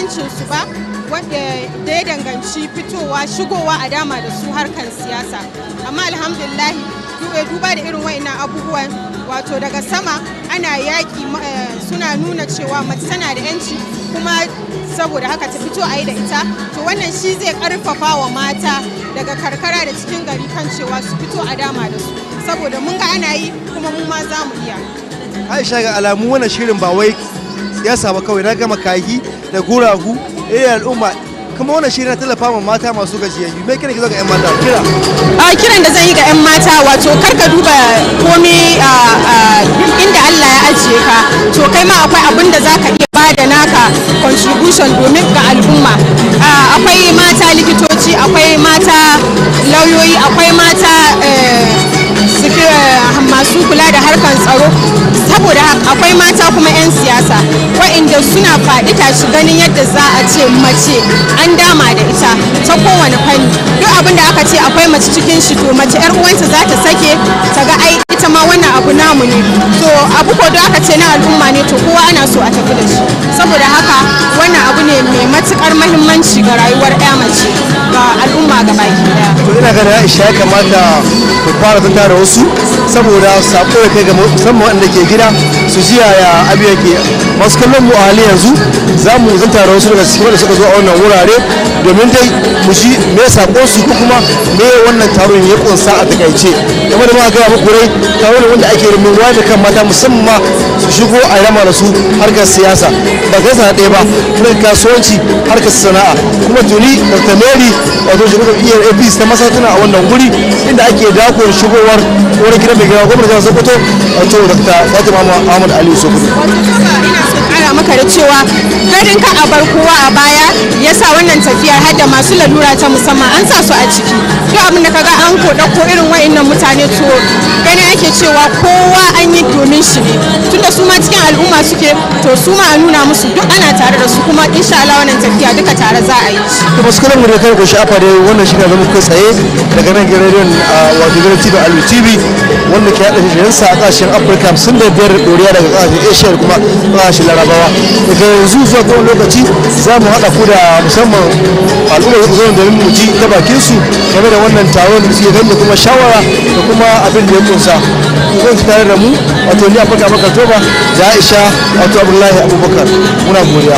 muhimmancinsu ba da ya danganci fitowa shigowa a dama da su harkan siyasa. Amma alhamdulillah duba da irin wa'annan abubuwan wato daga sama ana yaƙi suna nuna cewa mace tana da 'yanci kuma saboda haka ta fito a yi da ita, to wannan shi zai karfafa wa mata daga karkara da cikin gari kan cewa su fito a dama da su, saboda mun ga ana yi kuma mu ma za mu iya. Aisha, ga alamu wannan shirin ba wai siyasa ba kawai, na gama kayi da guragu al'umma kuma wannan shirin na tallafa ma mata masu gajiyayyu. Me kira ki zo ga 'yan mata? Kiran da zan yi ga 'yan mata wato karka duba komai inda Allah ya ajiye ka, to kai ma akwai abin da zaka iya bada naka contribution domin ga al'umma. Akwai mata likitoci, akwai mata lauyoyi, akwai mata masu kula da harkar tsaro, saboda akwai mata kuma 'yan siyasa wa'inda suna faɗi tashi ganin yadda za a ce mace an dama da ita ta kowane fanni. Duk abin da aka ce akwai mace cikin shi, to mace 'yar uwanta za ta sake ta ga ai ita ma wannan abu namu ne, to abu ko da aka ce na al'umma ne, to kowa ana so a tafi da shi. Saboda haka wannan abu ne mai matukar mahimmanci ga rayuwar 'ya mace ga al'umma ga baki daya. To ina ganin Aisha ya kamata ku fara zanta da wasu saboda sako ya kai ga musamman wanda ke gida su ji yaya abu yake. Masu kallon mu a hali yanzu za mu zanta da wasu daga cikin wanda suka zo a wannan wurare domin dai mu ji me sako su ko kuma me wannan taron ya kunsa a takaice. Kamar da muka ga muku rai taro ne wanda ake rumin ruwa da kan mata musamman su shigo a rama da su harkar siyasa ba kai sana ɗaya ba, kuma kasuwanci harkar sana'a. Kuma tuni Dr. Mary wato shugaban APC ta masa tana a wannan guri inda ake dakon shigowar wani gidan mai gida gwamnati jihar Sokoto wato Dr. Fatima Ahmad Aliyu Sokoto. Ina son ƙara maka da cewa garin ka a bar kowa a baya yasa wannan tafiyar har da masu lalura ta musamman an sa su a ciki. Duk abin da kaga an ko irin wa'annan mutane, to gani ake cewa kowa an yi domin shi ne, tunda su ma cikin al'umma suke, to su ma a nuna musu duk ana tare da su, kuma insha Allah wannan tafiya duka tare za a yi shi. To masu kallon mu da kai ko shafa dai wannan shi ne zama kai tsaye daga nan gidan wato gidan TV Alu TV wanda ke haɗa shirinsa a ƙasashen Afirka 55 ɗoriya daga ƙasashen Asia da kuma ƙasashen Larabawa. Daga yanzu zuwa kowane lokaci za mu haɗa ku da musamman al'ummar da zuwa domin mu ji ta bakin su game da wannan taron da suke da kuma shawara da kuma abin da ya kunsa. Zan ci tare da mu wato ni Abubakar Abubakar Toba da Aisha wato Abdullahi Abubakar, muna godiya.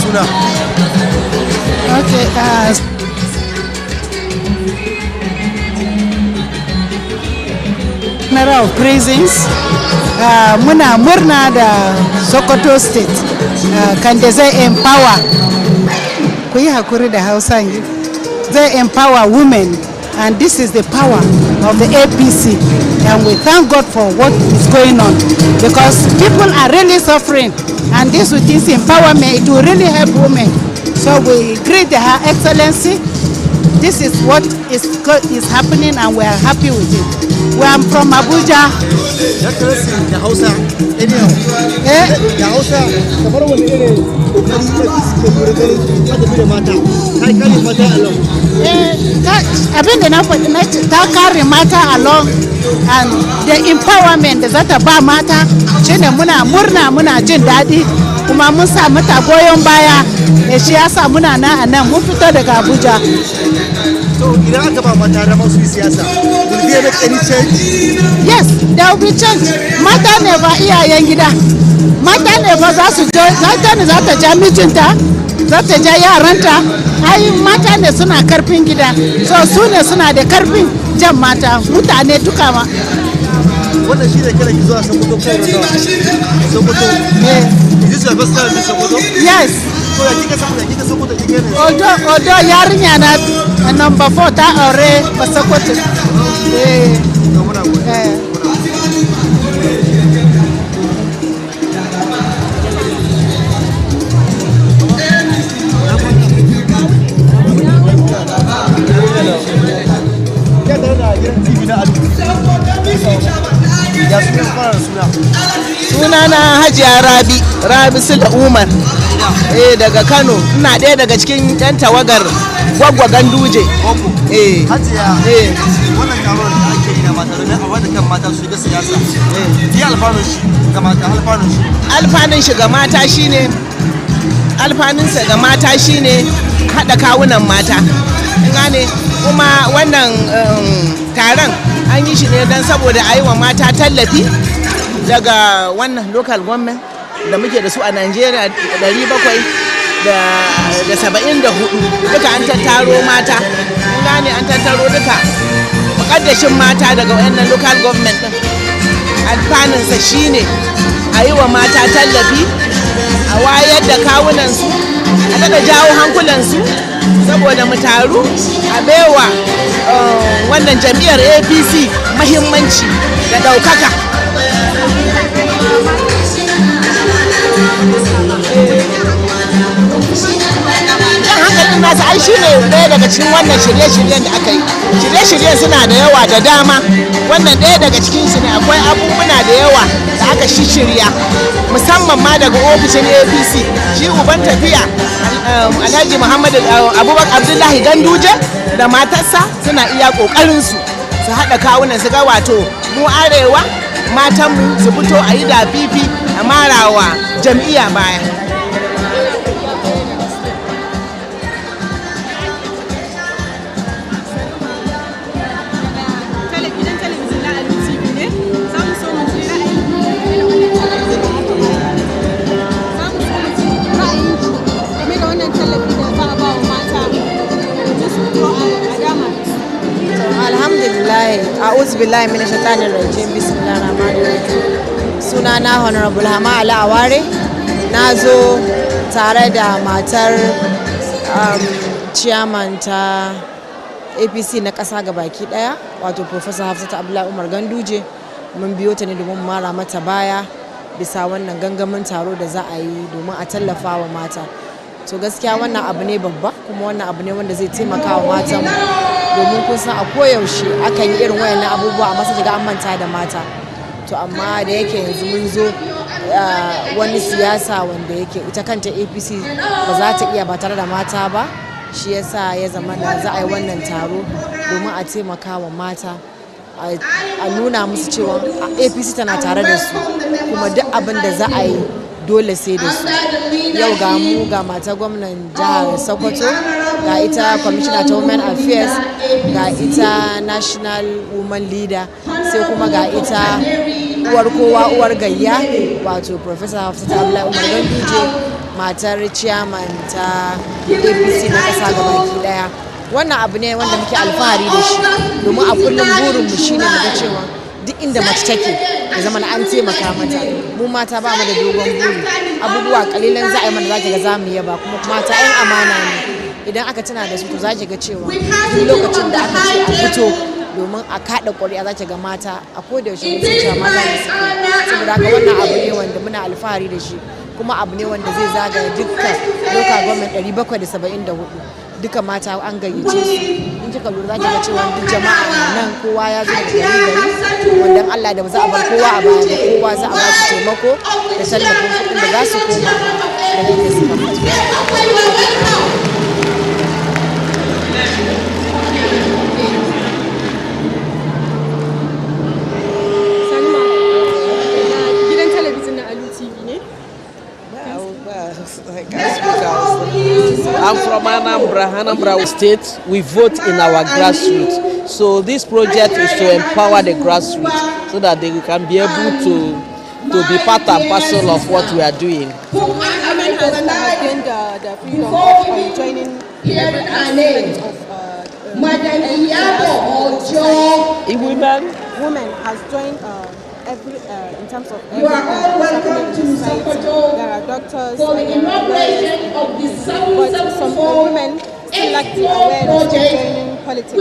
Suna Okay, General of Prisons, muna murna da Sokoto State kan da zai empower, ku yi hakuri da Hausa, zai empower women, and this is the power of the APC, and we thank God for what is going on, because people are really suffering, and this with this empowerment, it will really help women. So we greet Her Excellency. This is what is happening, and we are happy with it. We are from Abuja. Da Hausa, da Hausa, kamar wani irin kokari da suke gurin hada da mata, kai kare mata along. Abin da na faɗi ta kare mata along, and the empowerment da za ta ba mata shine muna murna, muna jin daɗi, kuma mun sa mata goyon baya, da shi yasa muna nan mun fito daga Abuja. So idan aka ba mata da masu siyasa, will there make any change? Yes, there will be change. Mata ne ba iyayen gida. Mata ne ba za su ta ja mijinta, za ta ja yaranta. Ai mata ne suna karfin gida. So su ne suna da karfin jan mata, mutane duka ma. Wannan shi ne kira ki zuwa Sokoto ko Sokoto. Sokoto. Is this your first time in Sokoto? Yes. So ya kika Sokoto kike ne? Odo yarinya na number 4 ta aure ba Sokoto. Sunana Hajiya Rabi Sula Umar, daga Kano. Ina ɗaya daga cikin 'yan tawagar Gwaggwa Ganduje. Hajiya, wannan taron da ake yi da mata domin a wada kan mata su shiga siyasa. Ji alfanun shi ga mata, alfanun shi ga mata shine alfanunsa ga mata shine haɗa kawunan mata. Gane kuma wannan taron an yi shi ne don saboda a yi wa mata tallafi daga wannan local government da muke da su a Najeriya 774 duka an tattaro mata. Gane an tattaro duka mukaddashin mata daga wannan local government din. Alfanunsa shine a yi wa mata tallafi, a wayar da kawunansu, a daga jawo hankulansu saboda mu taru a baiwa wannan jam'iyyar APC mahimmanci da ɗaukaka. Jan hankalin nasa ai shi ne ɗaya daga cikin wannan shirye-shiryen da aka yi. Shirye-shiryen suna da yawa da dama, wannan ɗaya daga cikin su ne. Akwai abubuwa da yawa da aka shirya musamman ma daga ofishin APC. Shi uban tafiya Alhaji Muhammadu Abubakar Abdullahi Ganduje da matarsa suna iya ƙoƙarinsu su haɗa kawunan su ga wato mu arewa matanmu su fito a yi da fifi a marawa jam'iyya baya. A'udhu billahi minash shaitanir rajim. Bismillahir rahmanir rahim. Sunana Honorable Hama Ali Aware. Na zo tare da matar chairman ta APC na ƙasa gabaki ɗaya, wato Professor Hafsat Abdullahi Umar Ganduje. Mun biyo ta ne domin mara mata baya bisa wannan gangamin taro da za a yi domin a tallafa wa mata. To gaskiya wannan abu ne babba, kuma wannan abu ne wanda zai taimaka wa matan mu, domin kun san a koyaushe akan yi irin wayannan abubuwa amma sai ga an manta da mata. To amma da yake yanzu mun zo wani siyasa wanda yake ita kanta APC ba za ta iya ba tare da mata ba, shi yasa ya zama da za a yi wannan taro domin a taimaka wa mata, a nuna musu cewa APC tana tare da su, kuma duk abin da za a yi dole sai da su. Yau ga mu ga mata gwamnan jihar Sokoto, ga ita commissioner ta women affairs, ga ita national woman leader, sai kuma ga ita uwar kowa uwar gayya wato Professor Hafsat Abdullahi Umar Ganduje, matar chairman ta APC na ƙasa gabaki ɗaya. Wannan abu ne wanda muke alfahari da shi domin a kullum burinmu shine mu ga cewa duk inda mace take ya zama an taimaka mata. Mu mata ba mu da dogon buri, abubuwa kalilan za a yi mana za ki ga za mu yaba, kuma mata 'yan amana ne. Idan aka tuna da su to za ki ga cewa duk lokacin da aka ce a fito domin a kaɗa ƙuri'a za ki ga mata a koda yaushe mun cewa mata ne suke. Saboda haka wannan abu ne wanda muna alfahari da shi, kuma abu ne wanda zai zagaya dukkan local government 774 duka mata an gayyace su. In kika lura za ki ga cewa duk jama'a nan kowa ya zo daga gari wanda Allah da ba za a bar kowa a baya ba, kowa za a ba su taimako da tallafin kuɗin da za su koma da yadda suka fito. I'm from Anambra State. We vote in our grassroots. So this project is to empower the grassroots so that they can be able to be part and parcel of what we are doing. Women has gained the freedom of joining every aspect of women has joined every in terms of everything that's happening in society. There are doctors, there are lawyers, but some women still lack the awareness of joining politics.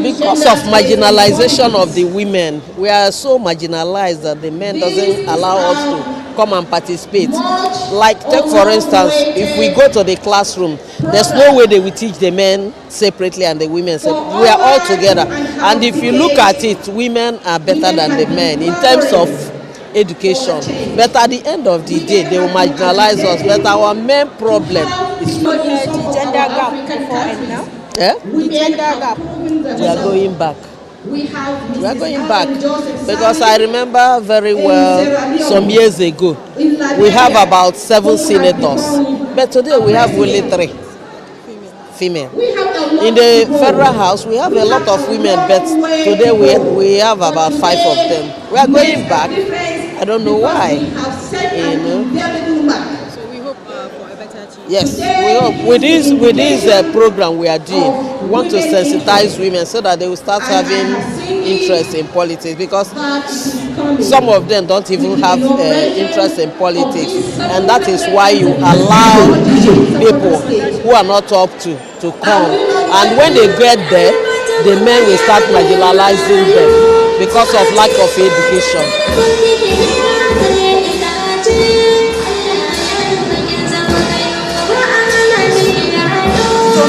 Because of marginalization of the women, we are so marginalized that the men doesn't allow us to come and participate. Like, take for instance, if we go to the classroom, there's no way they will teach the men separately and the women separately. We are all together. And if you look at it, women are better than the men in terms of education. But at the end of the day, they will marginalize us. But our main problem is The gender gap before and now. The gender gap. we are going back. We are going back because I remember very well some years ago we have about 7 senators, but today we have only 3 female. In the federal house we have a lot of women, but today we have about 5 of them. We are going back. I don't know why. You know. So we hope for a better change. Yes, we hope with this program we are doing, we want to sensitize women so that they will start having interest in politics, because some of them don't even have interest in politics, and that is why you allow people who are not up to come, and when they get there, the men will start marginalizing them because of lack of education.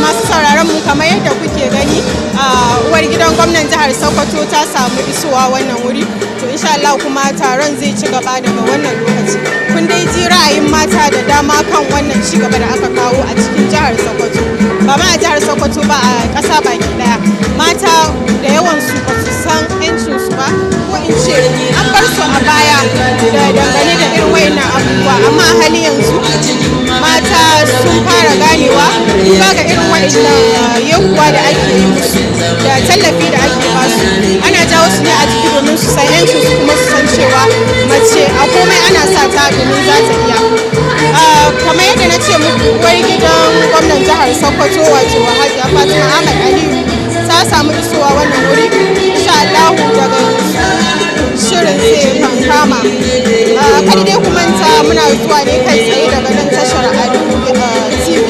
Masu sauraron mu, kamar yadda kuke gani, uwar gidan gwamnan jihar Sokoto ta samu isowa wannan wuri, to insha Allah kuma taron zai ci gaba daga wannan lokaci. Kun dai ji ra'ayin mata da dama kan wannan ci gaba da aka kawo a cikin jihar Sokoto, ba ma a jihar Sokoto ba, a ƙasa baki daya. Mata da yawan su ba su san yancin su ba, ko in ce an bar su a baya da dangane da irin wayannan abubuwa, amma a hali yanzu mata sun fara ganewa ba ga irin waɗannan yankuwa da ake yi musu da tallafi da ake basu. Ana jawo su ne a jiki domin su san yancin su, kuma su san cewa mace a komai ana sa ta domin za ta iya. Kamar yadda na ce muku, uwar gidan gwamnan jihar Sokoto wato Hajiya Fatima Ahmad Aliyu ta samu isowa wannan wuri. Insha Allah daga shirin sai kan kama. Kada dai ku manta muna zuwa ne kai tsaye daga nan tashar Aliyu TV,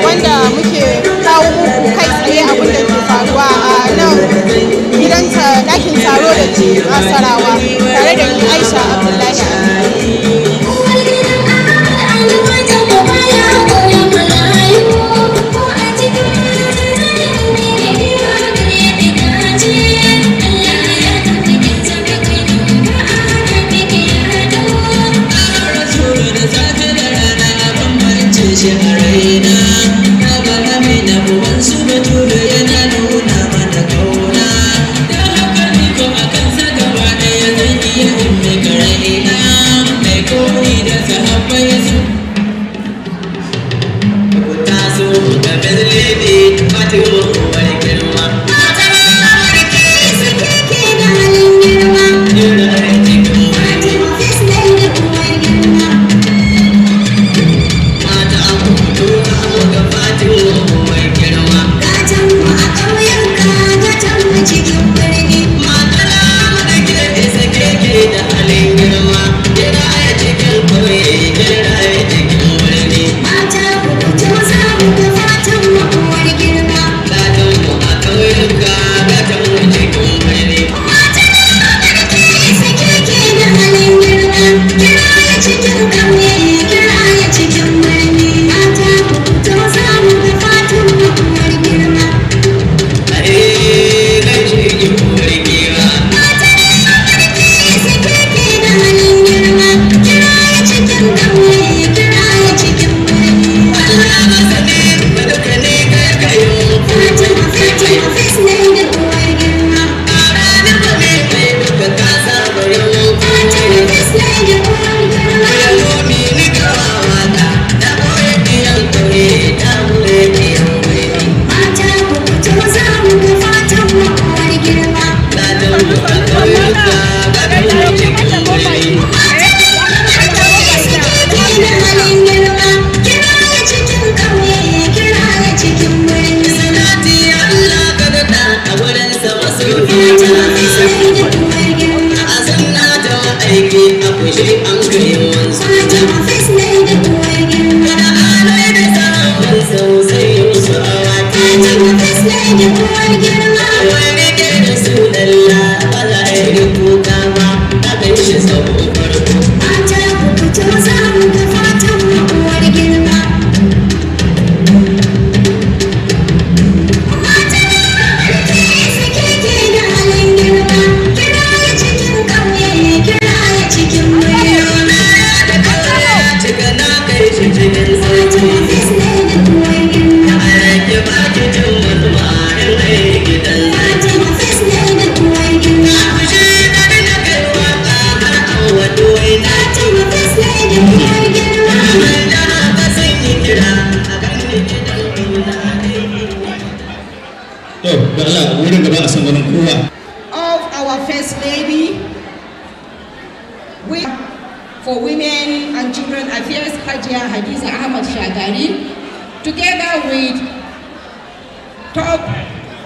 wanda muke kawo muku kai tsaye abin da ke faruwa a nan gidan ɗakin taro da ke Nasarawa, tare da ni Aisha Abdullahi. Of our First Lady, for Women and Children Affairs, Hajia Hadiza Ahmad Shagari, together with top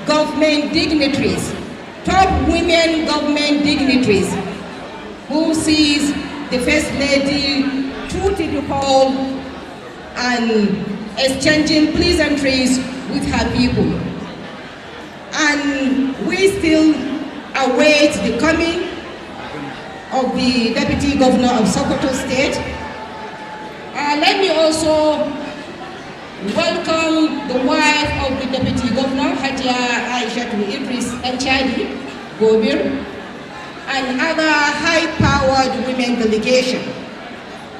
government dignitaries, top women government dignitaries, who sees the First Lady true to the hall and exchanging pleasantries with her people. And we still await the coming of the Deputy Governor of Sokoto State. Let me also welcome the wife of the Deputy Governor, Hajia Aishatu Idris Anchadi Gobir, and other high-powered women delegation.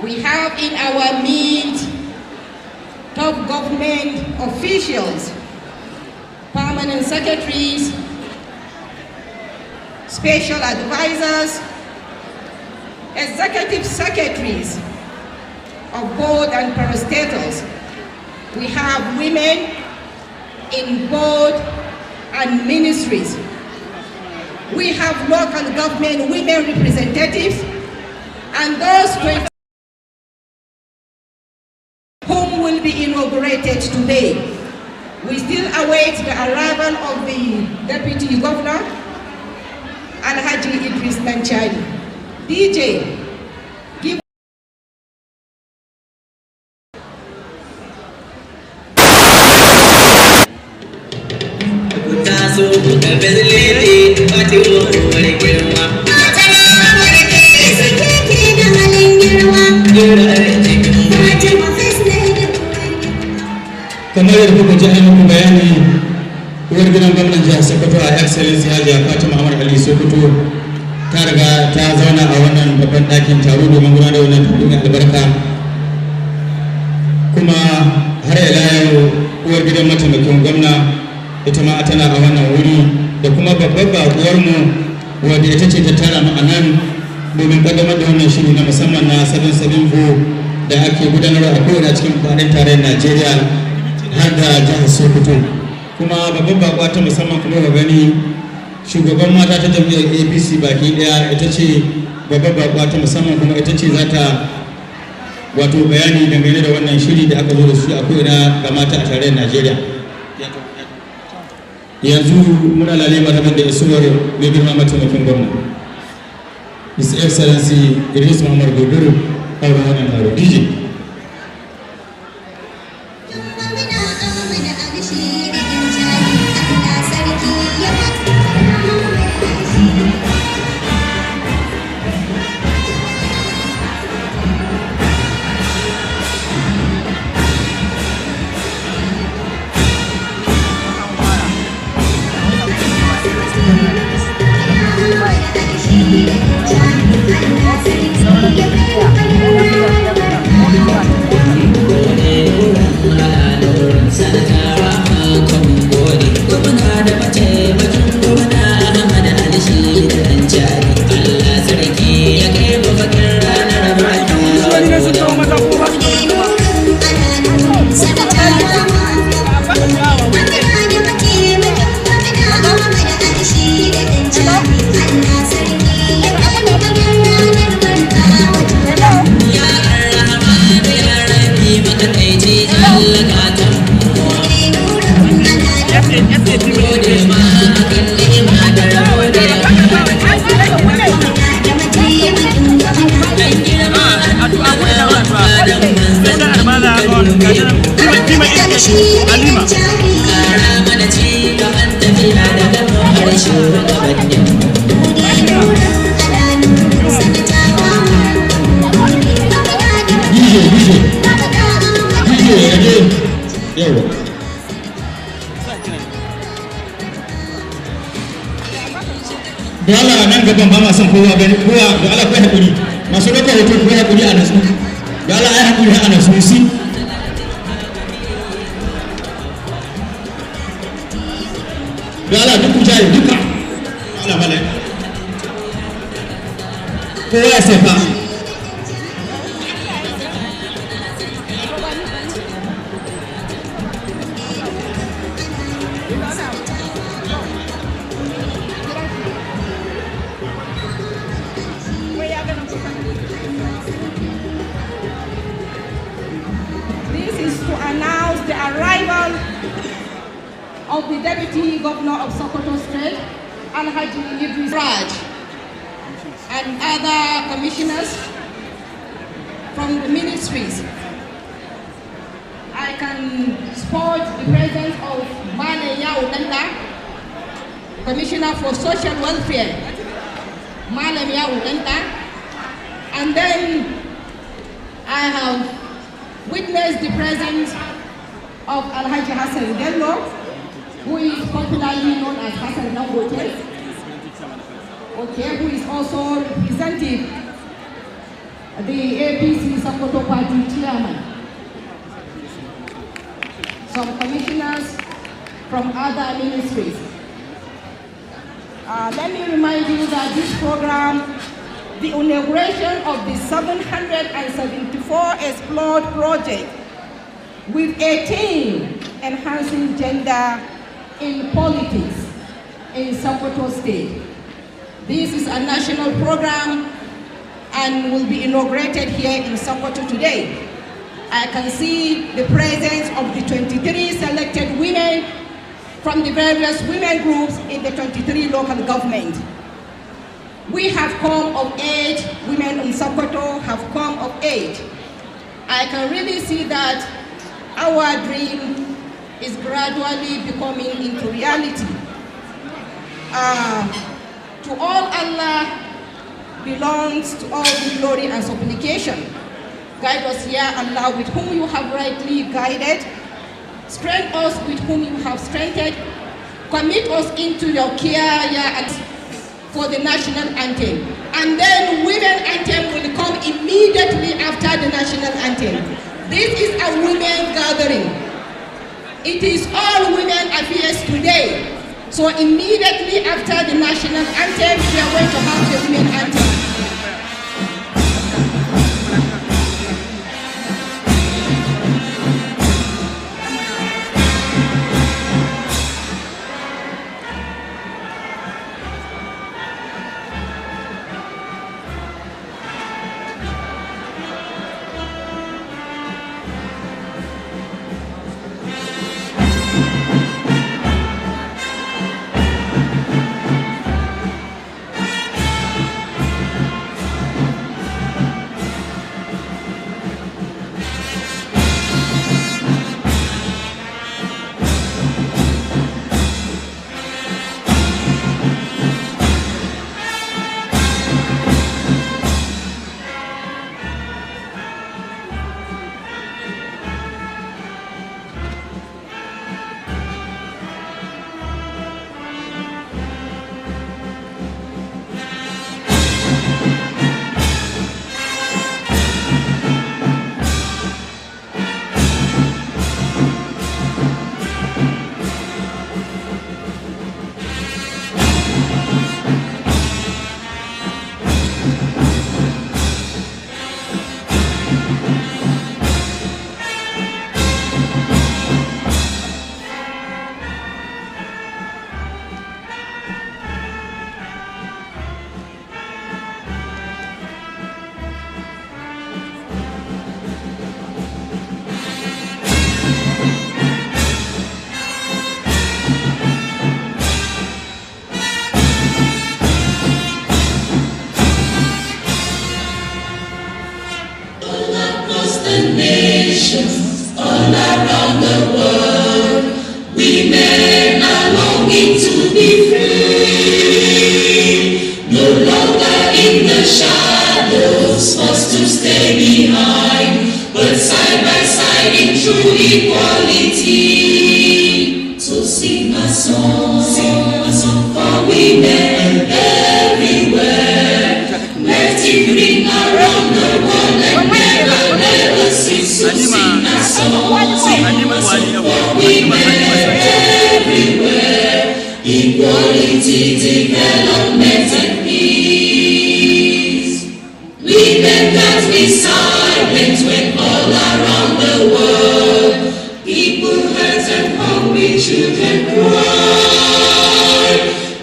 We have in our midst top government officials, permanent secretaries, special advisors, executive secretaries of board and parastatals. We have women in board and ministries. We have local government women representatives, and those whom will be inaugurated today. We still await the arrival of the Deputy Governor, Alhaji Idris Manchadi. DJ, give kamar yadda kuka ji an muku bayani, uwar gidan gwamnan jihar Sokoto a Excellency Hajiya Fatima Ahmad Ali Sokoto ta riga ta zauna a wannan babban ɗakin taro domin gudanar da wannan taro mai albarka. Kuma har ila yau uwar gidan mataimakin gwamna ita ma tana a wannan wuri, da kuma babbar bakuwar mu wadda ita ce ta tara mu a nan domin kaddamar da wannan shiri na musamman na 774 da ake gudanarwa a kowane cikin faɗin tarayyar Najeriya har da jihar Sokoto. Kuma babban bakwa ta musamman kuma ga gani shugaban mata ta jam'iyyar APC 'APC baki daya ita ce babbar bakwa ta musamman kuma ita ce za ta wato bayani dangane da wannan shiri da aka zo da shi a ko'ina ga mata a tarayyar Najeriya. Yanzu muna lalima da da isuwar mai girma mataimakin gwamna His Excellency Idris Muhammad Gododo a wannan taro. DJ. Dala nan gaban ba ma son kowa gani kowa da Allah kai hakuri masu ɗaukar hoto kai hakuri a nasu da Allah ai hakuri a nasu si da Allah duk jaye duka Allah malai kowa ya sefa of the Deputy Governor of Sokoto State, Alhaji Idris Raj, and other commissioners from the ministries. I can support the presence of Mane Yaulanda, Commissioner for Social Welfare, Mane Yaulanda, and then I have witnessed the presence of Alhaji Hassan Dello, who is popularly known as Hassan Dangote, okay, who is also representing the APC Sokoto Party chairman. Some commissioners from other ministries. Let me remind you that this program, the inauguration of the 774 Explored project with a theme enhancing gender in politics in Sokoto State. This is a national program and will be inaugurated here in Sokoto today. I can see the presence of the 23 selected women from the various women groups in the 23 local government. We have come of age, women in Sokoto have come of age. I can really see that our dream is gradually becoming into reality. To all Allah belongs to all the glory and supplication. Guide us here, Allah, with whom you have rightly guided. Strengthen us with whom you have strengthened. Commit us into your care, and for the national anthem. And then women anthem will come immediately after the national anthem. This is a women gathering. It is all women affairs today. So immediately after the national anthem, we are going to have the women anthem. equality. So sing a song for women everywhere. Let it ring around the world and never cease. So sing a song for women everywhere. Equality, development and peace. Women can't be silent when all around the world people hurt and hungry children cry.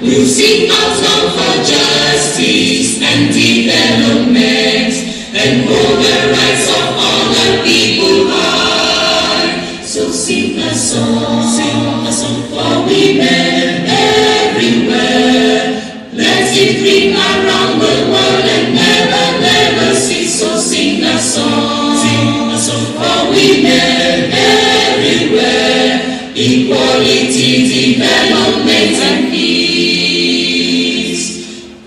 We'll sing out loud for justice and development and hold the rights of all the people high. So sing a song for women everywhere. Let it ring around the world and never cease. So sing a song for women everywhere. Equality, development and peace.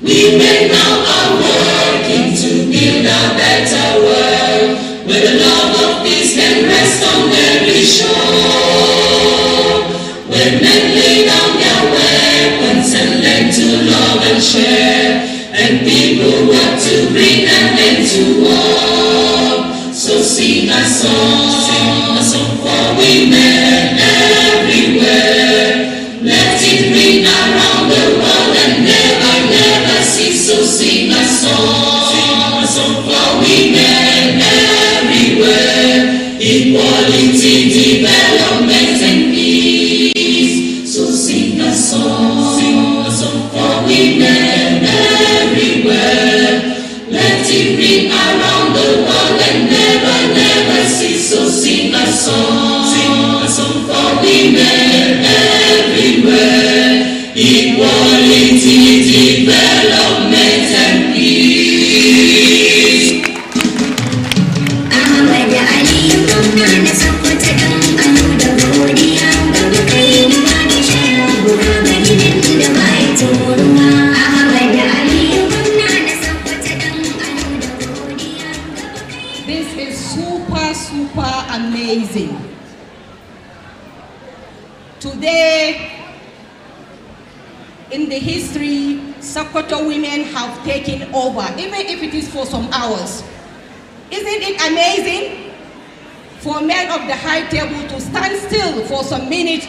Women now are working to build a better world where the love of peace can rest on every shore. Where men lay down their weapons and learn to love and share, and people work to bring an end to war. So sing a song for women everywhere. Let it ring around the world and never cease. So sing a song for women everywhere. Equality, development and peace. So sing a song for women everywhere. Let it ring around the world and never cease. So sing a song for women everywhere. Equality, development and peace. Ahmad Ali gwamna na Sokoto dan ado da godiya ga kai ma da shago ga gidan da bai toruwa. Ahmad Ali gwamna na Sokoto dan ado da godiya. This is super amazing. Today, in the history, Sokoto women have taken over, even if it is for some hours. Isn't it amazing for men of the high table to stand still for some minutes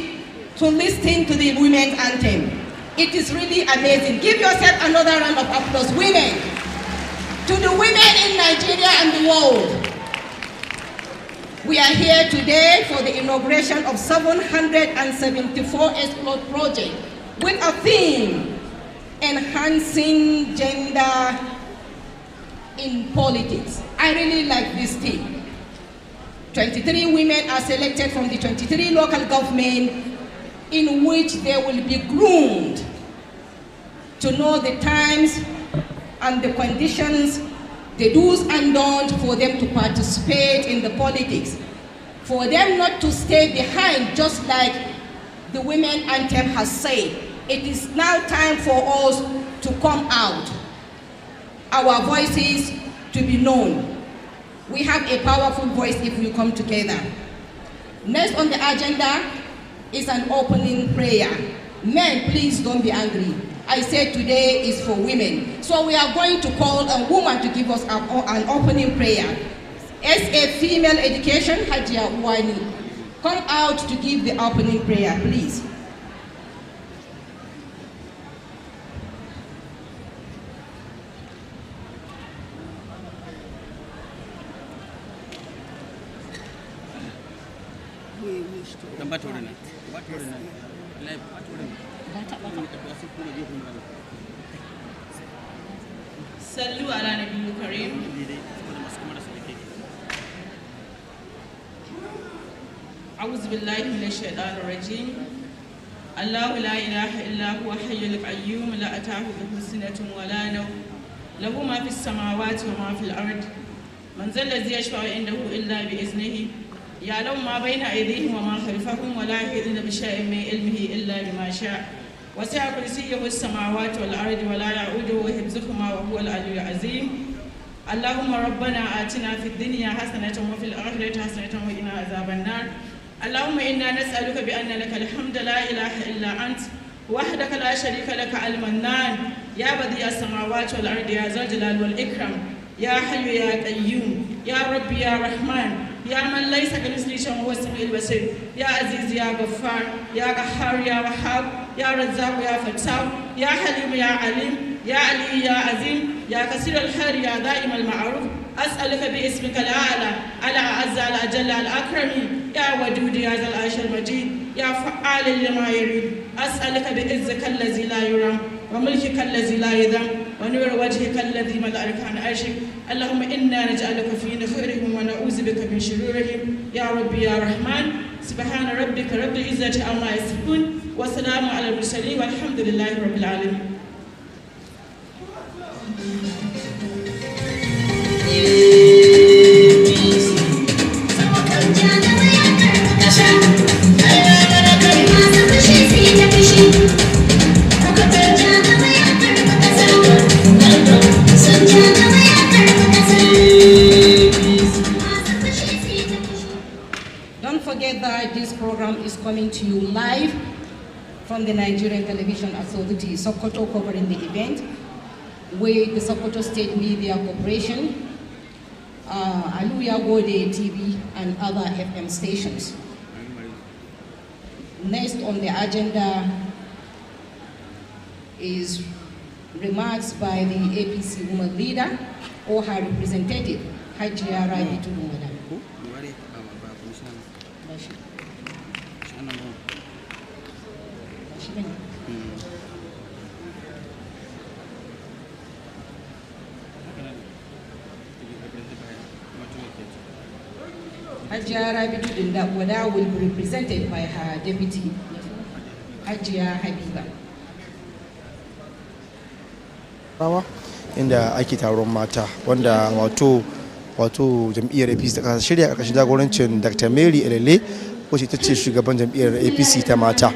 to listen to the women's anthem? It is really amazing. Give yourself another round of applause, women. To the women in Nigeria and the world. We are here today for the inauguration of 774 Explode project with a theme, enhancing gender in politics. I really like this theme. 23 women are selected from the 23 local governments in which they will be groomed to know the times and the conditions, the do's and don'ts for them to participate in the politics. For them not to stay behind, just like the women anthem has said. It is now time for us to come out, our voices to be known. We have a powerful voice if we come together. Next on the agenda is an opening prayer. Men, please don't be angry. I said today is for women. So we are going to call a woman to give us an opening prayer. As a female education, Hajia Uwani, come out to give the opening prayer, please. Sallu ala Nabiyyu Karim. أعوذ بالله من الشيطان الرجيم. الله لا إله إلا هو حي القيوم لا تأخذه سنة ولا نوم له ما في السماوات وما في الأرض من ذا الذي يشفع عنده إلا بإذنه يعلم ما بين أيديهم وما خلفهم ولا يحيطون بشيء من علمه إلا بما شاء وسع كرسيه السماوات والأرض ولا يعوده حفظهما وهو العلي العظيم. اللهم ربنا آتنا في الدنيا حسنة وفي الآخرة حسنة وقنا عذاب النار اللهم إنا نسألك بأن لك الحمد لا إله إلا أنت وحدك لا شريك لك المنان يا بديع السماوات والأرض يا ذا الجلال والإكرام يا حي يا قيوم يا رب يا رحمن يا من ليس كمثله شيء وهو السميع البصير يا عزيز يا غفار يا قهار يا وهاب يا رزاق يا فتاح يا حليم يا عليم يا علي يا عظيم يا كثير الخير يا دائم المعروف أسألك باسمك الأعلى على أعز على أجل الأكرم يا ودود يا ذا العرش المجيد يا فعال لما يريد أسألك بعزك الذي لا يرام وملكك الذي لا يذم ونور وجهك الذي ملأ أركان عرشك اللهم إنا نجعلك في نحورهم ونعوذ بك من شرورهم يا رب يا رحمن سبحان ربك رب العزة عما يصفون وسلام على المرسلين والحمد لله رب العالمين. Don't forget that this program is coming to you live from the Nigerian Television Authority, Sokoto, covering the event with the Sokoto State Media Corporation, Aluya Gode TV, and other FM stations. Next on the agenda is remarks by the APC woman leader or her representative, Hajia Rabi Tudumada. Hajia Rabi Tudumada will be represented by her deputy, Hajia Habiba. Inda ake taron mata wanda wato jam'iyyar APC ta kasa shirya karkashin jagorancin Dr. Mary Elele wacce ita ce shugaban jam'iyyar APC ta mata,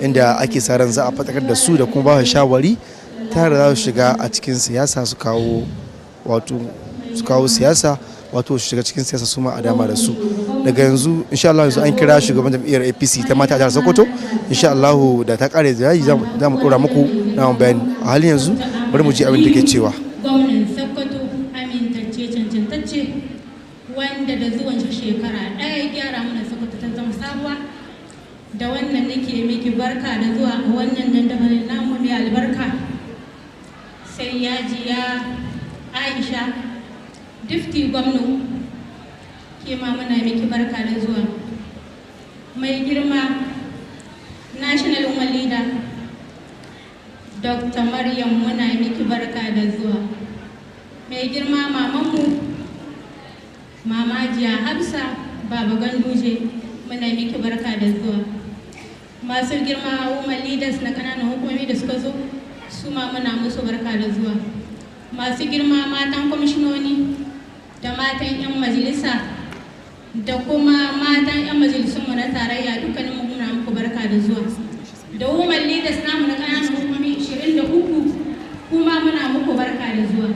inda ake sa ran za a fatakar da su da kuma ba su shawari tare da za su shiga a cikin siyasa su kawo siyasa wato su shiga cikin siyasa su ma a dama da su. Daga yanzu insha Allah yanzu an kira shugaban jam'iyyar APC ta mata a jihar Sokoto, insha Allah da ta kare da yayi za mu dora muku na bayani. A halin yanzu bari mu ji abin da ke cewa. Gwamnan Sokoto amintacce cancantacce wanda da zuwan shekara ɗaya gyara mana Sokoto ta zama sabuwa, da wannan nake miki barka da zuwa a wannan dandamalin namu mai albarka. Sai ya Aisha Difti gwamnu ke ma muna miki barka da zuwa. Mai girma National Women Leader Dr. Maryam muna miki barka da zuwa. Mai girma mamanmu Mama Jiya Hafsa Baba Ganduje muna miki barka da zuwa. Masu girma women leaders na kananan hukumomi da suka zo su ma muna musu barka da zuwa. Masu girma matan kwamishinoni da matan 'yan majalisa da kuma matan 'yan majalisunmu na tarayya dukkaninmu muna muku barka da zuwa. Da women leaders namu na kananan hukumomi 23 kuma muna muku barka da zuwa.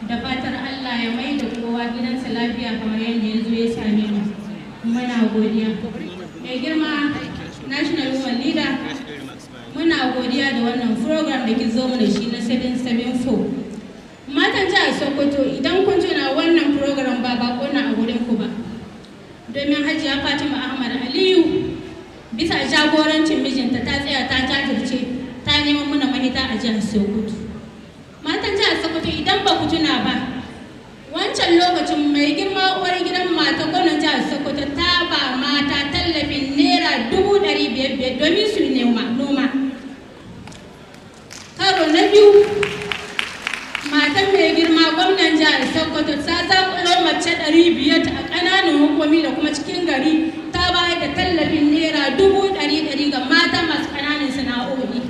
Da fatar Allah ya mai da kowa gidansa lafiya kamar yadda ya zo ya same mu. Muna godiya. Mai girma National Women Leader, muna godiya da wannan program da ki zo mana shi na 774. Matan jihar Sokoto, idan kun tuna wannan program ba bako na a wurin ku ba. Domin Hajiya Fatima Ahmad Aliyu bisa jagorancin mijinta ta tsaya ta jajirce ta neman muna mahita a jihar Sokoto. Matan jihar Sokoto idan ba ku tuna ba, wancan lokacin mai girma uwar gidan mata gwamnan jihar Sokoto ta ba mata tallafin naira 500,000 domin su noma. Karo na biyu, matan mai girma gwamnan jihar Sokoto ta zaƙulo mace 500 a ƙananan hukumi da kuma cikin gari ta bayar da tallafin naira 100,000 ga mata masu ƙananan sana'o'i.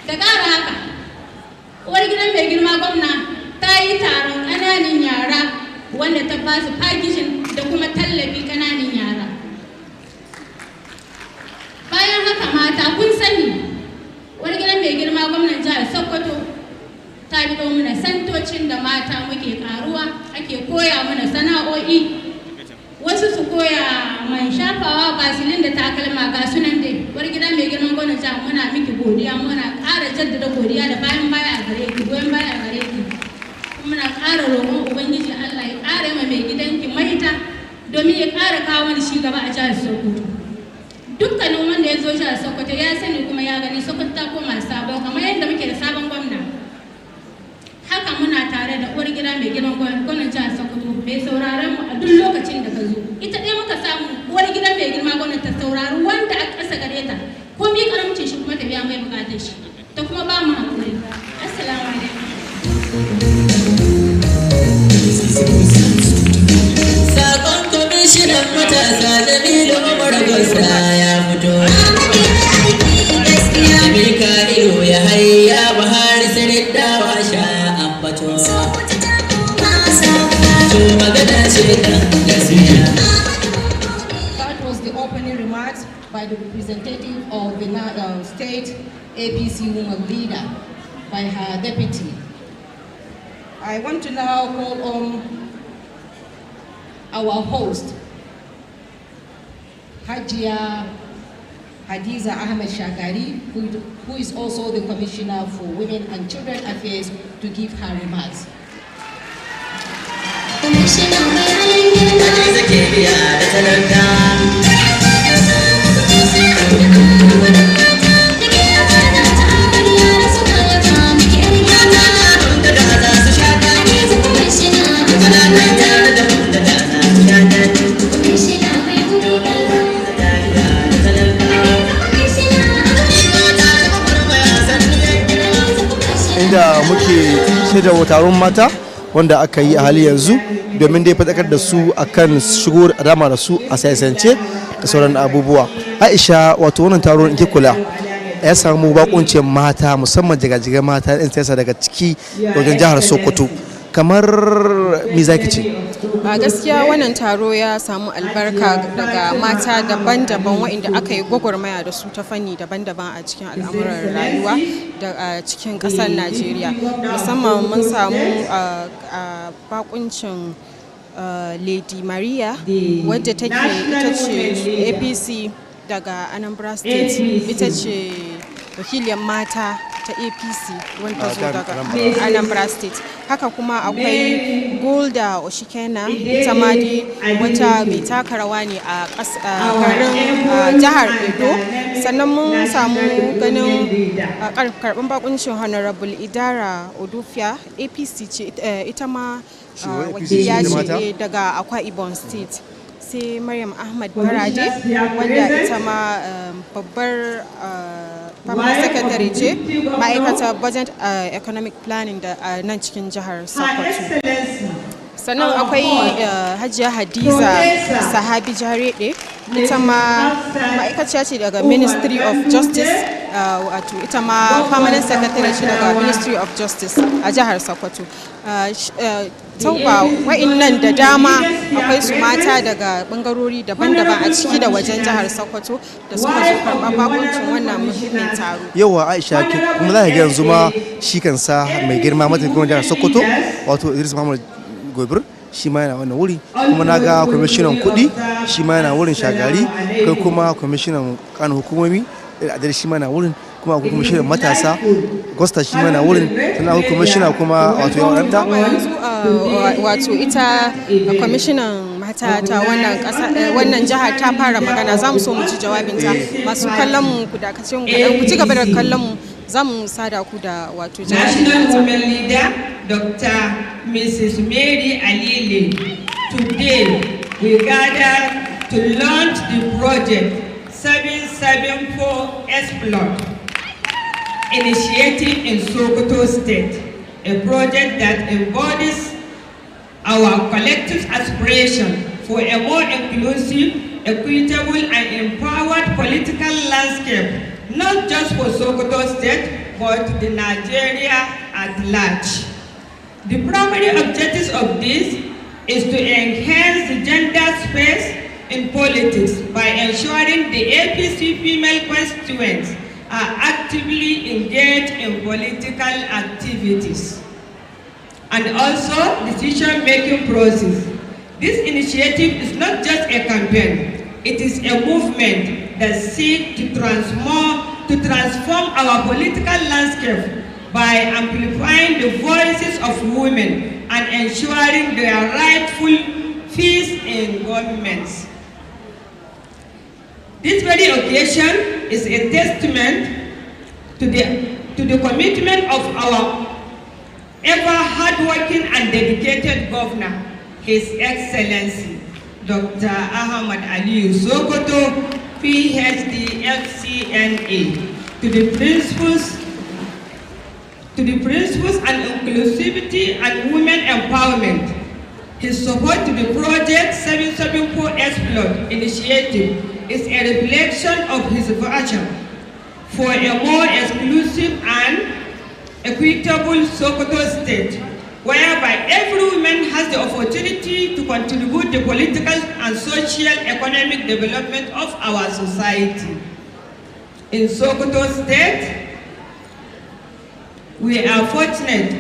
Da ƙara haka, uwar gidan mai girma gwamna ta yi taron ƙananan yara wanda ta ba su fakishin da kuma tallafi ƙananan yara. Bayan haka mata kun sani, uwar gidan mai girma gwamnan jihar Sokoto ta biɗo mana santocin da mata muke ƙaruwa, ake koya mana sana'o'i wasu su koya mai shafawa basilin da takalma ga sunan dai wani gida mai girman gwamnati jihar muna miki godiya muna ƙara jaddada godiya da bayan baya a gare ki goyon baya a gare ki muna ƙara roƙon ubangiji Allah ya ƙara ma mai gidanki mahita domin ya ƙara kawo mana shi gaba a jihar Sokoto dukkanin wanda ya zo jihar Sokoto ya sani kuma ya gani Sokoto ta koma sabon kamar yadda muke da sabon gwamna haka muna tare da uwar gida mai girman gwamnan jihar Sokoto mai sauraron mu a duk lokacin da ka zo ita ɗaya muka samu uwar gida mai girma gwamnan ta saurari wanda a ƙasa gare ta ko mi karamcin shi kuma ta biya mai bukatar shi ta kuma ba mu hankali assalamu alaikum sakon kwamishinan matasa Jamilu Umar Gosa ya fito Mika'ilu ya hayya Buhari sanin dawa sha ambato That was the opening remarks by the representative of the state APC woman leader by her deputy. I want to now call on our host, Hajia Hadiza Ahmed Shagari, who is also the Commissioner for Women and Children Affairs, to give her remarks. inda muke shaida taron mata wanda aka yi a hali yanzu domin dai faɗakar da su akan shigo a dama da su a siyasance da sauran abubuwa. Aisha, wato wannan taron in ke kula ya samu bakuncin mata musamman jigajigan mata ɗin siyasa daga ciki wajen jihar Sokoto, kamar me zaki ce? A gaskiya wannan taro ya samu albarka daga mata daban-daban waɗanda aka yi gwagwarmaya da su ta fanni daban-daban a cikin al'amuran rayuwa da cikin ƙasar Najeriya. Musamman mun samu bakuncin Lady Maria wadda take ita ce APC daga Anambra State, ita ce wakiliyar mata ta APC wanda zo daga Anambra State. Haka kuma akwai Golda Oshikena, ita ma dai wata mai taka rawa ne a garin jihar Edo. Sannan mun samu ganin karɓar bakuncin Honorable Idara Odufia, APC ce ita ma wakiliya ce daga Akwa Ibom State. Sai Maryam Ahmad Baraje wanda ita ma babbar permanent secretary ce ma'aikatar budget economic planning da nan cikin jihar Sokoto. Sannan akwai Hajiya Hadiza Sahabi Jarede, ita ma ma'aikaciya ce daga Ministry of Justice, wato ita ma permanent secretary ce daga Ministry of Justice a jihar Sokoto. Tauba wa'innan da dama akwai su mata daga bangarori daban-daban a ciki da wajen jihar Sokoto da suka zo karɓar bakuncin wannan muhimmin taro. Yawa Aisha, kuma za ka ga yanzu ma shi kansa mai girma mataimakin jihar Sokoto wato Idris Muhammad Gobir shi ma yana wannan wuri, kuma na ga kwamishinan kuɗi shi ma yana wurin Shagari, kai kuma kwamishinan kanin hukumomi da shi ma yana wurin, kuma akwai kwamishinan matasa Gosta shi ma yana wurin, sannan akwai kwamishina kuma wato yawan wato ita kwamishinan mata ta wannan jihar ta fara magana. Za mu so mu ji jawabinta. Masu kallon mu ku dakace mu kaɗan, ku ci gaba da kallon mu, za mu sada ku da wato National Women Leader Dr. Mrs. Mary Alile. Today we gather to launch the project 774 Explore initiative in Sokoto State, a project that embodies our collective aspiration for a more inclusive, equitable and empowered political landscape, not just for Sokoto State, but the Nigeria at large. The primary objectives of this is to enhance the gender space in politics by ensuring the APC female constituents are actively engaged in political activities and also decision-making process. This initiative is not just a campaign, it is a movement that seeks to transform our political landscape by amplifying the voices of women and ensuring their rightful place in governments. This very occasion is a testament to the commitment of our ever hardworking and dedicated governor, His Excellency Dr. Ahmad Aliyu Sokoto, PhD, FCNA, to the principles and inclusivity and women empowerment. His support to the Project 774 Explore initiative is a reflection of his vision for a more exclusive and equitable Sokoto state, whereby every woman has the opportunity to contribute to political and social economic development of our society. In Sokoto state, we are fortunate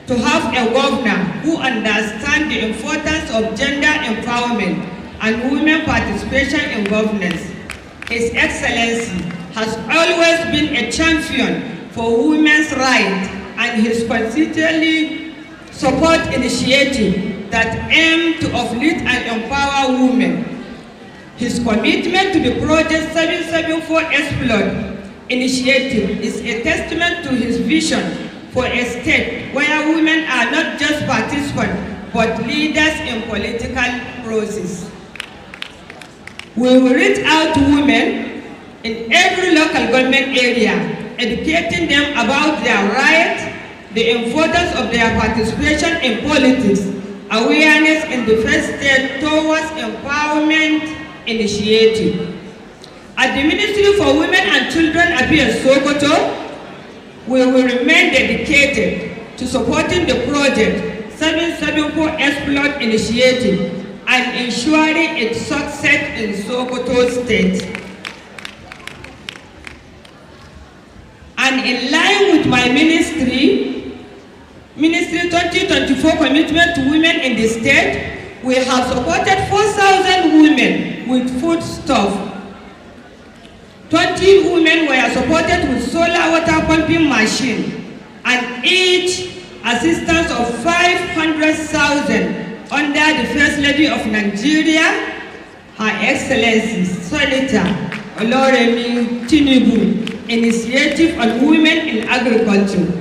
to have a governor who understands the importance of gender empowerment and women participation in governance. His Excellency has always been a champion for women's rights, and his consistently support initiatives that aim to uplift and empower women. His commitment to the Project 774 Explore initiative is a testament to his vision for a state where women are not just participants but leaders in political process. We will reach out to women in every local government area, educating them about their rights, the importance of their participation in politics, awareness in the first step towards empowerment initiative. At the Ministry for Women and Children Affairs Sokoto, we will remain dedicated to supporting the Project 774 Explore initiative and ensuring its success in Sokoto State. And in line with my Ministry 2024 commitment to women in the state, we have supported 4,000 women with foodstuff. 20 women were supported with solar water pumping machine, and each assistance of 500,000 under the First Lady of Nigeria, Her Excellency Senator Oloremi Tinubu, Initiative on Women in Agriculture.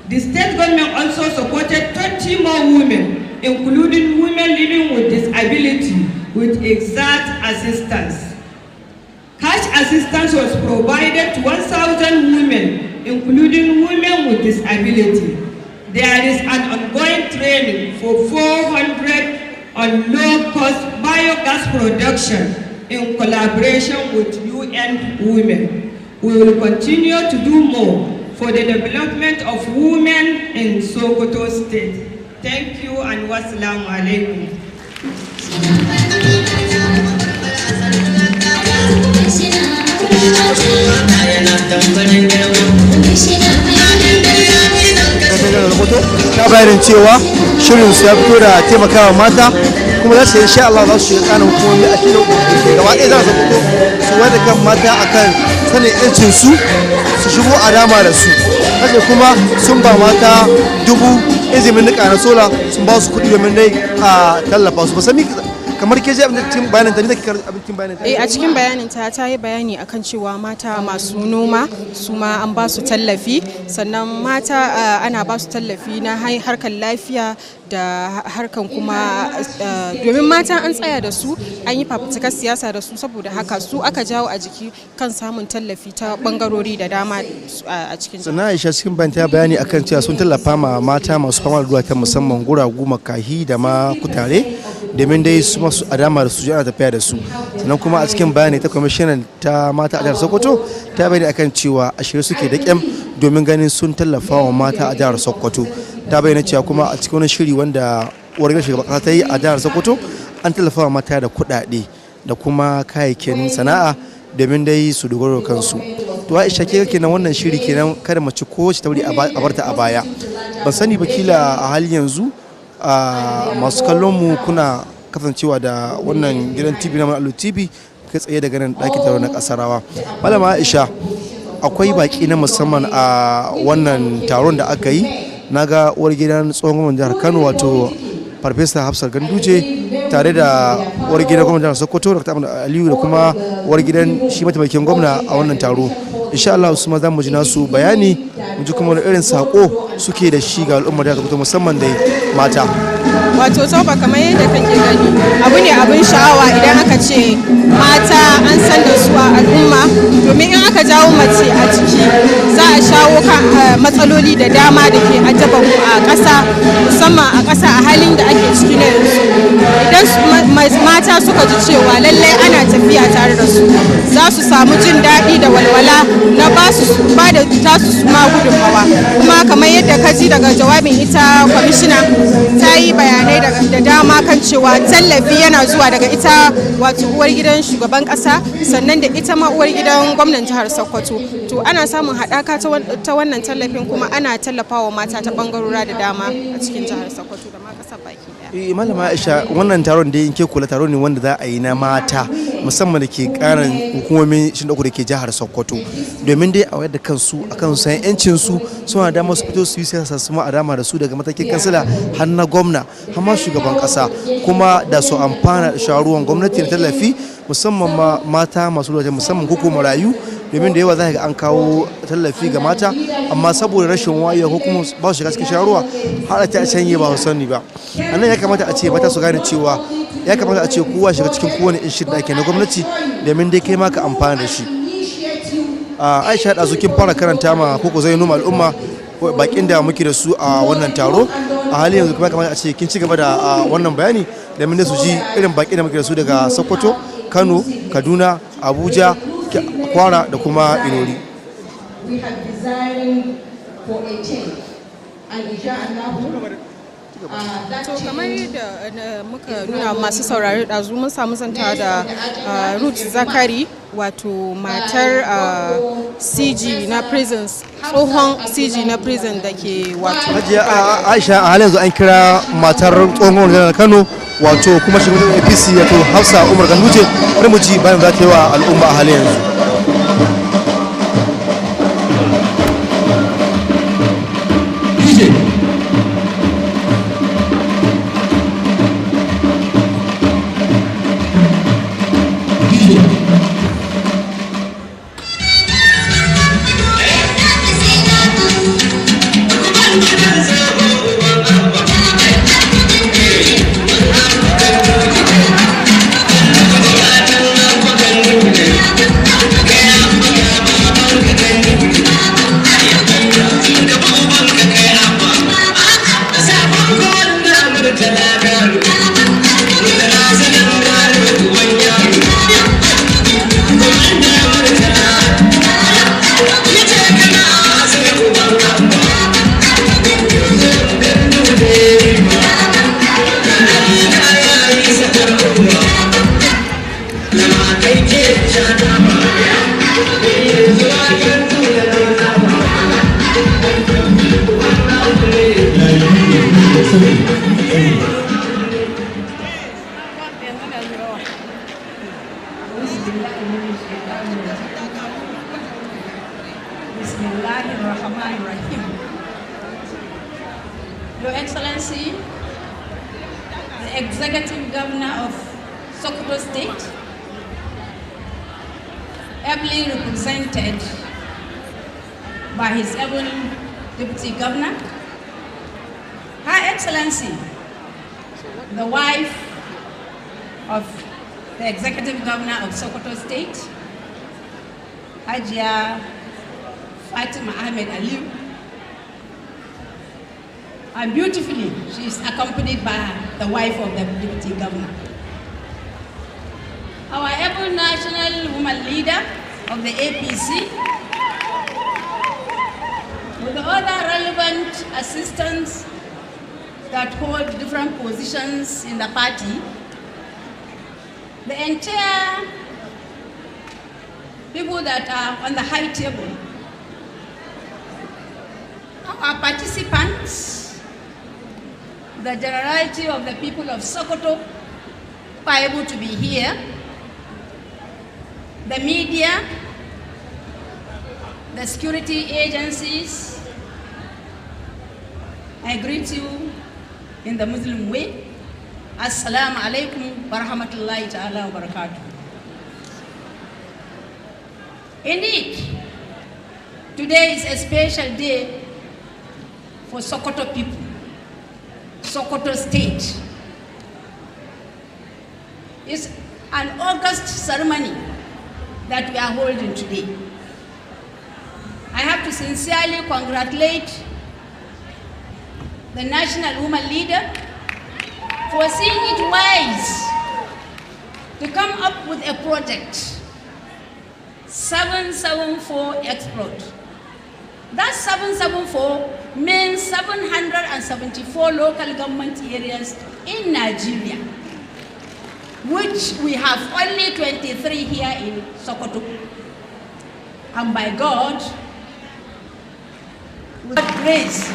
The state government also supported 20 more women, including women living with disability, with exact assistance. Cash assistance was provided to 1,000 women, including women with disability. There is an ongoing training for 400 on low-cost biogas production in collaboration with UN Women. We will continue to do more for the development of women in Sokoto State. Thank you and wassalamu alaikum. ta bayanin cewa shirin su ya fito da taimakawa mata kuma za su insha Allah za su shiga tsanin hukumomi a shirin gaba ɗaya za su fito su wada kan mata akan sanin yancin su shigo a dama da su haka kuma sun ba mata 1000 izinin nika na sola sun ba su kuɗi domin dai a tallafa su ba sami kamar ke ji abin cikin bayanin ta ne take abincin bayanin ta a cikin bayanin ta yi bayani akan cewa mata masu noma su ma an ba su tallafi, sannan mata ana ba su tallafi na harkar lafiya da harkan kuma domin mata an tsaya da su an yi fafutukar siyasa da su, saboda haka su aka jawo a jiki kan samun tallafi ta bangarori da dama a cikin sannan Aisha cikin bayan ta bayani akan cewa sun tallafa ma mata masu fama da duwata musamman guragu, makahi da ma kutare domin dai su masu adama da su ana tafiya da su. Sannan kuma a cikin bayani ta kwamishinan ta mata a jihar Sokoto ta bayani akan cewa a shirye suke da kyam domin ganin sun tallafa wa mata a jihar Sokoto. Ta bayyana cewa kuma a cikin wani shiri wanda uwar shugaban kasa ta yi a jihar Sokoto an tallafa wa mata da kuɗaɗe da kuma kayayyakin sana'a domin dai su dogaro kansu. To Aisha ke kenan wannan shiri kenan kada mace ko ta wuri a barta a baya. Ban sani ba kila a halin yanzu masu kallon mu kuna kasancewa da wannan gidan TV na Allo TV kai tsaye daga nan ɗakin taro na Kasarawa. Malama Aisha, akwai baki na musamman a wannan taron da aka yi. Naga uwar gidan tsohon gwamnan jihar Kano wato Farfesa Hafsat Ganduje tare da uwar gidan gwamnan jihar Sokoto Dr. Ahmad Aliyu da kuma uwar gidan shi mataimakin gwamna a wannan taro. Insha Allah su ma za mu ji nasu bayani, mu ji kuma wani irin sako suke da shi ga al'ummar jihar Sokoto musamman da mata. Wato tauba kamar yadda kake gani abu ne abin sha'awa idan aka ce mata an san da su a al'umma, domin in aka jawo mace a ciki za a shawo kan matsaloli da dama da ke addaba mu a ƙasa, musamman a ƙasa a halin da ake ciki na yanzu. Idan mata suka ji cewa lallai ana tafiya tare da su, za su samu jin daɗi da walwala na ba da tasu su ma gudunmawa. Kuma kamar yadda ka ji daga jawabin ita kwamishina, ta yi bayanai da dama kan cewa tallafi yana zuwa daga ita wato uwar gidan shugaban kasa, sannan da ita ma uwar gidan gwamnan jihar Sokoto. To ana samun haɗaka ta wannan tallafin, kuma ana tallafawa mata ta bangarora da dama a cikin jihar Sokoto da ma kasar baki daya. Malama Aisha, wannan taron da yake kula taro ne wanda za a yi na mata musamman da ke karin hukumomin shin da ke jihar Sokoto, domin dai a wayar da kansu akan san yancin su, suna da su fito su yi siyasa su ma a dama da su daga matakin kansila har na gwamna har ma shugaban kasa, kuma da su amfana da sharuwan gwamnati da tallafi musamman ma mata masu lura musamman ko marayu, domin da yawa za ga an kawo tallafi ga mata amma saboda rashin wayewa ko kuma ba su shiga cikin sharuwa har ta canye ba su sani ba. Anan ya kamata a ce mata su gane cewa ya kamata a ce kowa shiga cikin kowane shirin da ake na gwamnati domin dai kai ma ka amfana da shi. Aisha da kin fara karanta ma koko zai numa al'umma bakin da muke da su a wannan taro, a halin yanzu kuma kamata a ce kin ci gaba da wannan bayani domin da su ji irin bakin da muke da su daga Sokoto, Kano, Kaduna, Abuja, Kwara da kuma Ilori. To kamar yadda muka nuna masu saurari ɗazu, mun samu zanta da Ruth Zakari, wato matar CG na prisons, tsohon CG na prison da ke wato Aisha. A halin yanzu an kira matar tsohon gwamnan Kano wato kuma shugaban APC wato Hafsa Umar Ganduje, bari mu ji bayan za ta yi wa al'umma a halin yanzu. Your Excellency, the Executive Governor of Sokoto State, ably represented by His able Deputy Governor, Her Excellency, the wife of the Executive Governor of Sokoto State, Hajia Fatima Ahmed Aliyu, and beautifully, she is accompanied by the wife of the Deputy Governor. Our able national woman leader of the APC, with the other relevant assistants that hold different positions in the party, the entire people that are on the high table, our participants, the generality of the people of Sokoto, are able to be here, the media, the security agencies, I greet you in the Muslim way. Assalamu alaikum wa rahmatullahi ta'ala wa barakatuh. Indeed, today is a special day for Sokoto people, Sokoto State. It's an August ceremony that we are holding today. I have to sincerely congratulate the national woman leader for seeing it wise to come up with a project, 774 exploit. That 774 means 774 local government areas in Nigeria, which we have only 23 here in Sokoto. And by God, with grace,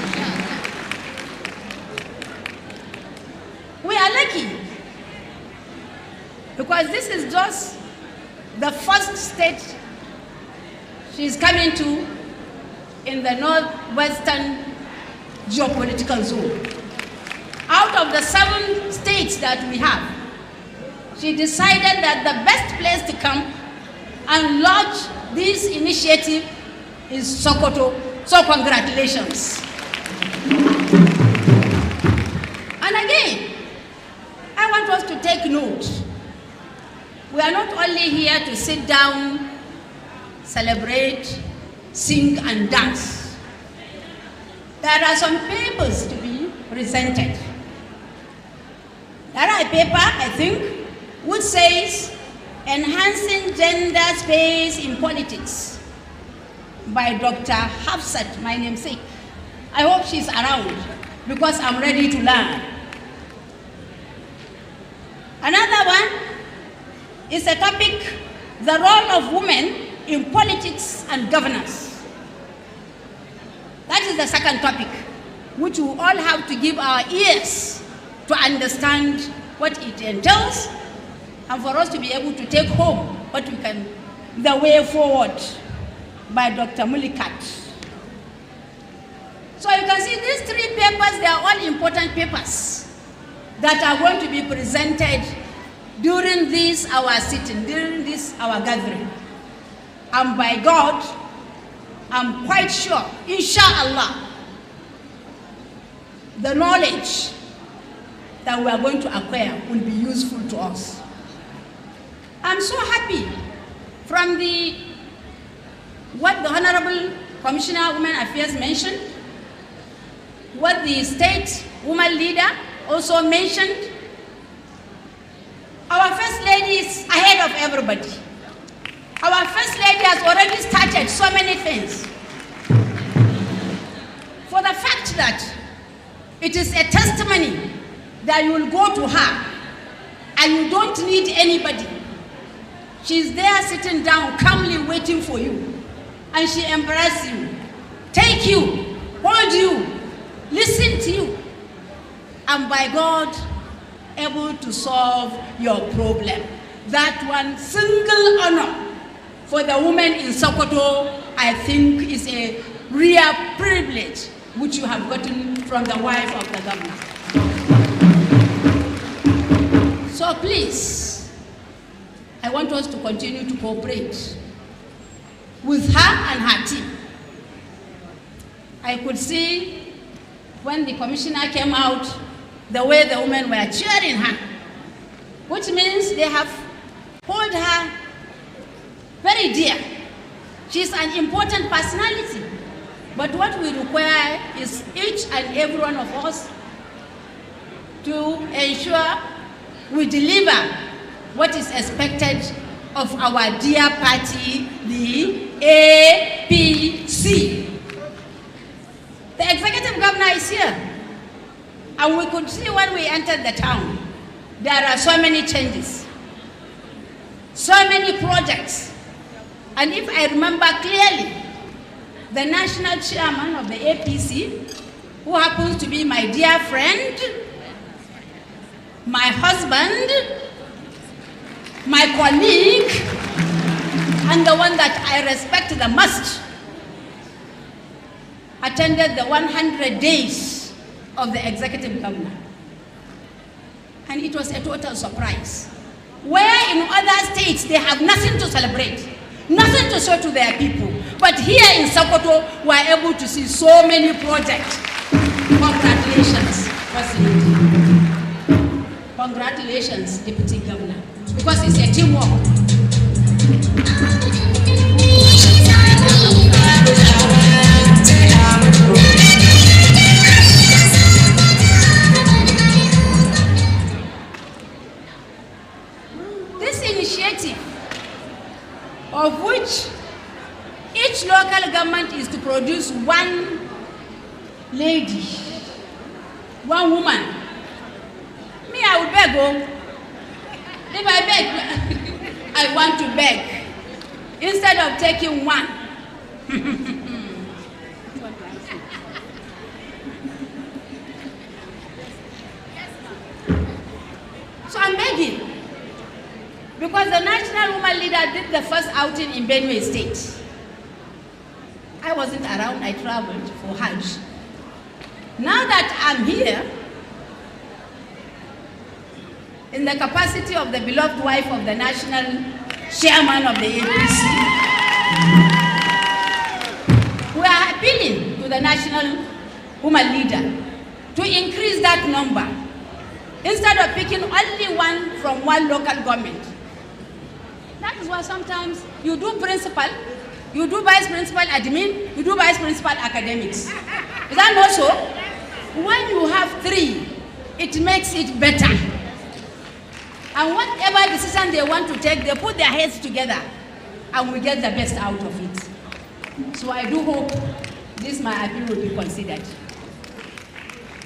we are lucky, because this is just the first state she's coming to in the northwestern geopolitical zone. Out of the 7 states that we have, she decided that the best place to come and launch this initiative is Sokoto. So congratulations. And again, I want us to take note. We are not only here to sit down, celebrate, sing and dance. There are some papers to be presented. There are a paper, I think, which says Enhancing Gender Space in Politics by Dr. Hafsat, my namesake. I hope she's around because I'm ready to learn. Another one is a topic, the role of women in politics and governance. That is the second topic, which we all have to give our ears to understand what it entails, and for us to be able to take home what we can, the way forward by Dr. Mulikat. So you can see these 3 papers, they are all important papers that are going to be presented during this our sitting, during this our gathering. And by God, I'm quite sure, inshallah, the knowledge that we are going to acquire will be useful to us. I'm so happy from what the Honorable Commissioner of Women Affairs mentioned, what the state woman leader also mentioned. Our First Lady is ahead of everybody. Our First Lady has already started so many things. For the fact that it is a testimony that you will go to her and you don't need anybody. She's there sitting down, calmly waiting for you. And she embraces you, take you, hold you, listen to you. And by God, able to solve your problem. That one single honor for the women in Sokoto, I think, is a real privilege which you have gotten from the wife of the governor. So please, I want us to continue to cooperate with her and her team. I could see when the commissioner came out, the way the women were cheering her, which means they have held her very dear. She's an important personality. But what we require is each and every one of us to ensure we deliver what is expected of our dear party, the APC. The executive governor is here. And we could see when we entered the town, there are so many changes, so many projects. And if I remember clearly, the national chairman of the APC, who happens to be my dear friend, my husband, my colleague, and the one that I respect the most, attended the 100 days of the executive governor. And it was a total surprise. Where in other states they have nothing to celebrate, nothing to show to their people. But here in Sokoto, we are able to see so many projects. Congratulations, First Lady. Congratulations, Deputy Governor, because it's a teamwork. This initiative, of which each local government is to produce one lady, one woman. Me, I will beg, oh. If I beg, I want to beg. Instead of taking one. So I'm begging. Because the national woman leader did the first outing in Benue State. I wasn't around, I traveled for Hajj. Now that I'm here, in the capacity of the beloved wife of the national chairman of the APC, we are appealing to the national woman leader to increase that number instead of picking only one from one local government. That is why sometimes you do principal, you do vice principal admin, you do vice principal academics. Is that not so? When you have three, it makes it better. And whatever decision they want to take, they put their heads together and we get the best out of it. So I do hope this my appeal will be considered.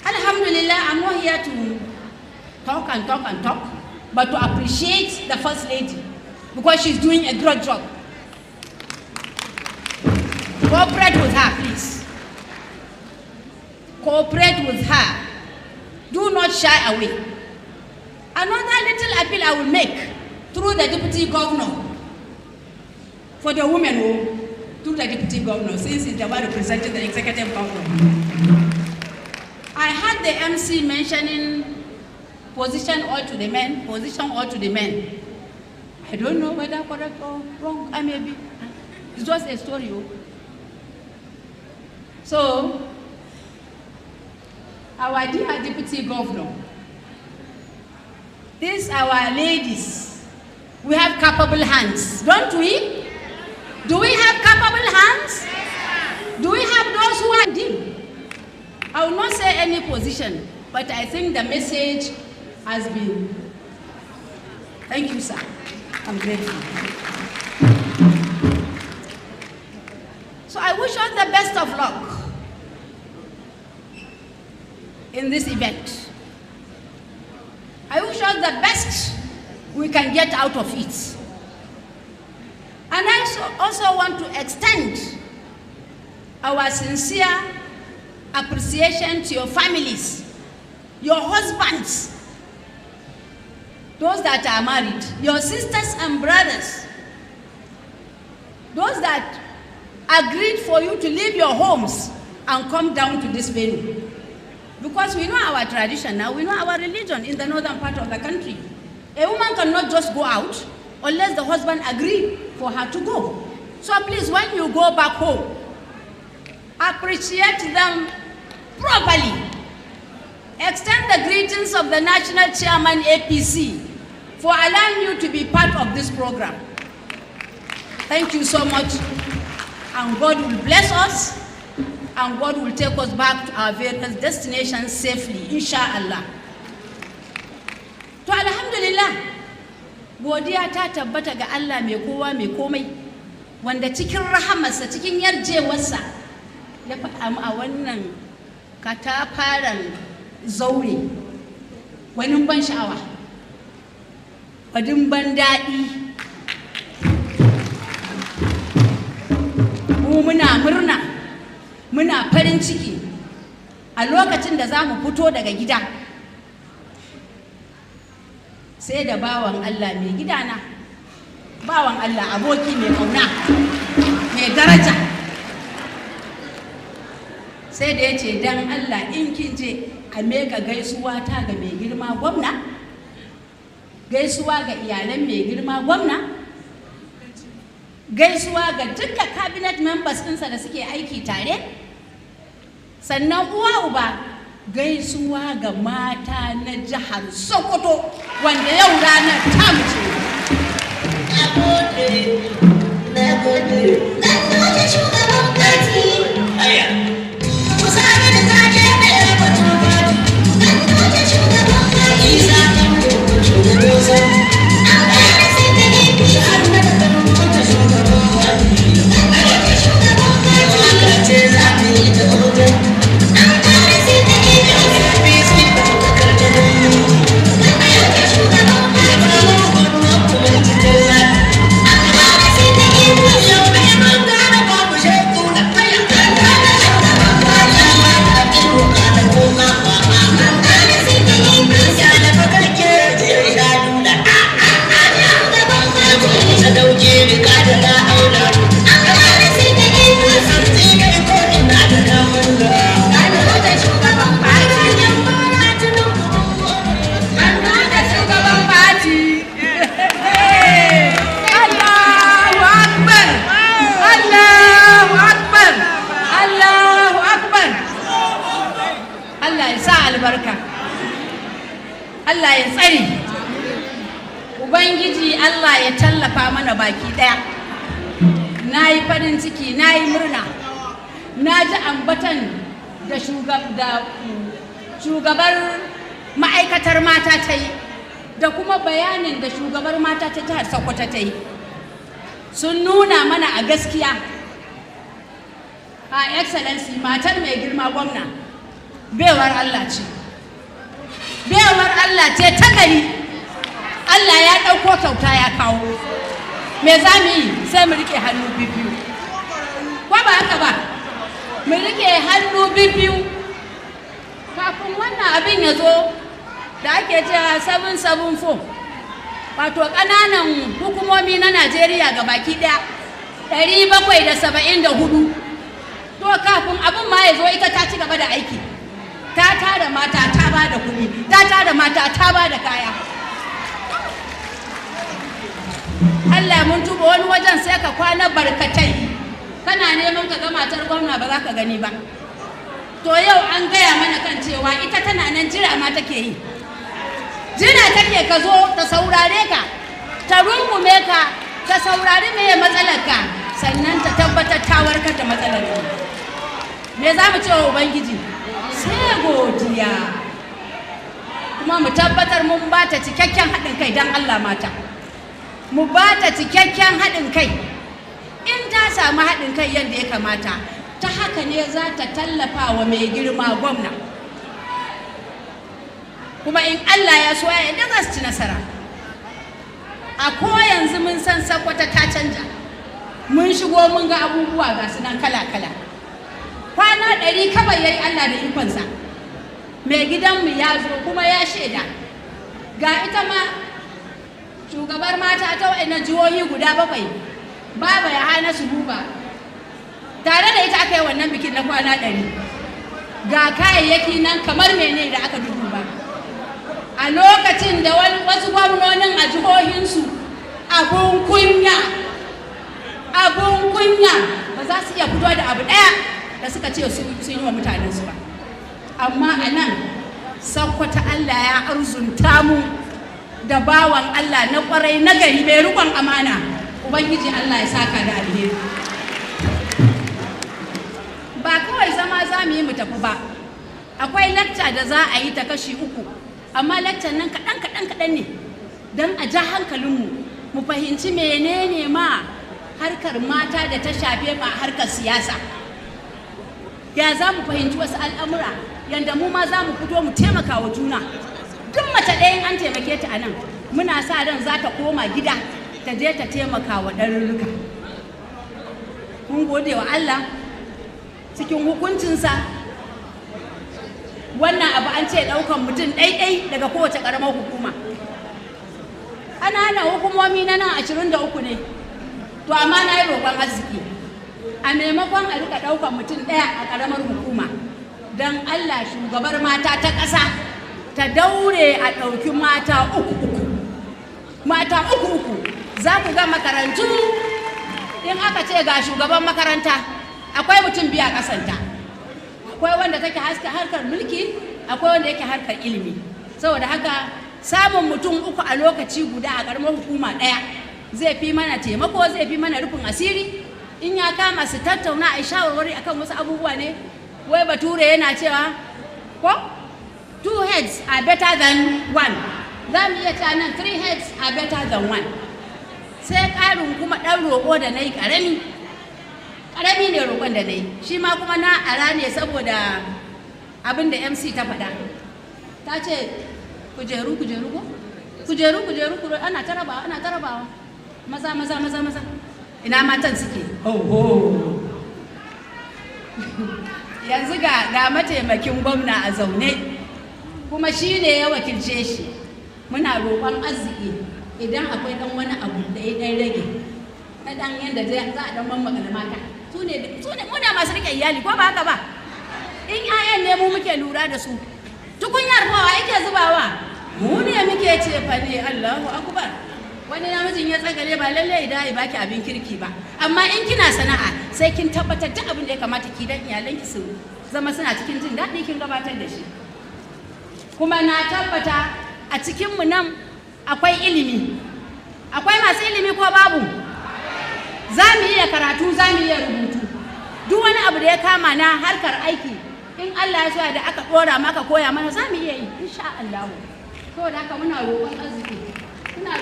Alhamdulillah, I'm not here to talk and talk and talk, but to appreciate the First Lady because she's doing a great job. Cooperate with her, please. Cooperate with her. Do not shy away. Another little appeal I will make through the Deputy Governor for the women, through the Deputy Governor, since he's the one representing the Executive Governor. I had the MC mentioning position all to the men, position all to the men. I don't know whether correct or wrong, I may be. It's just a story. So, our dear Deputy Governor, these our ladies, we have capable hands, don't we? Do we have capable hands? Do we have those who are deep? I will not say any position, but I think the message has been. Thank you, sir. I'm grateful. So I wish us the best of luck in this event. I wish us the best we can get out of it. And I also want to extend our sincere appreciation to your families, your husbands, those that are married, your sisters and brothers, those that agreed for you to leave your homes and come down to this venue. Because we know our tradition now, we know our religion in the northern part of the country. A woman cannot just go out unless the husband agrees for her to go. So please, when you go back home, appreciate them properly. Extend the greetings of the National Chairman APC for allowing you to be part of this program. Thank you so much. And God will bless us, and God will take us back to our various destinations safely, inshallah. To alhamdulillah, godiya ta tabbata ga Allah mai kowa mai komai, wanda cikin rahamarsa, cikin yarjewarsa, ya faɗa mu a wannan katafaren zaure, wani ban sha'awa, wadin ban daɗi. Mu muna murna, muna farin ciki a lokacin da za mu fito daga gida. sai da bawan Allah mai gidana, bawan Allah aboki mai kauna mai daraja, sai da ya ce dan Allah in kin je a meka gaisuwa ta ga mai girma gwamna, gaisuwa ga iyalan mai girma gwamna, gaisuwa ga dukkan cabinet members ɗinsa da suke aiki tare, sannan uwa uba gaisuwa ga mata na jihar Sokoto wanda yau ranar tamu ce. Allah ya tsare, Ubangiji Allah ya tallafa mana baki ɗaya. Na yi farin ciki, na yi murna, na ji ambatan da shugabar ma'aikatar mata ta yi da kuma bayanin da shugabar mata ta jihar Sokoto ta yi. Sun nuna mana a gaskiya a excellency matar mai girma gwamna baiwar Allah ce. Baiwar Allah ce ta gari, Allah ya ɗauko kyauta ya kawo. Me za mu yi sai mu rike hannu biyu, ko ba haka ba? Mu rike hannu biyu kafin wannan abin ya zo da ake cewa 774, wato ƙananan hukumomi na Najeriya ga baki ɗaya 774. To kafin abin ma ya zo ita ta ci gaba da aiki. Ta tara mata ta ba da kuɗi, ta tara mata ta ba da kaya. Allah mun tuba wani wajen sai ka kwana barkatai kana neman ka ga matar gwamna ba za ka gani ba. To yau an gaya mana kan cewa ita tana nan jira ma take yi, jira take ka zo ta saurare ka, ta rungume ka, ta saurari me matsalar ka, sannan ta tabbatar ta warkar da matsalar ka. Me za mu ce wa Ubangiji? Sai godiya, kuma mu tabbatar mun ba ta cikakken haɗin kai don Allah mata, mu ba ta cikakken haɗin kai. In ta samu haɗin kai yadda ya kamata, ta haka ne za ta tallafa wa mai girma gwamna, kuma in Allah ya so ya yadda za su ci nasara. A ko yanzu mun san Sokoto ta canja, mun shigo mun ga abubuwa ga su nan kala-kala. Kwana 100 kawai yayi Allah da ikonsa, mai gidanmu ya zo kuma ya shaida. Ga ita ma shugabar mata ta waɗannan jihohi guda 7, Baba ya hana su buba, tare da ita aka yi wannan bikin na kwana 100. Ga kayayyaki nan kamar mene da aka duba a lokacin da wasu gwamnonin a jihohinsu abun kunya ba za su iya fito da abu ɗaya da suka ce sun yi wa mutanensu ba. Amma a nan Sokoto Allah ya arzunta mu da bawan Allah na kwarai na gari mai rikon amana. Ubangiji Allah ya saka da alheri. Ba kawai zama za mu yi mu tafi ba, akwai lacca da za a yi ta kashi 3, amma laccan nan kaɗan ne don a ja hankalinmu mu fahimci menene ma harkar mata da ta shafe ma harkar siyasa. Ya za mu fahimci wasu al'amura yadda mu ma za mu fito mu taimaka wa juna. Duk mace ɗayan an taimake ta a nan, muna sa ran za ta koma gida ta je ta taimaka wa ɗarurruka. Mun gode wa Allah cikin hukuncinsa, wannan abu an ce ɗaukan mutum ɗaiɗai daga kowace ƙaramar hukuma. ƙananan hukumomi na nan 23 ne to amma na yi roƙon arziki a maimakon a rika ɗaukar mutum ɗaya a ƙaramar hukuma don Allah shugabar mata ta ƙasa ta daure a ɗauki mata uku za ku ga makarantu in aka ce ga shugaban makaranta akwai mutum biya ƙasanta akwai wanda take haska harkar mulki akwai wanda yake harkar ilimi saboda haka samun mutum uku a lokaci guda a ƙaramar hukuma ɗaya zai fi mana taimako zai fi mana rufin asiri in ya kama su tattauna a shawarwari akan wasu abubuwa ne wai bature yana cewa ko 2 heads are better than 1 za mu iya cewa nan 3 heads are better than 1 sai ƙarin kuma ɗan roƙo da na yi ƙarami ne roƙon da na yi shi ma kuma na ara ne saboda abin da MC ta faɗa ta ce kujeru ko kujeru ana tarabawa maza ina matan suke yanzu ga mataimakin gwamna a zaune kuma shi ne ya wakilce shi muna roƙon arziki idan akwai dan wani abu da ya dan rage na dan yanda za a dan mamaka mata su ne muna masu rike iyali ko ba haka ba in 'ya'yan ne mu muke lura da su tukunyar kowa yake zubawa mu ne muke ce fa ne Allahu akbar wani namijin ya tsagale ba lalle idan ya baki abin kirki ba amma in kina sana'a sai kin tabbatar duk abin da ya kamata ki dan iyalanki su zama suna cikin jin daɗi kin gabatar da shi kuma na tabbata a cikin mu nan akwai ilimi akwai masu ilimi ko babu za mu iya karatu za mu iya rubutu duk wani abu da ya kama na harkar aiki in Allah ya so da aka dora maka koya mana za mu iya yi insha Allah saboda haka muna roƙon arziki ne kuma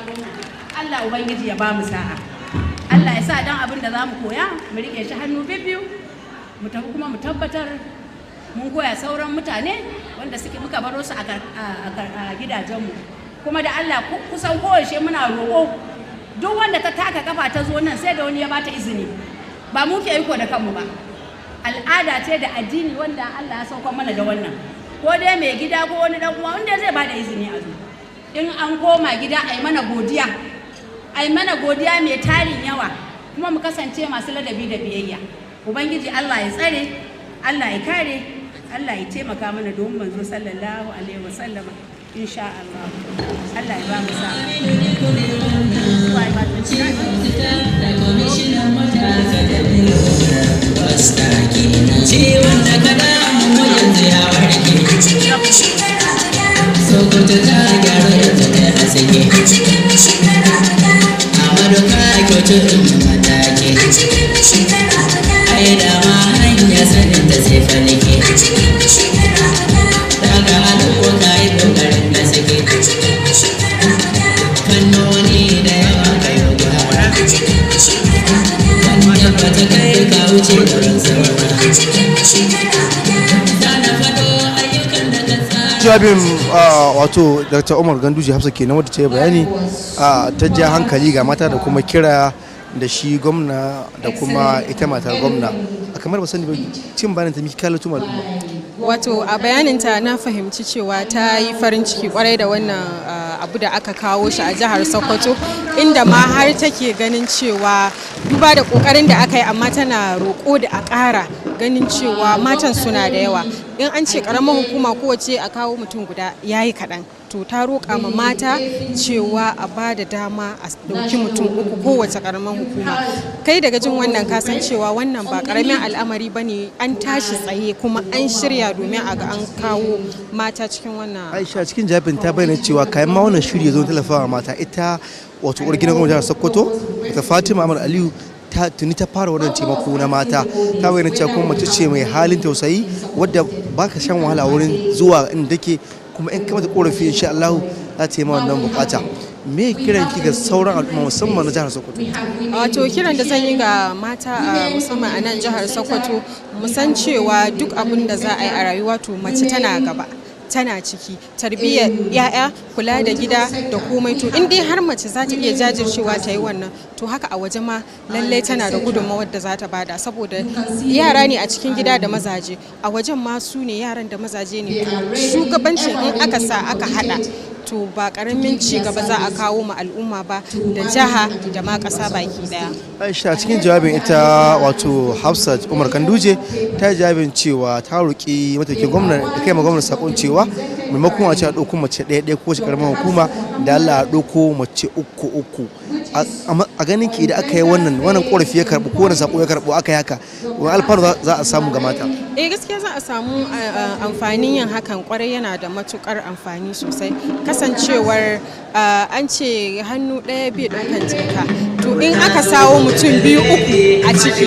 gwamnati Allah ubangiji ya ba mu sa'a Allah ya sa dan abin da za mu koya mu rike shi hannu bibbiyu mu tafi kuma mu tabbatar mun koya sauran mutane wanda muka baro su a gidajenmu kuma da Allah kusan kowace muna roƙo duk wanda ta taka kafa ta zo nan sai da wani ya bata izini ba mu ke iko da kanmu ba al'ada ce da addini wanda Allah ya sauka mana da wannan ko dai mai gida ko wani dan uwa wanda zai bada izini a zo in an koma gida ai mana godiya mai tarin yawa kuma mu kasance masu ladabi da biyayya ubangiji Allah ya tsare Allah ya kare Allah ya taimaka mana domin manzo sallallahu alaihi wasallam insha Allah Allah ya ba mu sa'a ciwon da ka damu yanzu ya warke a cikin shekara guda sokoto ta gyara yanzu da haske a cikin shekara guda amadu ka kyautu in matake a cikin shekara guda ai da ma hanya sanin da sai falke a cikin shekara guda daga al'uwa ka yi kokarin da suke a cikin shekara guda fannoni da yawa kayo gwara a cikin shekara guda wanda ba ta kai ka wuce da ransa a cikin shekara guda na fado ayyukan da ka tsara jabin wato Dr. Umar Ganduje Hafsa kenan wadda ta yi bayani ta ja hankali ga mata da kuma kira da shi gwamna da kuma ita matar gwamna a kamar ba sani ba cin bayanin ta miki kalatu al'umma wato a bayaninta na fahimci cewa ta yi farin ciki kwarai da wannan abu da aka kawo shi a jihar Sokoto inda ma har take ganin cewa duba da kokarin da aka yi amma tana roƙo da a ƙara ganin cewa matan suna da yawa in an ce ƙaramar hukuma kowace a kawo mutum guda yayi kaɗan to ta roƙa ma mata cewa a ba da dama a ɗauki mutum uku kowace ƙaramar hukuma kai daga jin wannan kasan cewa wannan ba ƙaramin al'amari ba ne an tashi tsaye kuma an shirya domin a ga an kawo mata cikin wannan Aisha cikin jabin ta bayyana cewa kayan ma wannan shiri ya zo tallafawa mata ita wato uwar gidan gwamnati jihar Sokoto ta Fatima Ahmad Aliyu tuni ta fara wannan taimako na mata ta bayyana cewa kuma mace ce mai halin tausayi wadda baka shan wahala wurin zuwa inda take kuma in ka mata korafi insha Allah za ta yi ma wannan bukata me kiran ki ga sauran al'umma musamman na jihar Sokoto wato kiran da zan yi ga mata musamman a nan jihar Sokoto mu san cewa duk abin da za a yi a rayuwa to mace tana gaba tana ciki tarbiyyar yaya kula da gida da komai to in dai har mace za ta iya jajircewa ta yi wannan to haka a waje ma lallai tana da gudunmawar da za ta bada saboda yara ne a cikin gida da mazaje a wajen ma su ne yaran da mazaje ne shugabancin in aka sa aka hada to ba karamin ci gaba za a kawo ma al'umma ba da jiha da ma ƙasa baki daya. Aisha cikin jawabin ita wato Hafsat Umar Ganduje ta yi jawabin cewa ta roƙi mataimakin gwamnati da kai ma gwamnati sakon cewa maimakon a ce a ɗauko mace ɗaya ko wace karamar hukuma da Allah a ɗauko mace uku. A ganin ki idan aka yi wannan korafi ya karɓu ko wannan sako ya karɓu aka yi haka wani alfanu za a samu ga mata? Gaskiya za a samu amfanin yin hakan kwarai, yana da matukar amfani sosai, kasancewar an ce hannu ɗaya bai ɗaukan jinka. To in aka sawo mutum 2-3 a ciki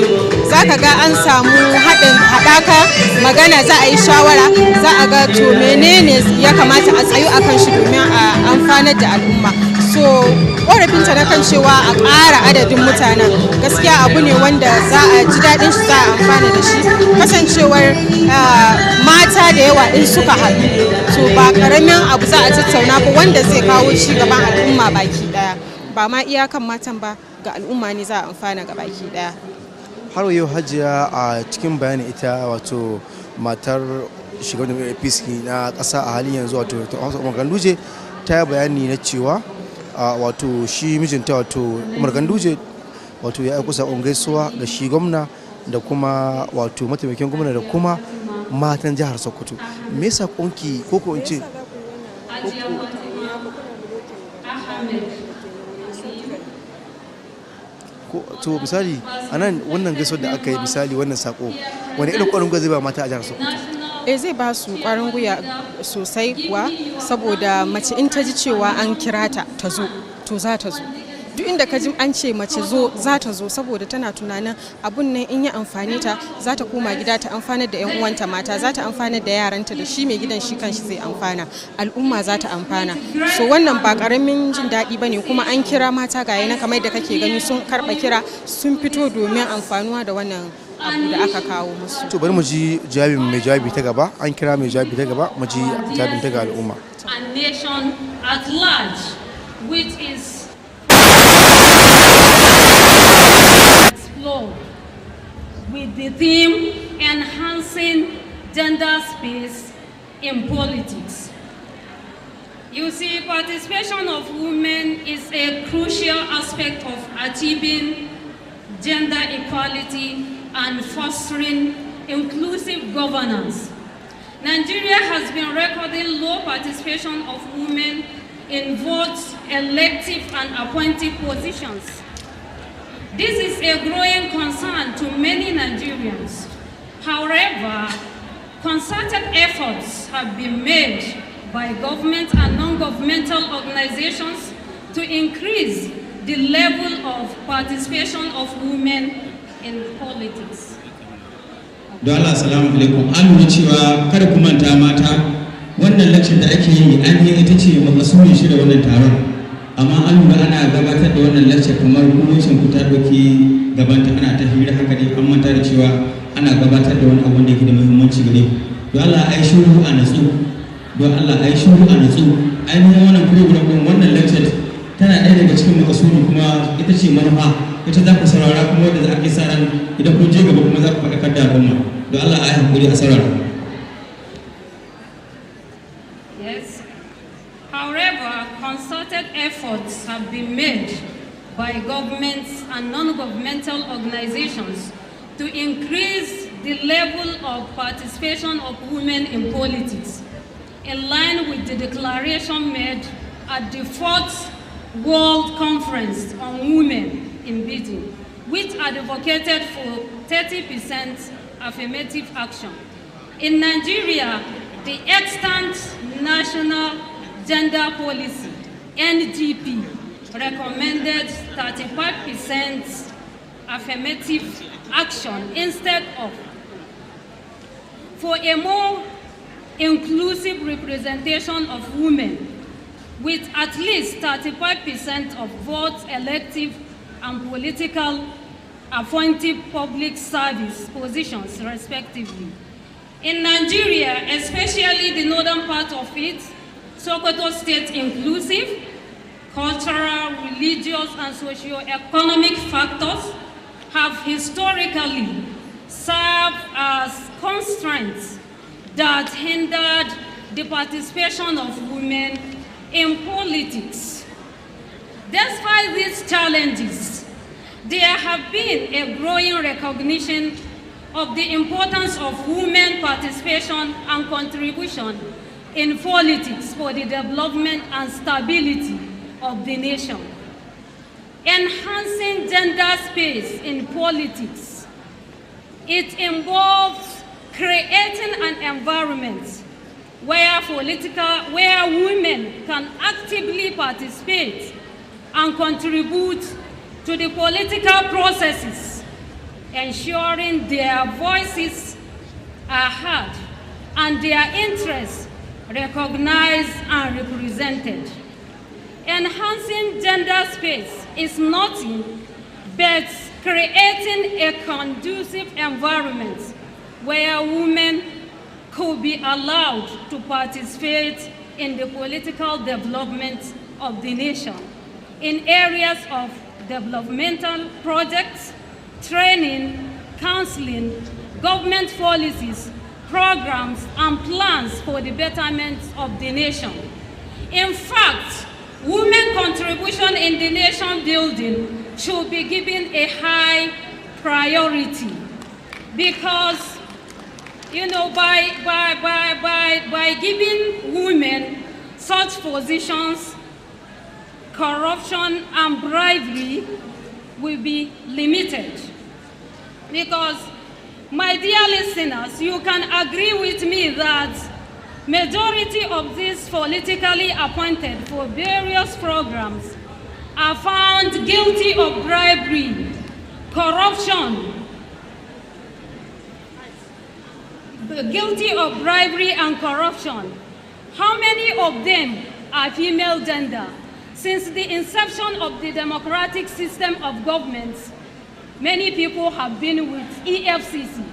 za ka ga an samu haɗaka magana, za a yi shawara, za a ga to menene ya kamata a tsayu a kan shi domin a amfanar da al'umma. So ƙorafinta na kan cewa a ƙara adadin mutanen gaskiya abu ne wanda za a ji daɗin shi, za a amfana da shi, kasancewar mata da yawa in suka haɗu to ba ƙaramin abu za a tattauna ba wanda zai kawo ci gaban al'umma baki ɗaya, ba ma iyakan matan ba, ga al'umma ne za a amfana ga baki ɗaya. Har yau Hajiya a cikin bayani ita wato matar shugaban APC na ƙasa a halin yanzu wato Hafsat Umar Ganduje ta yi bayani na cewa wato shi mijinta wato Umar Ganduje wato ya aiko sakon gaisuwa ga shi gwamna da kuma wato mataimakin gwamna da kuma matan jihar Sokoto. Me sakonki ko in ce to misali anan wannan gaisuwar da aka yi, misali wannan sako wani irin ƙwarin gwiwa zai ba mata a jihar Sokoto? Zai ba su ƙwarin gwiwa sosai kuwa, saboda mace in ta ji cewa an kira ta zo to za ta zo. Duk inda ka ji an ce mace zo za ta zo, saboda tana tunanin abun nan in ya amfane ta za ta koma gida ta amfanar da 'yan uwanta mata, za ta amfanar da yaranta, da shi mai gidan shi kanshi zai amfana, al'umma za ta amfana. So wannan ba karamin jin daɗi bane, kuma an kira mata ga yana kamar da kake gani sun karɓa kira, sun fito domin amfanuwa da wannan abu da aka kawo musu. To bari mu ji jawabin mai jawabi ta gaba, an kira mai jawabi ta gaba, mu ji jawabin ta ga al'umma. A nation at large which is with the theme enhancing gender space in politics. You see, participation of women is a crucial aspect of achieving gender equality and fostering inclusive governance. Nigeria has been recording low participation of women in both elective and appointed positions. This is a growing concern to many Nigerians. However, concerted efforts have been made by government and non-governmental organizations to increase the level of participation of women in politics. Don Allah, assalamu alaikum. An lura cewa kada ku manta mata, wannan lecture da ake yi an yi ita ce makasudin shi da wannan taron. Amma an lura ana gabatar da wannan lecture kamar kullum ku ta doki gabanta, ana ta hira haka dai an manta da cewa ana gabatar da wani abu da yake da muhimmanci gare ku. Don Allah ai shiru a natsu. Don Allah ai shiru a natsu. Ainihin wannan program din wannan lecture tana ɗaya daga cikin makasudi kuma ita ce manufa. Ita za ku saurara kuma wanda za a kai sa ran idan kun je gaba kuma za ku faɗakar da al'umma. Don Allah ai hakuri a saurara. Yes. However, concerted efforts have been made by governments and non-governmental organizations to increase the level of participation of women in politics, in line with the declaration made at the 4th World Conference on Women in Beijing, which advocated for 30% affirmative action. In Nigeria, the extant National Gender Policy, NGP, recommended 35% affirmative action instead of. For a more inclusive representation of women, with at least 35% of votes elective and political appointed public service positions, respectively. In Nigeria, especially the northern part of it, Sokoto State inclusive, cultural, religious, and socio-economic factors have historically served as constraints that hindered the participation of women in politics. Despite these challenges, there have been a growing recognition of the importance of women participation and contribution in politics for the development and stability of the nation. Enhancing gender space in politics. It involves creating an environment where women can actively participate and contribute to the political processes, ensuring their voices are heard and their interests recognized and represented. Enhancing gender space is nothing but creating a conducive environment where women could be allowed to participate in the political development of the nation in areas of developmental projects, training, counseling, government policies, programs, and plans for the betterment of the nation. In fact, women contribution in the nation building should be given a high priority because, you know, by giving women such positions, corruption and bribery will be limited. Because, my dear listeners, you can agree with me that majority of these politically appointed for various programs are found guilty of bribery, corruption, and corruption. How many of them are female gender? Since the inception of the democratic system of government, many people have been with EFCC.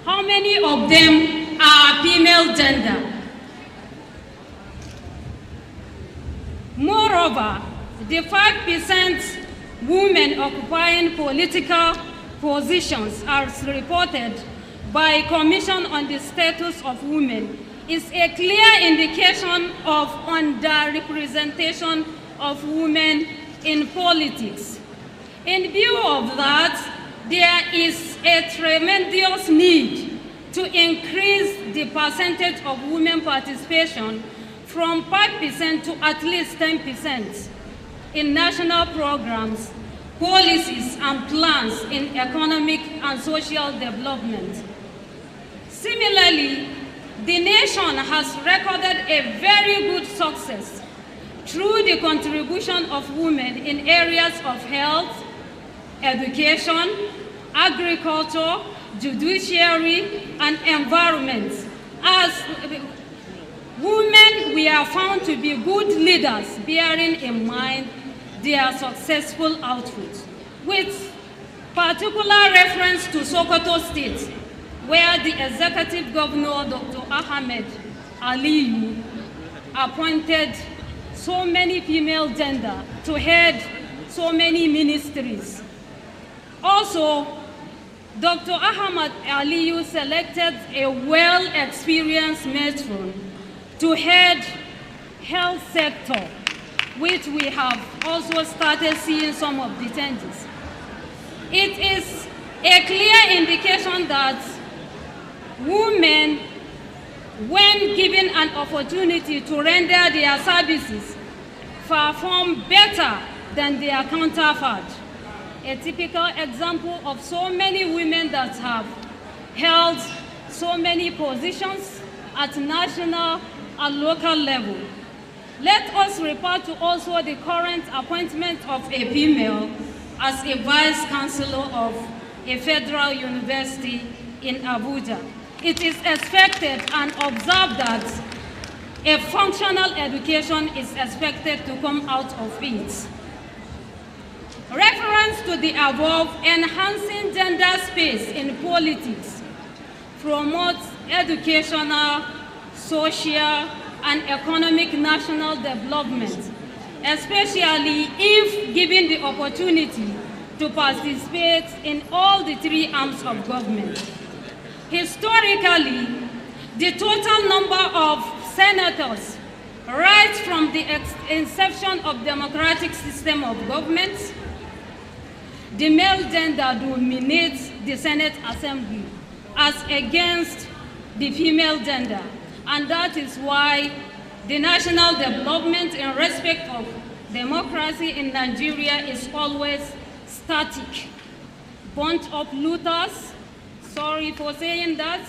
How many of them are female gender? Moreover, the 5% women occupying political positions as reported by Commission on the Status of Women is a clear indication of underrepresentation of women in politics. In view of that, there is a tremendous need to increase the percentage of women participation from 5% to at least 10% in national programs, policies, and plans in economic and social development. Similarly, the nation has recorded a very good success through the contribution of women in areas of health, education, agriculture, judiciary, and environment. As women, we are found to be good leaders, bearing in mind their successful output, with particular reference to Sokoto State, where the executive governor, Dr. Ahmed Aliyu, appointed so many female gender to head so many ministries. Also, Dr. Ahmed Aliyu selected a well-experienced matron to head health sector, which we have also started seeing some of the changes. It is a clear indication that women, when given an opportunity to render their services, perform better than their counterpart. A typical example of so many women that have held so many positions at national and local level. Let us refer to also the current appointment of a female as a vice chancellor of a federal university in Abuja. It is expected and observed that a functional education is expected to come out of it. Reference to the above, enhancing gender space in politics promotes educational, social, and economic national development, especially if given the opportunity to participate in all the three arms of government. Historically, the total number of senators right from the inception of democratic system of government, the male gender dominates the Senate Assembly as against the female gender. And that is why the national development in respect of democracy in Nigeria is always static. Bunch of looters, sorry for saying that,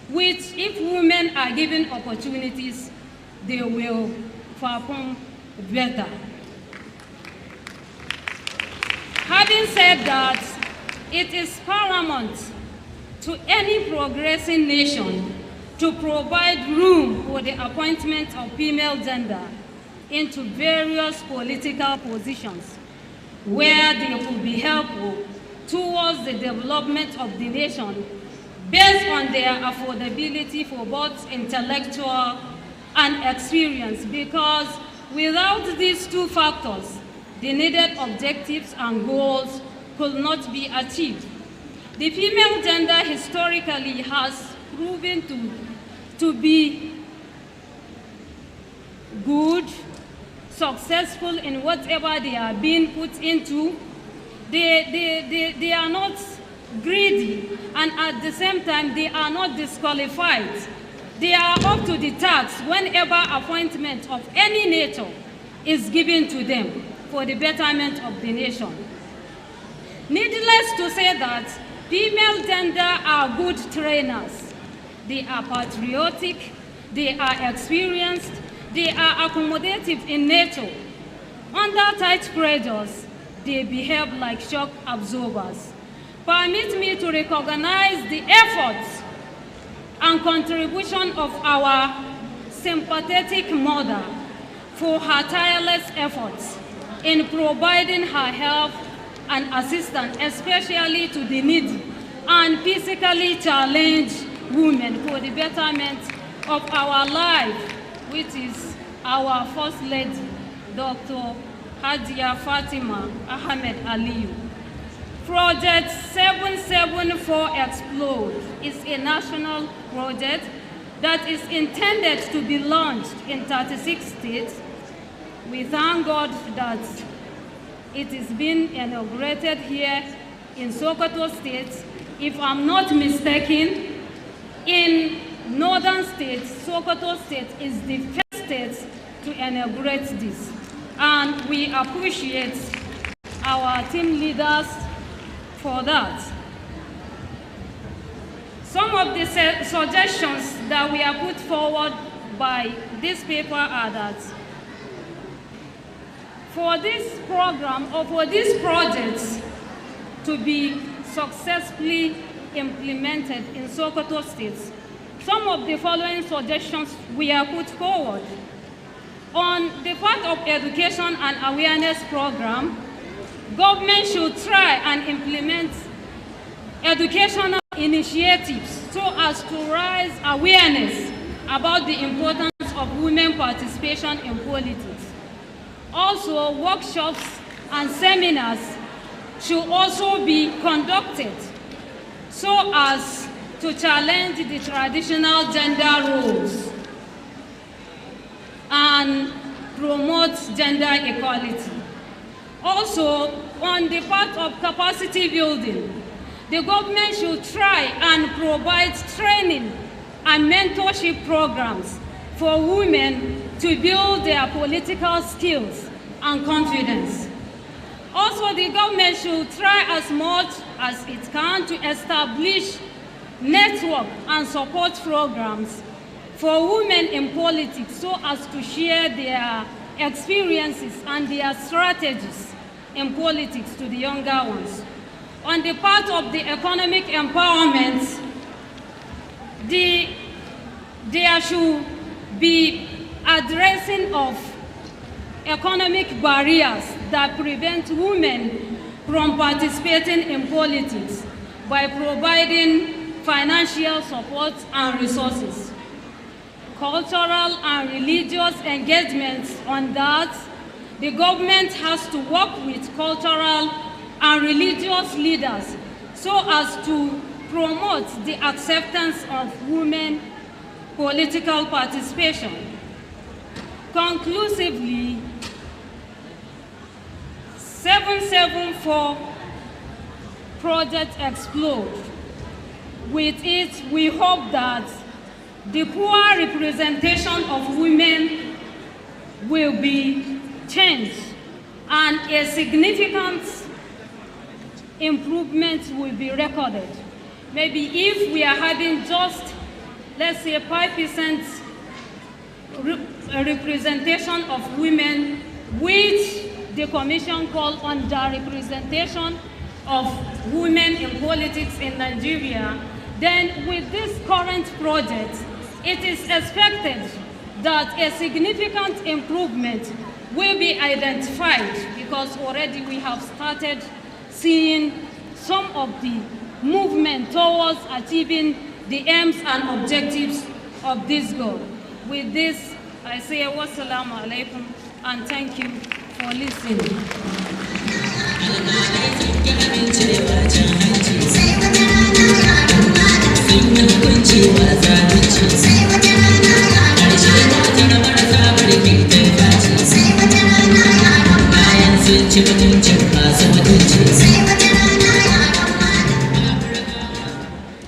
which if women are given opportunities, they will perform better. Having said that, it is paramount to any progressing nation to provide room for the appointment of female gender into various political positions where they will be helpful towards the development of the nation based on their affordability for both intellectual and experience, because without these two factors, the needed objectives and goals could not be achieved. The female gender historically has proven to be good, successful in whatever they are being put into. They are not greedy, and at the same time, they are not disqualified. They are up to the task whenever appointment of any nature is given to them for the betterment of the nation. Needless to say that female gender are good trainers. They are patriotic, they are experienced, they are accommodative in nature. Under tight pressures, they behave like shock absorbers. Permit me to recognize the efforts and contribution of our sympathetic mother for her tireless efforts in providing her help and assistance, especially to the needy and physically challenged women for the betterment of our life, which is our First Lady, Dr. Hajia Fatima Ahmed Aliyu. Project 774 Explode is a national project that is intended to be launched in 36 states. We thank God that it is being inaugurated here in Sokoto State. If I'm not mistaken, in northern states, Sokoto State is the first state to inaugurate this. And we appreciate our team leaders for that. Some of the suggestions that we are put forward by this paper are that for this program or for these projects to be successfully implemented in Sokoto State, some of the following suggestions we are put forward. On the part of education and awareness program, government should try and implement educational initiatives so as to raise awareness about the importance of women participation in politics. Also, workshops and seminars should also be conducted so as to challenge the traditional gender roles and promote gender equality. Also, on the part of capacity building, the government should try and provide training and mentorship programs for women to build their political skills and confidence. Also, the government should try as much as it can to establish network and support programs for women in politics so as to share their experiences and their strategies in politics to the younger ones. On the part of the economic empowerment, there should be addressing of economic barriers that prevent women from participating in politics by providing financial support and resources. Cultural and religious engagements on that, the government has to work with cultural and religious leaders so as to promote the acceptance of women political participation. conclusively 774 Project Explode. With it, we hope that the poor representation of women will be changed and a significant improvement will be recorded. Maybe if we are having just, let's say, 5% representation of women, which the Commission called underrepresentation of women in politics in Nigeria, then with this current project, it is expected that a significant improvement will be identified, because already we have started seeing some of the movement towards achieving the aims and objectives of this goal. With this, I say wassalamu alaikum and thank you for listening.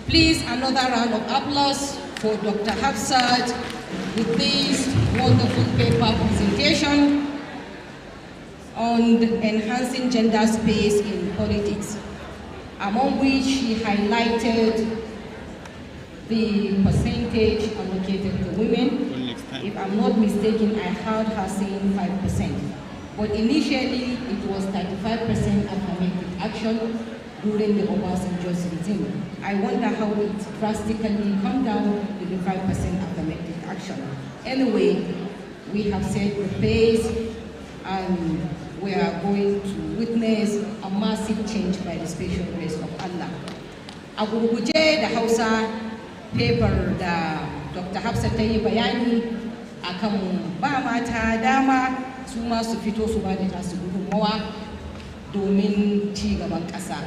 Please, another round of applause for Dr. Hafsat with this wonderful paper presentation on enhancing gender space in politics, among which she highlighted the percentage allocated to women. If I'm not mistaken, I heard her saying 5%. But initially, it was 35% affirmative action during the Obasanjo's regime. I wonder how it drastically come down to the 5% affirmative action. Anyway, we have set the pace and we are going to witness a massive change by the special grace of Allah. A gurguje da Hausa paper da Dr. Hafsa ta yi bayani akan ba mata dama su ma su fito su ba da tasu gudunmawa domin ci gaban ƙasa.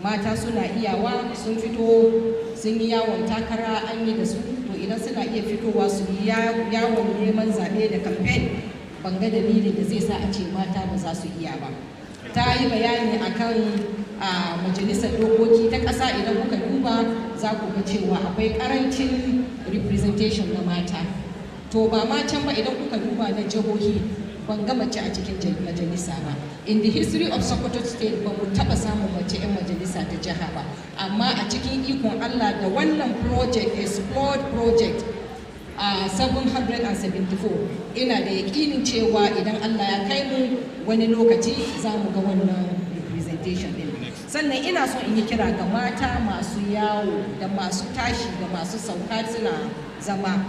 Mata suna iyawa, sun fito sun yi yawon takara an yi da su, to idan suna iya fitowa su yi yawon neman zaɓe da kamfen, ban ga dalilin da zai sa a ce mata ba za su iya ba. Ta yi bayani akan majalisar dokoki ta ƙasa, idan kuka duba za ku ga cewa akwai ƙarancin representation na mata. To ba ma can ba, idan kuka duba na jihohi ban ga mace a cikin majalisa ba. In the history of Sokoto State ba mu taɓa samun mace 'yan majalisa ta jiha ba, amma a cikin ikon Allah da wannan project, Explode project 774, ina da yaƙinin cewa idan Allah ya kai mu wani lokaci za mu ga wannan representation din. Sannan ina so in yi kira ga mata masu yawo da masu tashi da masu sauka suna zama.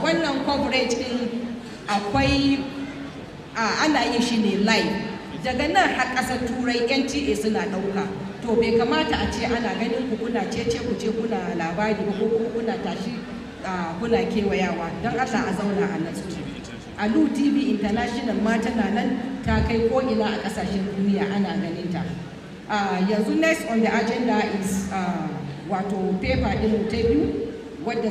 Wannan coverage din akwai ana yin shi ne live daga nan har ƙasar turai, NTA suna ɗauka. To bai kamata a ce ana ganin ku kuna cece ku ce kuna labari ba ko kuna tashi kuna kewayawa, don Allah a zauna a natsu. Alu TV International ma tana nan ta kai ko ina a ƙasashen duniya ana ganin ta. Yanzu next on the agenda is wato paper ɗin ta biyu wadda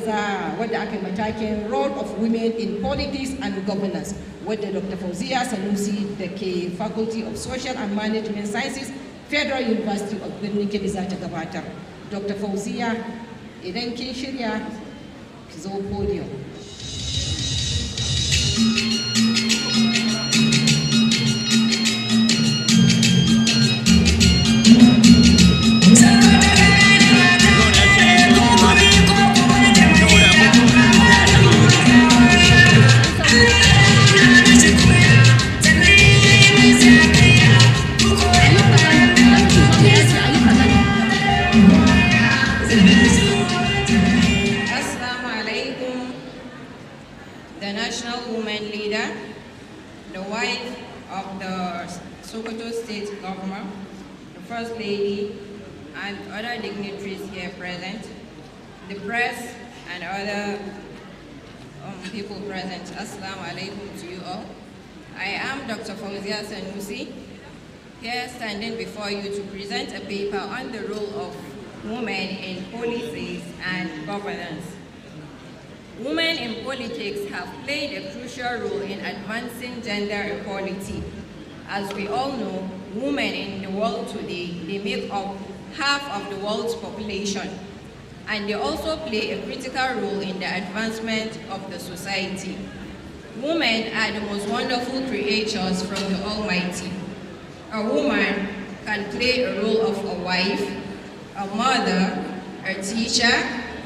aka yi matakin role of women in politics and governance, wadda Dr. Fauziya Sanusi da ke Faculty of Social and Management Sciences, Federal University of Birnin Kebbi za ta gabatar. Dr. Fauziya, idan kin shirya, ki zo podium. Sokoto State Governor, the First Lady, and other dignitaries here present, the press and other people present. Assalamu alaikum to you all. I am Dr. Fauziya Sanusi, here standing before you to present a paper on the role of women in policies and governance. women in politics have played a crucial role in advancing gender equality. As we all know, women in the world today, they make up half of the world's population, and they also play a critical role in the advancement of the society. Women are the most wonderful creatures from the Almighty. A woman can play a role of a wife, a mother, a teacher,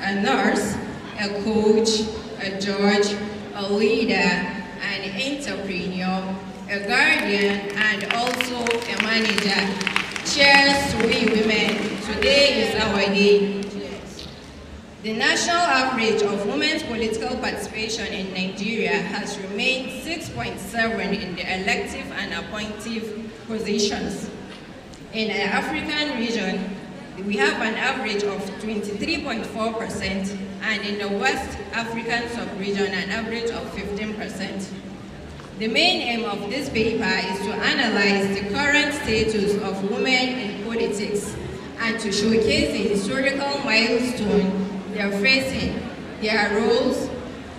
a nurse, a coach, a judge, a leader, an entrepreneur, a guardian, and also a manager. Cheers to we women. Today is our day. The national average of women's political participation in Nigeria has remained 6.7 in the elective and appointive positions. In the African region, we have an average of 23.4%, and in the West African sub-region, an average of 15%. The main aim of this paper is to analyze the current status of women in politics and to showcase the historical milestone they're facing, their roles,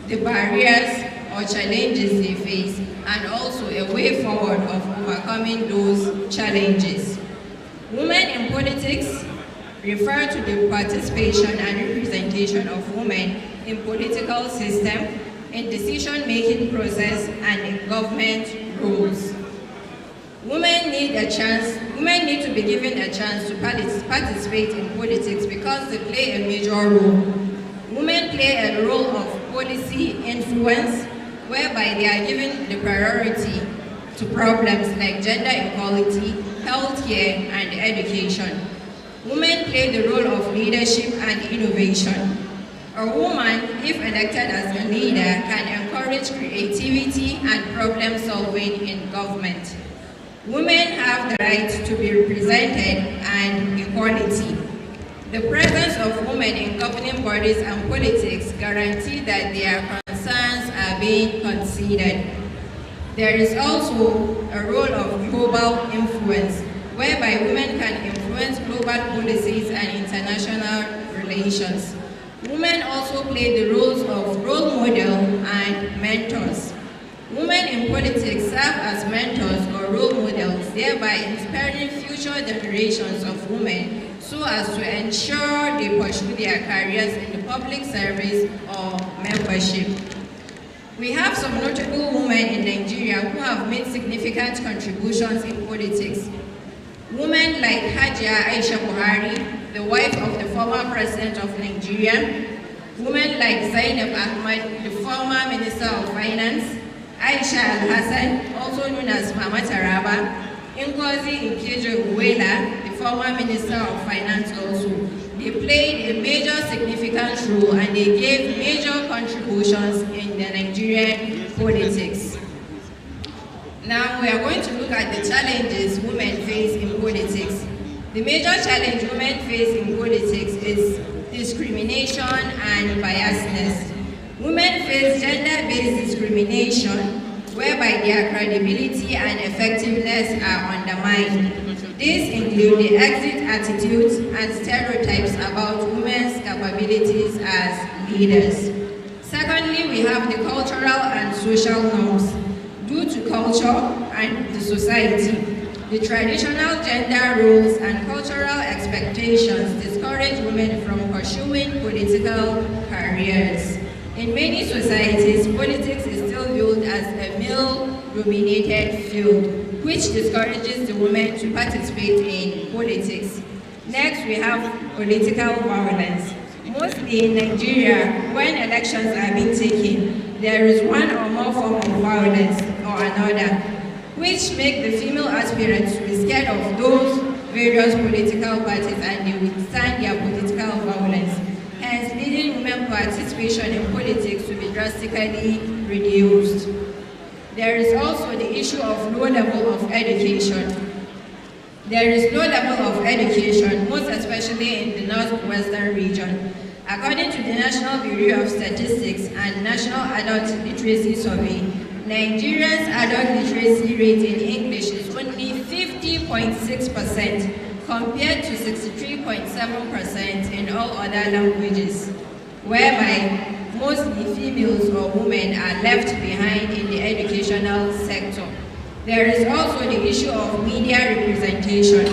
the barriers or challenges they face, and also a way forward of overcoming those challenges. Women in politics refer to the participation and representation of women in political system, in decision-making process, and in government roles. Women need to be given a chance to participate in politics because they play a major role. Women play a role of policy influence, whereby they are given the priority to problems like gender equality, healthcare, and education. Women play the role of leadership and innovation. A woman, if elected as a leader, can encourage creativity and problem solving in government. Women have the right to be represented and equality. The presence of women in governing bodies and politics guarantee that their concerns are being considered. There is also a role of global influence, whereby women can influence global policies and international relations. Women also play the roles of role model and mentors. Women in politics serve as mentors or role models, thereby inspiring future generations of women so as to ensure they pursue their careers in the public service or membership. We have some notable women in Nigeria who have made significant contributions in politics. Women like Hajia Aisha Buhari, the wife of the former president of Nigeria. Women like Zainab Ahmed, the former Minister of Finance. Aisha Al-Hassan, also known as Mama Taraba. Ngozi Nkejo-Uwela, the former Minister of Finance also. They played a major significant role and they gave major contributions in the Nigerian politics. Now we are going to look at the challenges women face in politics. The major challenge women face in politics is discrimination and biasness. Women face gender-based discrimination, whereby their credibility and effectiveness are undermined. These include the exit attitudes and stereotypes about women's capabilities as leaders. Secondly, we have the cultural and social norms. Due to culture and the society, the traditional gender roles and cultural expectations discourage women from pursuing political careers. In many societies, politics is still viewed as a male-dominated field, which discourages the women to participate in politics. Next, we have political violence. Mostly in Nigeria, when elections are being taken, there is one or more form of violence or another, which make the female aspirants to be scared of those various political parties and they withstand their political violence, hence leading women participation in politics to be drastically reduced. There is also the issue of low level of education. There is low level of education, most especially in the northwestern region. According to the National Bureau of Statistics and National Adult Literacy Survey, Nigeria's adult literacy rate in English is only 50.6% compared to 63.7% in all other languages, whereby mostly females or women are left behind in the educational sector. There is also the issue of media representation.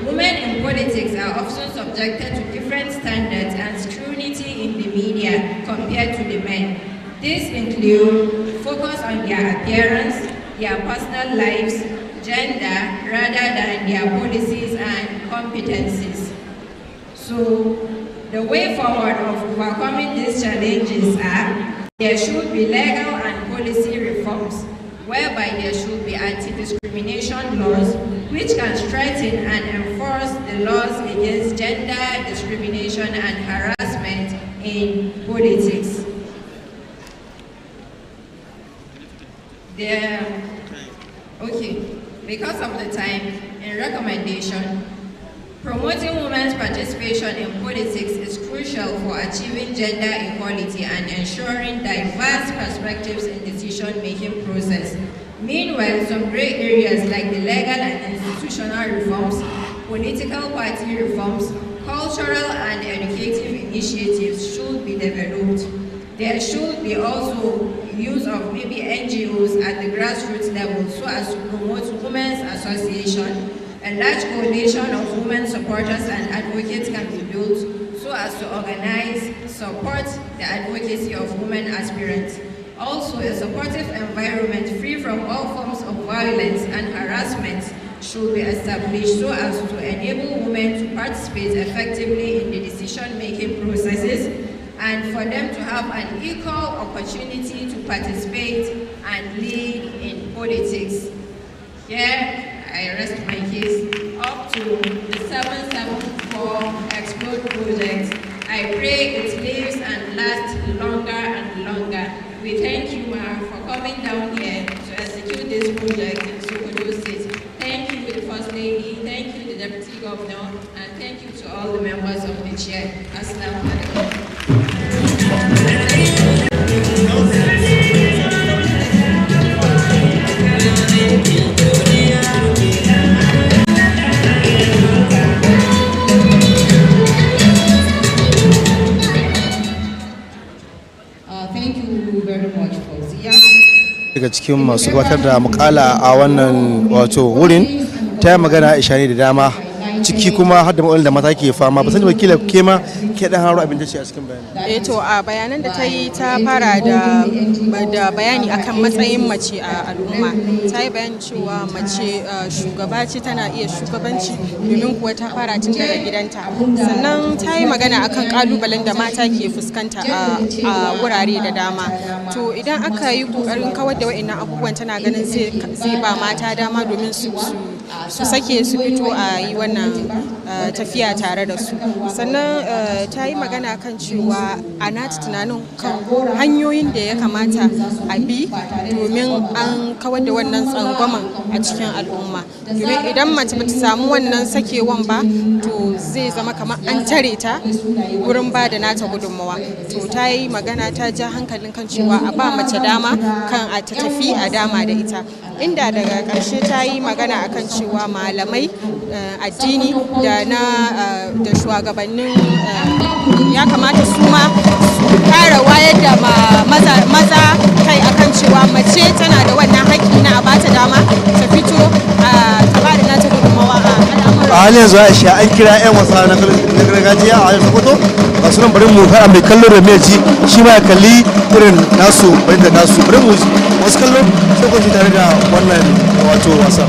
Women in politics are often subjected to different standards and scrutiny in the media compared to the men. These include focus on their appearance, their personal lives, gender, rather than their policies and competencies. So, the way forward of overcoming these challenges are, there should be legal and policy reforms, whereby there should be anti-discrimination laws which can strengthen and enforce the laws against gender discrimination and harassment in politics. Because of the time, in recommendation, promoting women's participation in politics is crucial for achieving gender equality and ensuring diverse perspectives in decision-making process. Meanwhile, some gray areas like the legal and institutional reforms, political party reforms, cultural and educative initiatives should be developed. There should be also use of maybe NGOs at the grassroots level so as to promote women's association. A large coalition of women supporters and advocates can be built so as to organize, support the advocacy of women aspirants. Also, a supportive environment free from all forms of violence and harassment should be established so as to enable women to participate effectively in the decision-making processes and for them to have an equal opportunity to participate and lead in politics. Here, I rest my case up to the 774 Explode project. I pray it lives and lasts longer and longer. We thank you, ma'am, for coming down here to execute this project in Sokoto State. Thank you, the First Lady, thank you, the Deputy Governor, and thank you to all the members of the chair. Assalamu alaikum. daga cikin masu gabatar da mukala a wannan wato wurin ta magana Aisha ne da dama ciki kuma har da matsalolin da mata ke fama ba sani ba kila ke ma ke dan haro abin da ce a cikin bayani. To a bayanan da ta yi ta fara da bayani akan matsayin mace a al'umma. Ta yi bayani cewa mace shugaba ce tana iya shugabanci domin kuwa ta fara tun daga gidanta. Sannan ta yi magana akan kalubalen da mata ke fuskanta a wurare da dama. To idan aka yi kokarin kawar da wa'annan abubuwan tana ganin zai ba mata dama domin su sake su fito a yi wannan tafiya tare da su. Sannan ta yi magana kan cewa a nata tunanin kan hanyoyin da ya kamata a bi domin an kawar da wannan tsangwaman a cikin al'umma. Domin idan mace bata samu wannan sakewan ba to zai zama kamar an tare ta wurin ba da nata gudunmawa. To ta yi magana ta ja hankalin kan cewa a ba mace dama kan a ta tafi a dama da ita. Inda daga ƙarshe ta yi magana akan cewa malamai addini da shugabannin ya kamata su ma su ƙara wayar da maza kai akan cewa mace tana da wannan haƙƙi na a bata dama ta fito ta ba da nata gudunmawa a al'amuran. A halin yanzu Aisha an kira 'yan wasa na gargajiya a yanzu Sokoto ba su nan bari mu fara mai kallo da mai ji shi ma ya kalli irin nasu bari da nasu bari mu wasu kallo sai ku ji tare da wannan wato wasa.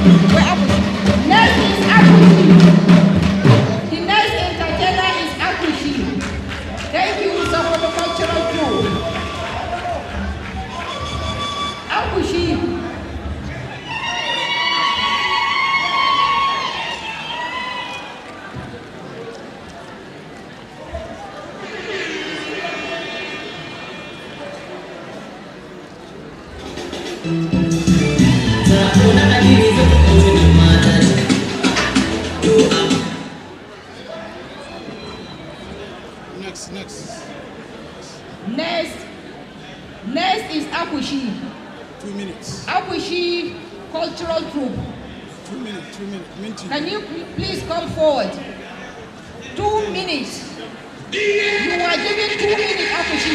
Next is Akushi. The next entertainer is Akushi. Thank you, Sokoto Cultural Group. Akushi. Next is Akushi. 2 minutes. Akushi Cultural Troupe. 2 minutes. Can you please come forward? 2 minutes. You are given 2 minutes, Akushi.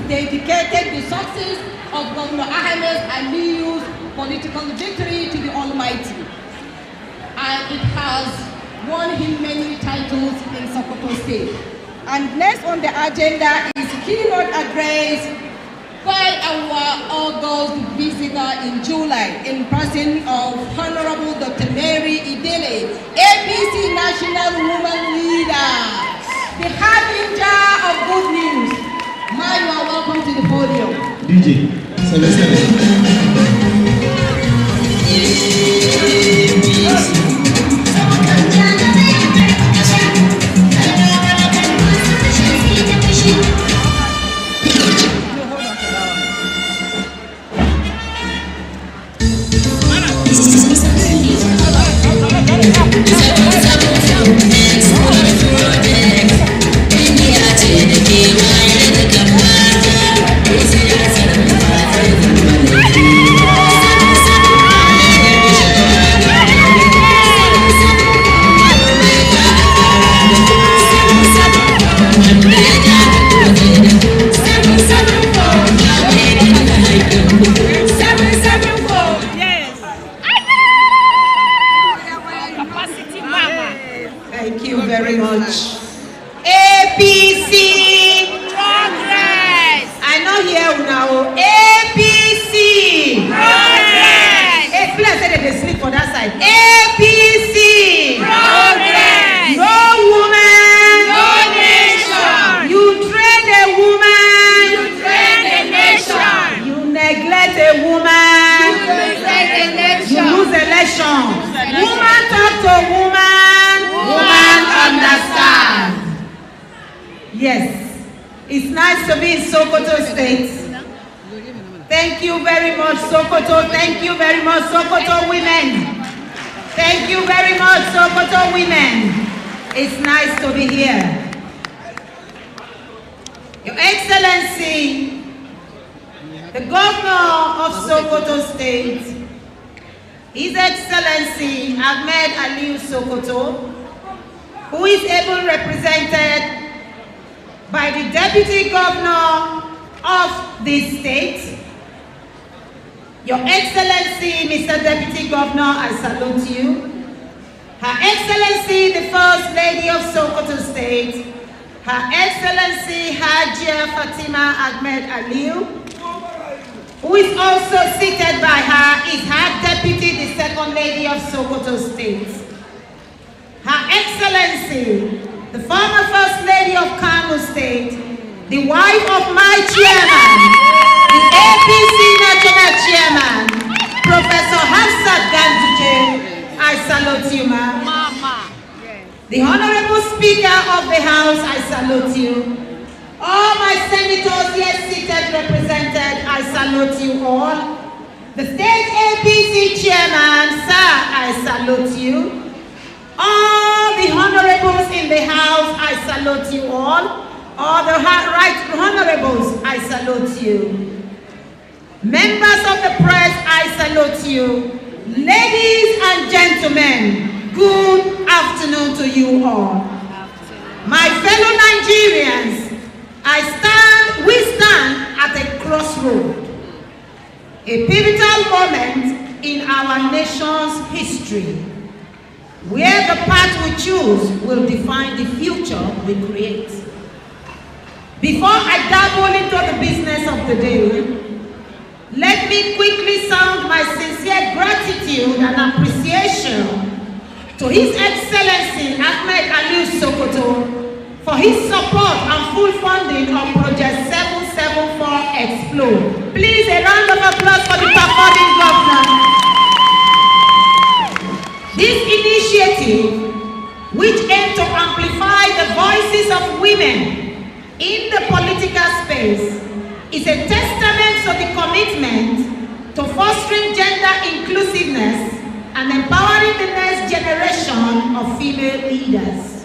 dedicated the success of Governor Ahmed Aliyu's political victory to the Almighty. And it has won him many titles in Sokoto State. And next on the agenda is keynote address by our August visitor in July in person of Honorable Dr. Mary Idele, APC National Woman Leader, the harbinger of good news. Ma, you are welcome to the podium. DJ, Thank you very much. APC Progress. I know here now. APC Progress. Hey, please say they sleep for that side. APC Progress. No woman, no nation. You train a woman, you train a nation. You neglect a woman, you neglect a nation. You lose election. Woman talk to woman. Woman understand. Yes, it's nice to be in Sokoto State. Thank you very much, Sokoto. Thank you very much, Sokoto women. Thank you very much, Sokoto women. It's nice to be here. Your Excellency, the Governor of Sokoto State, His Excellency Ahmed Aliyu Sokoto, who is able represented by the Deputy Governor of this state. Your Excellency, Mr. Deputy Governor, I salute you. Her Excellency, the First Lady of Sokoto State, Her Excellency Hajia Fatima Ahmed Aliyu, who is also seated by her, is her Deputy, the Second Lady of Sokoto State. Her Excellency, the former First Lady of Kano State, the wife of my chairman, the APC National Chairman, Professor Hafsat Ganduje, I salute you, ma'am. Mama. The Honorable Speaker of the House, I salute you. All my senators here seated represented, I salute you all. The State APC Chairman, sir, I salute you. All the honorables in the House, I salute you all. All the right honorables, I salute you. Members of the press, I salute you. Ladies and gentlemen, good afternoon to you all. My fellow Nigerians, we stand at a crossroad, a pivotal moment in our nation's history, where the path we choose will define the future we create. Before I dabble into the business of the day, let me quickly sound my sincere gratitude and appreciation to His Excellency Ahmed Aliyu Sokoto for his support and full funding of Project 774 Explode. Please, a round of applause for the performing governor. This initiative, which aims to amplify the voices of women in the political space, is a testament to the commitment to fostering gender inclusiveness and empowering the next generation of female leaders.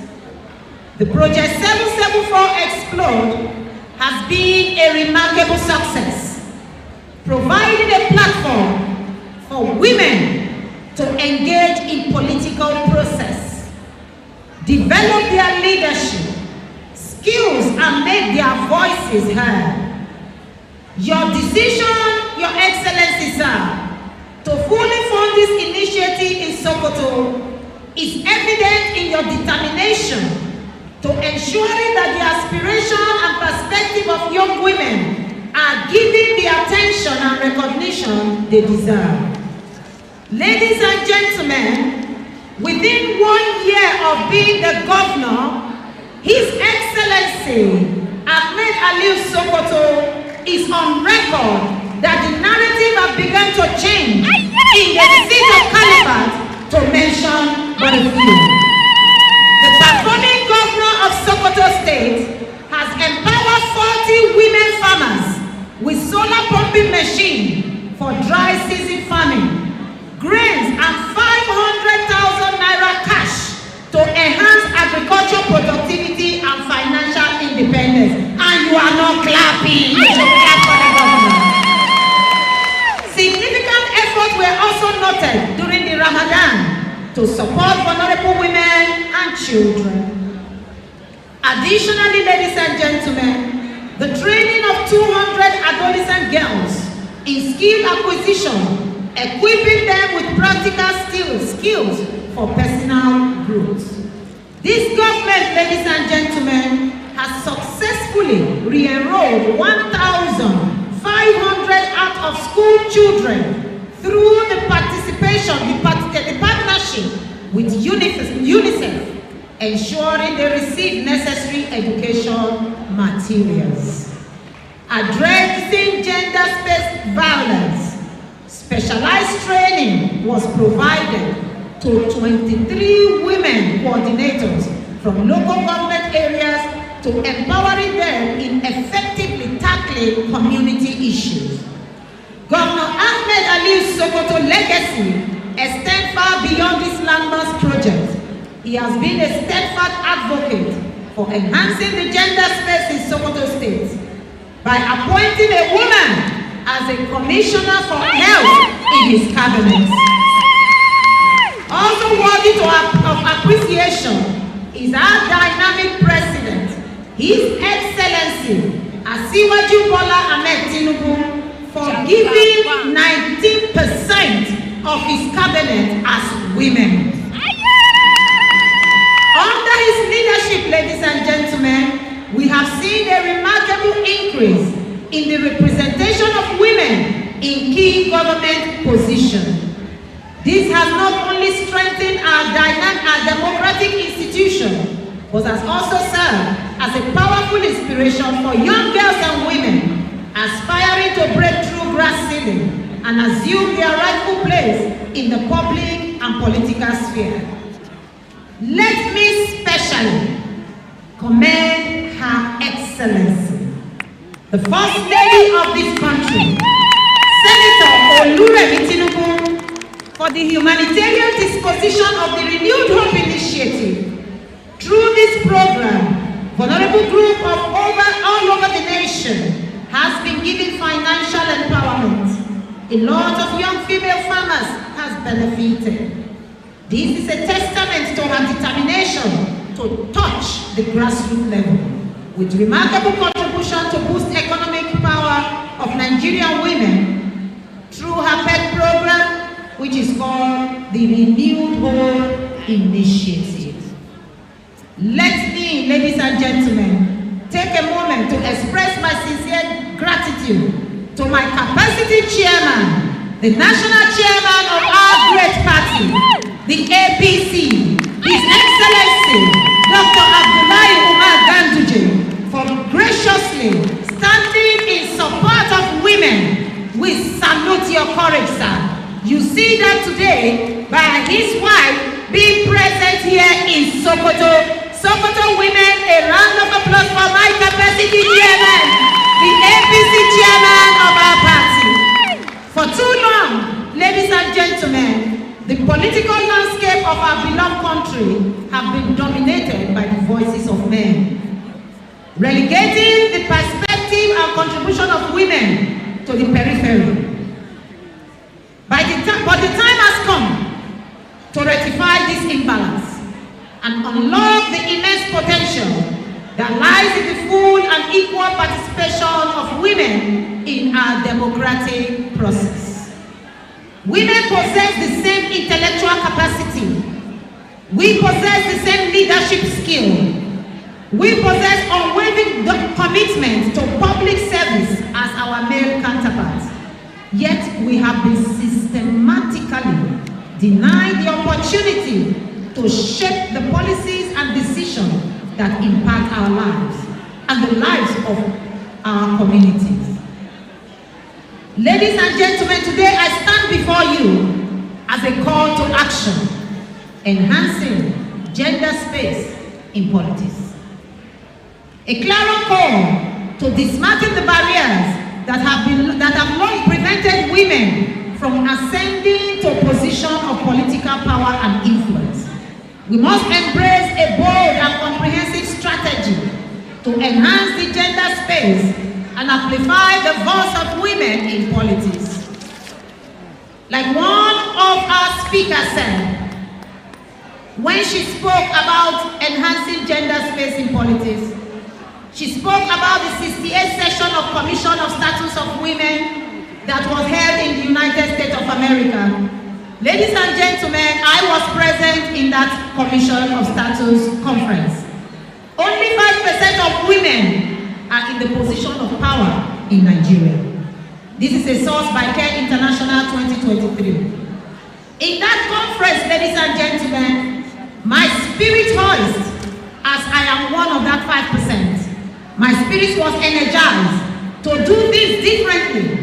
The Project 774 Explode has been a remarkable success, providing a platform for women to engage in political process, develop their leadership skills and make their voices heard. Your decision, Your Excellency, sir, to fully fund this initiative in Sokoto is evident in your determination to ensuring that the aspiration and perspective of young women are given the attention and recognition they deserve. Ladies and gentlemen, within 1 year of being the governor, His Excellency Ahmed Aliu Sokoto is on record that the narrative has begun to change in the seat of Caliphate, to mention but a few. The performing governor of Sokoto State has empowered 40 women farmers with solar pumping machine for dry season farming, grains and 500,000 naira cash to enhance agricultural productivity and financial independence. And you are not clapping. You should clap for the governor. Significant efforts were also noted during the Ramadan to support vulnerable women and children. Additionally, ladies and gentlemen, the training of 200 adolescent girls in skill acquisition, equipping them with practical skills for personal growth. This government, ladies and gentlemen, has successfully re-enrolled 1,500 out-of-school children through the participation, the partnership with UNICEF, ensuring they receive necessary education materials. Addressing gender-based violence, specialized training was provided to 23 women coordinators from local government areas to empowering them in effectively tackling community issues. Governor Ahmed Aliu Sokoto legacy extends far beyond this landmark project. He has been a steadfast advocate for enhancing the gender space in Sokoto State by appointing a woman as a commissioner for health in his cabinet. Also worthy of appreciation is our dynamic president, His Excellency Asiwaju Bola Ahmed Tinubu, for giving 19% of his cabinet as women. Under his leadership, ladies and gentlemen, we have seen a remarkable increase in the representation of women in key government positions. This has not only strengthened our democratic institution, but has also served as a powerful inspiration for young girls and women aspiring to break through glass ceiling and assume their rightful place in the public and political sphere. Let me specially commend Her Excellency, the First Lady of this country, Senator Oluremi Tinubu, for the humanitarian disposition of the Renewed Hope Initiative. Through this program, vulnerable group of all over the nation has been given financial empowerment. A lot of young female farmers has benefited. This is a testament to her determination to touch the grassroots level, with remarkable contribution to boost economic power of Nigerian women through her pet program, which is called the Renewed Hope Initiative. Let me, ladies and gentlemen, take a moment to express my sincere gratitude to my capacity chairman, the national chairman of our great party, the APC, His Excellency Dr. Abdullahi Umar Ganduje, for graciously standing in support of women. We salute your courage, sir. You see that today by his wife being present here in Sokoto. Sokoto women, a round of applause for my capacity chairman, the APC chairman of our party. For too long, ladies and gentlemen, the political landscape of our beloved country have been dominated by the voices of men, relegating the perspective and contribution of women to the periphery. But the time has come to rectify this imbalance and unlock the immense potential that lies in the full and equal participation of women women in our democratic process. Women possess the same intellectual capacity. We possess the same leadership skill. We possess unwavering commitment to public service as our male counterparts. Yet we have been systematically denied the opportunity to shape the policies and decisions that impact our lives and the lives of our communities. Ladies and gentlemen, today I stand before you as a call to action, enhancing gender space in politics. A clarion call to dismantle the barriers that have long prevented women from ascending to a position of political power and influence. We must embrace a bold and comprehensive strategy to enhance the gender space and amplify the voice of women in politics. Like one of our speakers said, when she spoke about enhancing gender space in politics, she spoke about the 68th session of Commission of Status of Women that was held in the United States of America. Ladies and gentlemen, I was present in that Commission of Status conference. Only 5% of women are in the position of power in Nigeria. This is a source by CARE International 2023. In that conference, ladies and gentlemen, my spirit hoist, as I am one of that 5%, my spirit was energized to do this differently,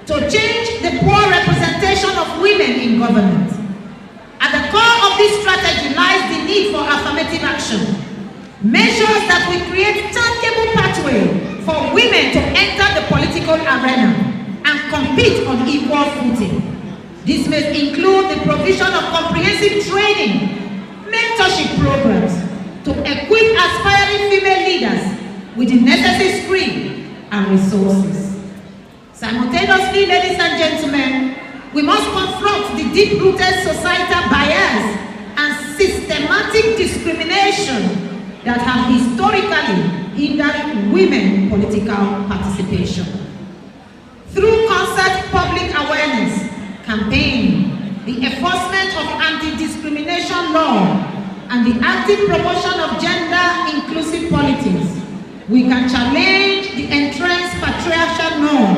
to change the poor representation of women in government. At the core of this strategy lies the need for affirmative action, measures that will create tangible pathway for women to enter the political arena and compete on equal footing. This may include the provision of comprehensive training, mentorship programs to equip aspiring female leaders with the necessary skill and resources. Simultaneously, ladies and gentlemen, we must confront the deep-rooted societal bias and systematic discrimination that have historically hindered women political participation. Through concert public awareness campaign, the enforcement of anti-discrimination law, and the active promotion of gender-inclusive politics, we can challenge the entrenched patriarchal norm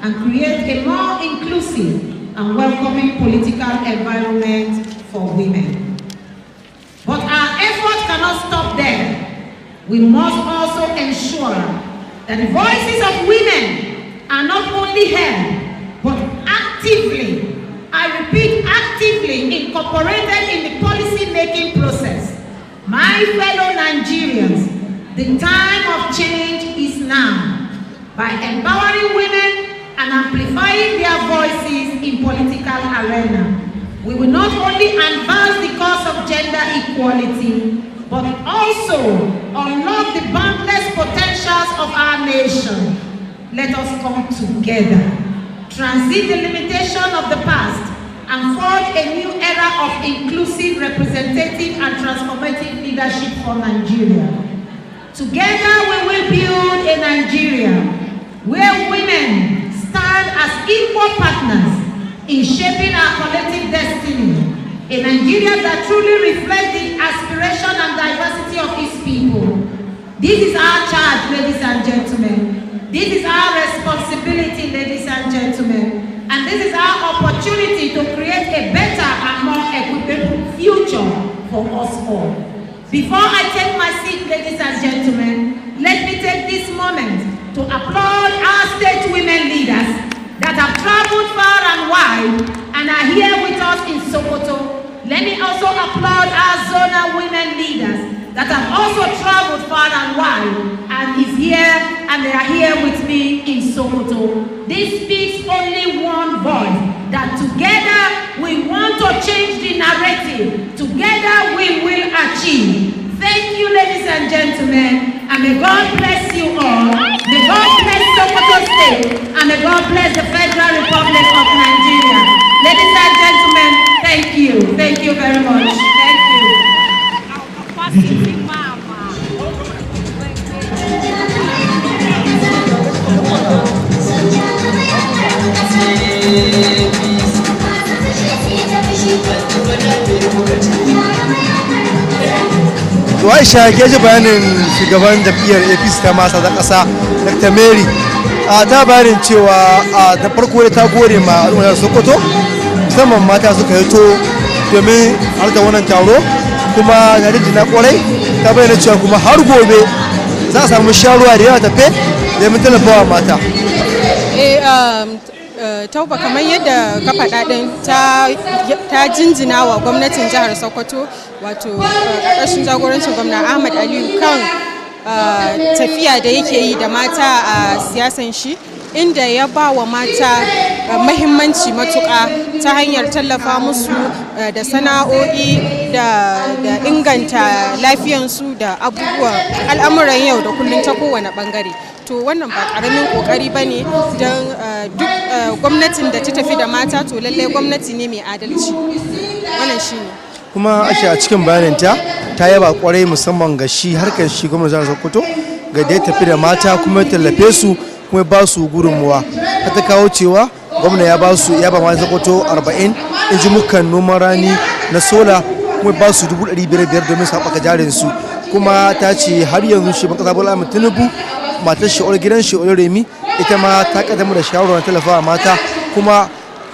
and create a more inclusive and welcoming political environment for women. But our efforts cannot stop there. We must also ensure that the voices of women are not only heard, but actively, I repeat, actively incorporated in the policy-making process. My fellow Nigerians, the time of change is now. By empowering women and amplifying their voices in political arena, we will not only advance the cause of gender equality, but also unlock the boundless potentials of our nation. Let us come together, transit the limitation of the past, and forge a new era of inclusive, representative, and transformative leadership for Nigeria. Together we will build a Nigeria where women stand as equal partners in shaping our collective destiny. A Nigeria that truly reflects the aspiration and diversity of its people. This is our charge, ladies and gentlemen. This is our responsibility, ladies and gentlemen. And this is our opportunity to create a better and more equitable future for us all. Before I take my seat, ladies and gentlemen, let me take this moment to applaud our state women leaders that have traveled far and wide and are here with us in Sokoto. Let me also applaud our zonal women leaders that have also traveled far and wide and is here, and they are here with me in Sokoto. This speaks only one voice, that together we want to change the narrative. Together we will achieve. Thank you, ladies and gentlemen, and may God bless you all. May God bless Sokoto State, and may God bless the Federal Republic of Nigeria. Ladies and gentlemen, thank you. Thank you very much. Thank you. Aisha ke ji bayanin shugaban jam'iyyar APC ta masa ta ƙasa Dr. Mary ta bayanin cewa da farko ta gode ma al'ummar Sokoto musamman mata suka hito domin harkar wannan taro kuma ga na kwarai ta bayyana cewa kuma har gobe za a samu sharuwa da yawa tafe domin tallafawa mata. Tauba kamar yadda ka faɗa ɗin ta jinjina wa gwamnatin jihar Sokoto wato ƙarƙashin jagorancin gwamna Ahmad Aliyu kan tafiya da yake yi da mata a siyasan shi inda ya ba wa mata mahimmanci matuƙa ta hanyar tallafa musu da sana'o'i da inganta lafiyansu da abubuwan al'amuran yau da kullum ta kowane ɓangare. To wannan ba karamin kokari ba ne don duk gwamnatin da ta tafi da mata to lallai gwamnati ne mai adalci wannan shi ne. Kuma ashe a cikin bayaninta ta yaba kwarai musamman ga shi harkar shi gwamnati jihar Sokoto ga da ya tafi da mata kuma ya tallafe su kuma ba su gudunmuwa ta kawo cewa gwamna ya ba mata Sokoto 40 injimukan noman rani na sola kuma ba su 500,000 domin su haɓaka jarin su kuma ta ce har yanzu shi ban kasa Bola Ahmed Tinubu matar shi'ar gidan shi'ar Remi ita ma ta kaddamar da shawarar tallafawa mata kuma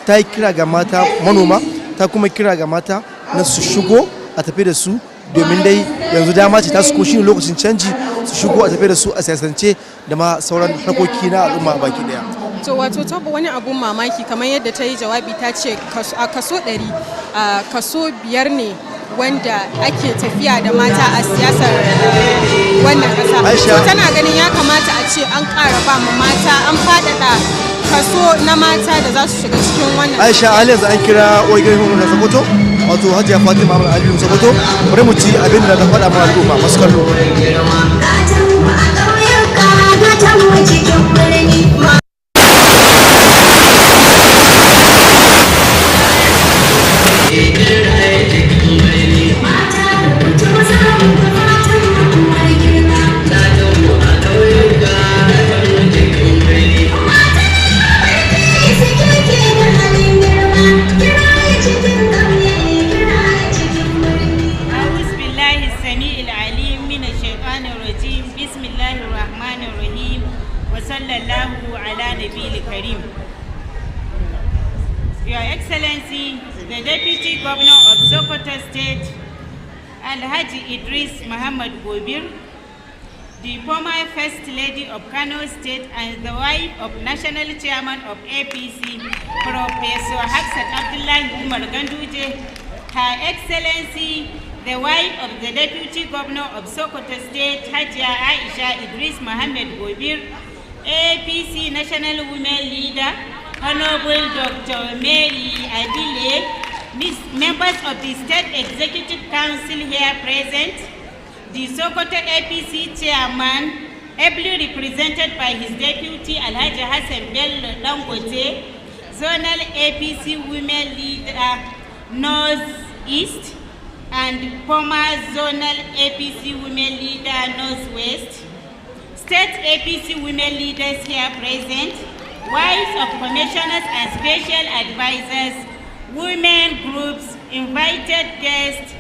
ta yi kira ga mata manoma ta kuma kira ga mata na su shigo a tafi da su domin dai yanzu dama ce ta su ko shine lokacin canji su shigo a tafi da su a siyasance da ma sauran harkoki na al'umma baki daya. To wato taba wani abun mamaki kamar yadda ta yi jawabi ta ce a kaso 100 kaso 5 ne wanda ake tafiya da mata a siyasar wannan kasa. To tana ganin ya kamata a ce an ƙara ba ma mata an faɗaɗa kaso na mata da za su shiga cikin wannan. Aisha Ali yanzu an kira oigin hukumar Sokoto wato Hajiya Fatima Ahmad Aliyu Sokoto bari mu ci abin da ta faɗa ma al'umma masu kallo. Your Excellency, the Deputy Governor of Sokoto State, Alhaji Idris Muhammad Gobir, the former First Lady of Kano State and the wife of National Chairman of APC, Professor Hafsat Abdullahi Umar Ganduje, Her Excellency, the wife of the Deputy Governor of Sokoto State, Hajia Aisha Idris Muhammad Gobir, APC National Women Leader, Honorable Dr. Mary Adile, members of the State Executive Council here present, the Sokoto APC Chairman, ably represented by his deputy Alhaji Hassan Bello Dangote, Zonal APC Women Leader North East, and former Zonal APC Women Leader Northwest, State APC Women Leaders here present, wives of commissioners and special advisors, women groups, invited guests,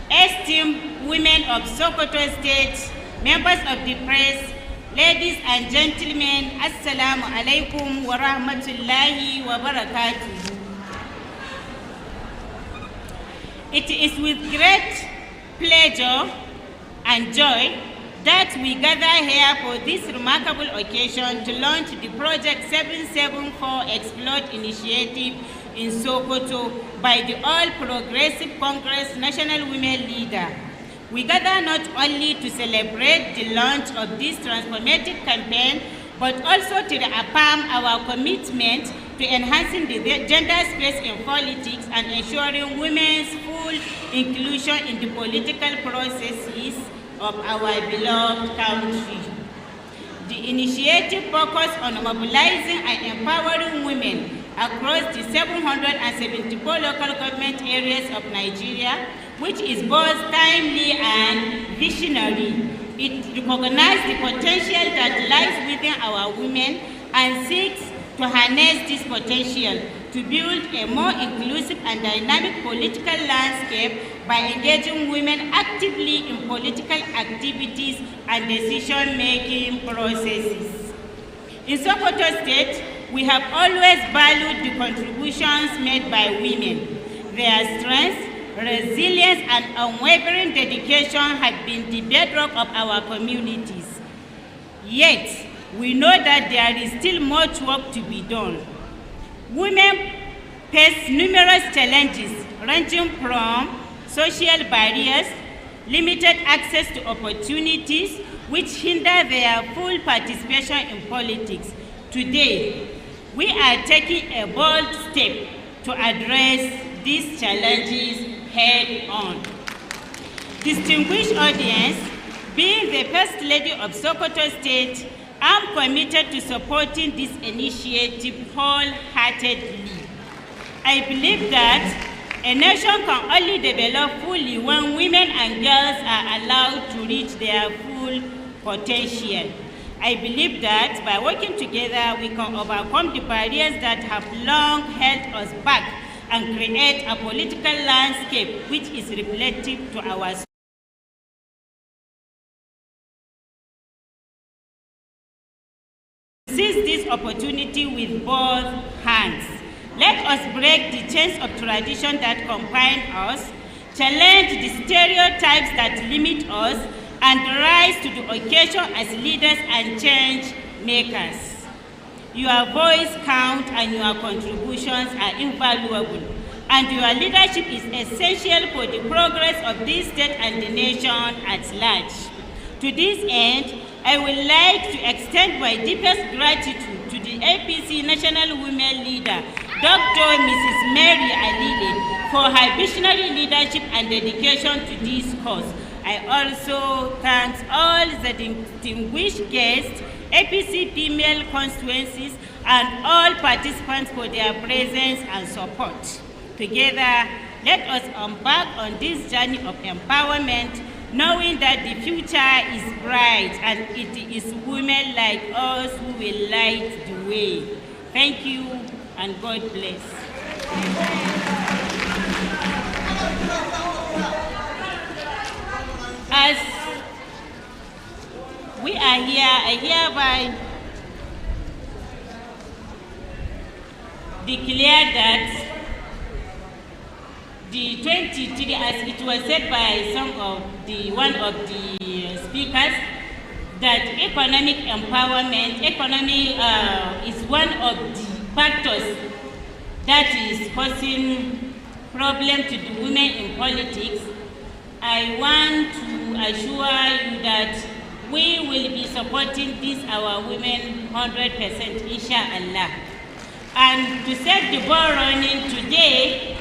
esteemed women of Sokoto State, members of the press, ladies and gentlemen, Assalamu alaikum wa rahmatullahi wa barakatuh. It is with great pleasure and joy that we gather here for this remarkable occasion to launch the Project 774 Explode Initiative in Sokoto by the All Progressive Congress National Women Leader. We gather not only to celebrate the launch of this transformative campaign, but also to affirm our commitment to enhancing the gender space in politics and ensuring women's full inclusion in the political processes of our beloved country. The initiative focuses on mobilizing and empowering women across the 774 local government areas of Nigeria, which is both timely and visionary. It recognizes the potential that lies within our women and seeks to harness this potential to build a more inclusive and dynamic political landscape by engaging women actively in political activities and decision-making processes. In Sokoto State, we have always valued the contributions made by women. Their strength, resilience, and unwavering dedication have been the bedrock of our communities. Yet, we know that there is still much work to be done. Women face numerous challenges ranging from social barriers, limited access to opportunities, which hinder their full participation in politics. Today, we are taking a bold step to address these challenges head-on. Distinguished audience, being the First Lady of Sokoto State, I'm committed to supporting this initiative wholeheartedly. I believe that a nation can only develop fully when women and girls are allowed to reach their full potential. I believe that by working together, we can overcome the barriers that have long held us back and create a political landscape which is reflective to our society. Seize this opportunity with both hands. Let us break the chains of tradition that confine us, challenge the stereotypes that limit us, and rise to the occasion as leaders and change makers. Your voice counts and your contributions are invaluable, and your leadership is essential for the progress of this state and the nation at large. To this end, I would like to extend my deepest gratitude to the APC National Women Leader, Dr. Mrs. Mary Alile, for her visionary leadership and dedication to this cause. I also thank all the distinguished guests, APC female constituencies, and all participants for their presence and support. Together, let us embark on this journey of empowerment, knowing that the future is bright and it is women like us who will light the way. Thank you and God bless. As we are here, I hereby declare that the 23, as it was said by one of the speakers, that economic empowerment, economy is one of the factors that is causing problem to the women in politics. I want to assure you that we will be supporting this our women 100%, inshallah. And to set the ball running today,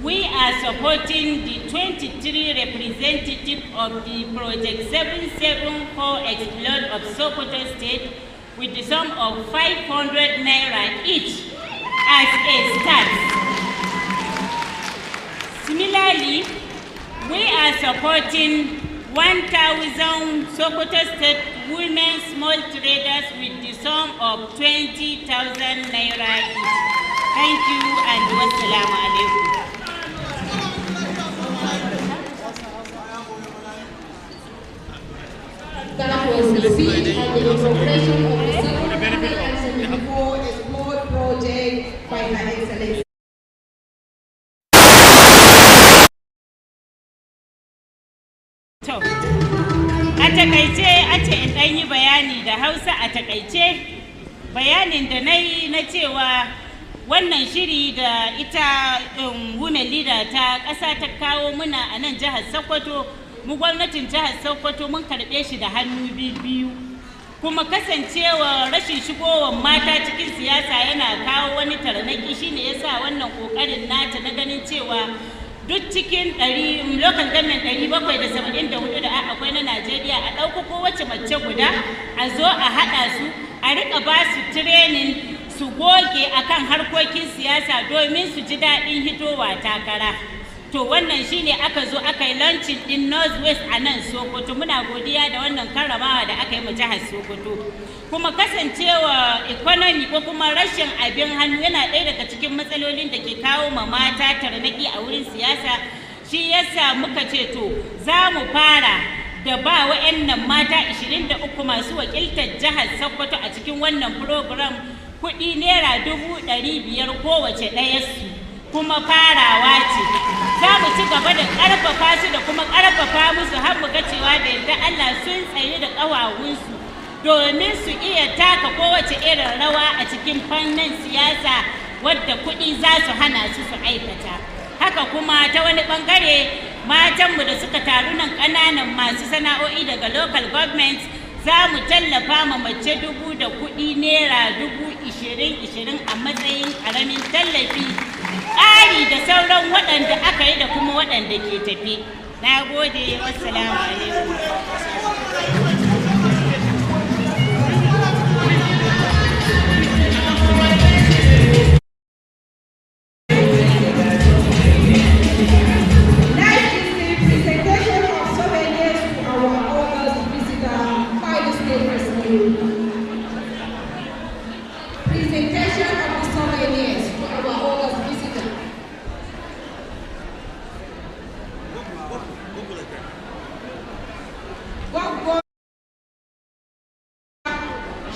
we are supporting the 23 representatives of the Project 774 Explode of Sokoto State with the sum of 500 naira each as a start. Similarly, we are supporting 1,000 Sokoto State women small traders with the sum of 20,000 naira each. Thank you and wassalamu alaikum. That was the speech and the inauguration of the 774 Explode project by Her Excellency. A takaice a ce in ɗan yi bayani da Hausa a takaice bayanin da na yi na cewa wannan shiri da ita women leader ta ƙasa ta kawo muna a nan jihar Sokoto, mu gwamnatin jihar Sokoto mun karɓe shi da hannu biyu, kuma kasancewa rashin shigowar mata cikin siyasa yana kawo wani tarnaki, shine yasa wannan ƙoƙarin nata na ganin cewa duk cikin local government 774 da akwai na Najeriya a ɗauko kowace mace guda a zo a haɗa su a riƙa ba su training su goge akan harkokin siyasa domin su ji daɗin hitowa takara. To wannan shine aka zo aka yi launching din Northwest a nan Sokoto. Muna godiya da wannan karramawa da aka yi mu jihar Sokoto. Kuma kasancewa economy ko kuma rashin abin hannu yana ɗaya daga cikin matsalolin da ke kawo ma mata tarnaki a wurin siyasa. shi yasa muka ce to za mu fara da ba wa'annan mata 23 masu wakiltar jihar Sokoto a cikin wannan program kuɗi naira 500,000 kowace ɗayarsu, kuma farawa ce. Za mu ci gaba da ƙarfafa su da kuma ƙarfafa musu har mu ga cewa da yadda Allah sun tsaye da ƙawawunsu domin su iya taka kowace irin rawa a cikin fannin siyasa wadda kuɗi za su hana su su aikata. Haka kuma ta wani ɓangare matanmu da suka taru nan ƙananan masu sana'o'i daga local government za mu tallafa ma mace 1000 da kuɗi naira 20,000 a matsayin ƙaramin tallafi, ƙari da sauran waɗanda aka yi da kuma waɗanda ke tafi. Na gode, wassalamu alaikum.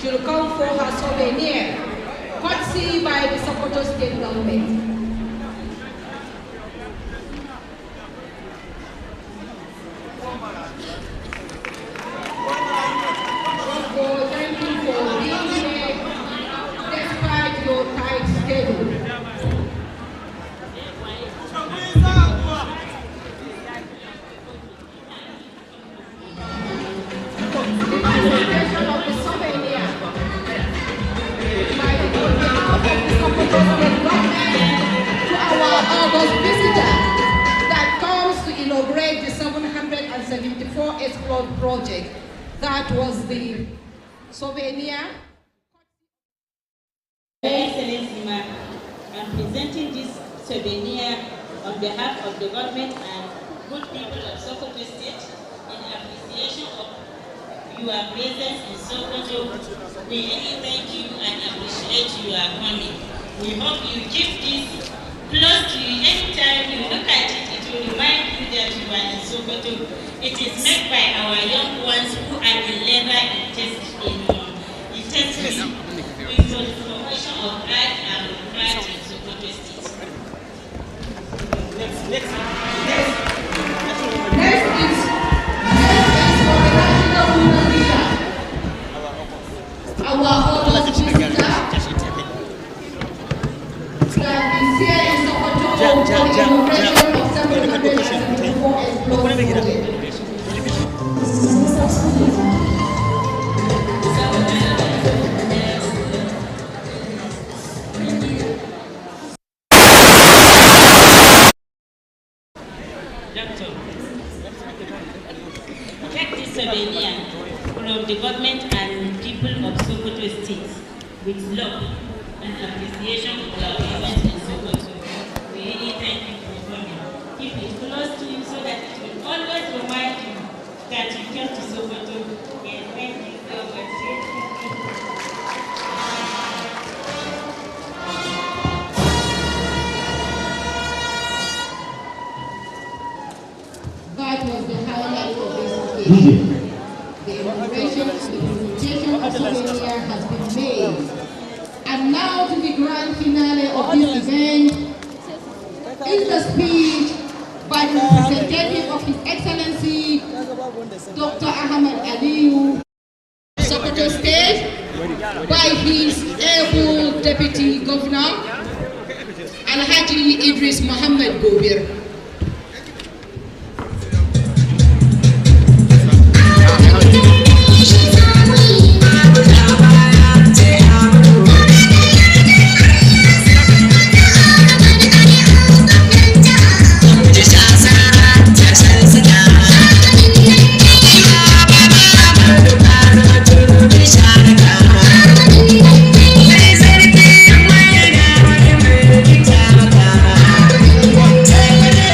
Should come for her souvenir, courtesy by the Sokoto State Government. Thank you for being here despite your tight schedule. The 774 Explore project. That was the souvenir. Your Excellency, ma'am, I'm presenting this souvenir on behalf of the government and good people of Sokoto State in appreciation of your presence in Sokoto. We really thank you and appreciate your coming. We hope you keep this close to you. Anytime you look at it, it will remind you that you are in Sokoto. It is made by our young ones who are in labor intensity with the promotion of art and craft in Sokoto State. Next is for the national women leader. Our honored visitor that is here in Sokoto for the inauguration of 774 Explore. Take this souvenir from the government and people of Sokoto State with love and appreciation of our presence in Sokoto. We really thank you for coming. Keep it close to you so that it will always remind you that you came to Sokoto. Yes, thank you so much. That was the highlight of this occasion. The inauguration and the presentation of souvenir has been made. And now to the grand finale of this event is the speech by the representative of His Excellency Dr. Ahmed Aliyu, Sokoto State, by his able Deputy Governor, Alhaji Idris Muhammad Gobir. Thank you.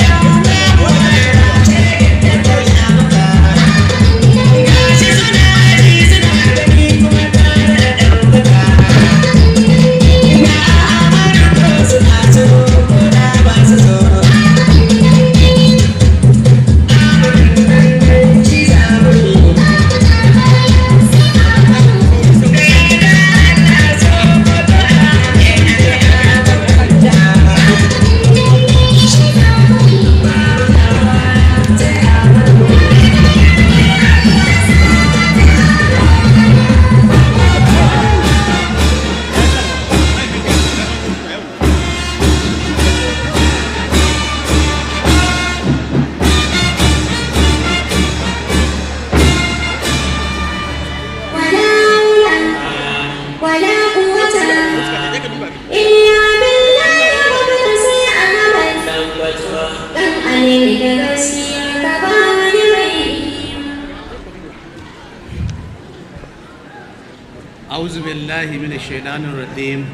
أعوذ بالله من الشيطان الرجيم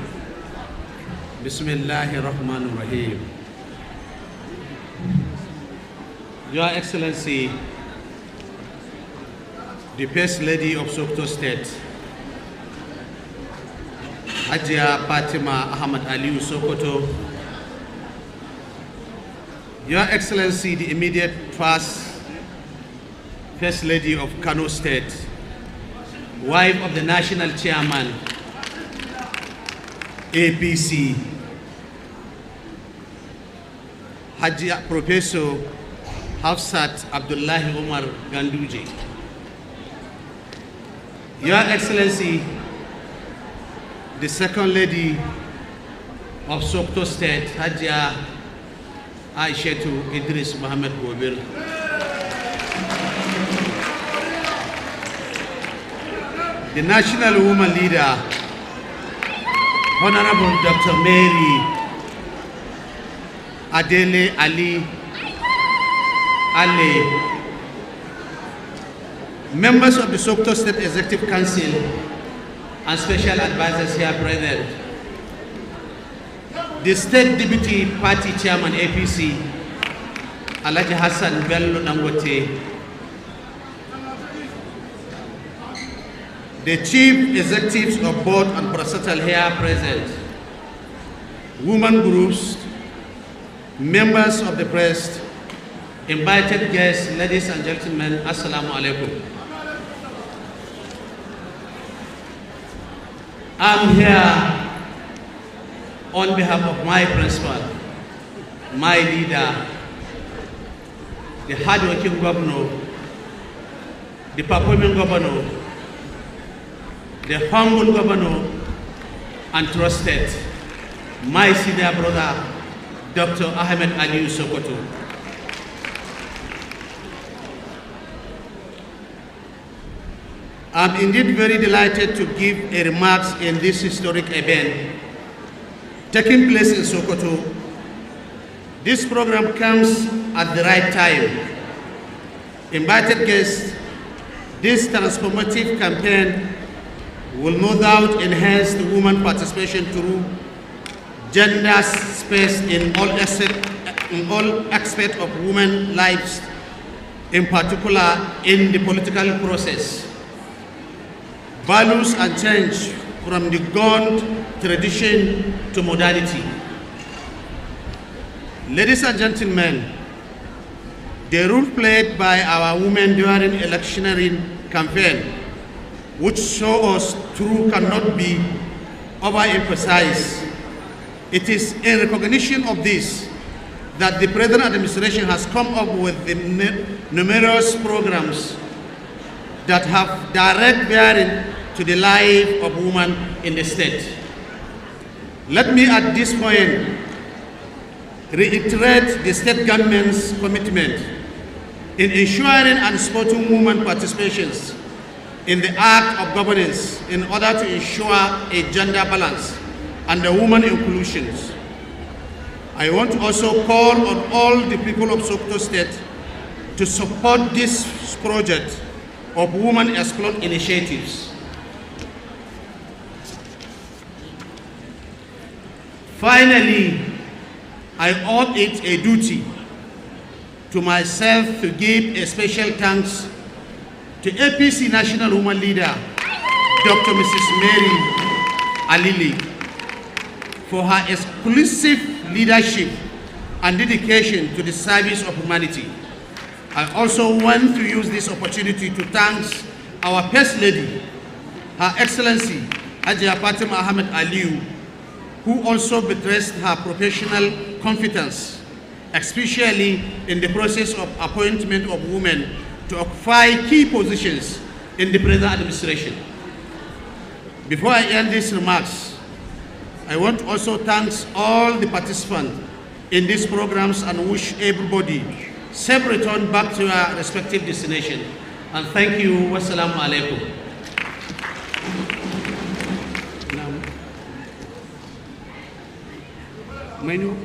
بسم الله الرحمن الرحيم. Your Excellency, the First Lady of Sokoto State, Hajia Fatima Ahmad Aliyu Sokoto, Your Excellency, the immediate First Lady of Kano State, wife of the National Chairman, APC, Hajia Professor Hafsat Abdullahi Umar Ganduje, Your Excellency, the Second Lady of Sokoto State, Hajia Aishatu Idris Mohammed Gobir, the National Woman Leader, Honorable Dr. Mary Adele Ali Ale, members of the Sokoto State Executive Council and special advisors here present, the State Deputy Party Chairman APC, Alhaji Hassan Bello Dangote, the Chief Executives of Board and Parastatal here present, women groups, members of the press, invited guests, ladies and gentlemen, Assalamu alaikum. I'm here on behalf of my principal, my leader, the hardworking governor, the performing governor, the humble governor, and trusted, my senior brother, Dr. Ahmed Aliyu Sokoto. I'm indeed very delighted to give a remarks in this historic event taking place in Sokoto. This program comes at the right time. Invited guests, this transformative campaign will no doubt enhance the woman participation through gender space in all aspects of women's lives, in particular in the political process. Values and change from the gone tradition to modernity. Ladies and gentlemen, the role played by our women during electioneering campaign, which show us through cannot be overemphasized. It is in recognition of this that the present administration has come up with the numerous programs that have direct bearing to the life of women in the state. Let me at this point reiterate the state government's commitment in ensuring and supporting women participations in the act of governance in order to ensure a gender balance and the woman inclusions. I want to also call on all the people of Sokoto State to support this project of Women Explore initiatives. Finally, I owe it a duty to myself to give a special thanks to APC National Woman Leader, Dr. Mrs. Mary Alili, for her exclusive leadership and dedication to the service of humanity. I also want to use this opportunity to thank our First Lady, Her Excellency Hajia Fatima Ahmed Aliyu, who also betrayed her professional competence, especially in the process of appointment of women to occupy key positions in the present administration. Before I end these remarks, I want to also thank all the participants in these programs and wish everybody safe return back to our respective destination. And thank you. Wassalamu alaikum. Menu.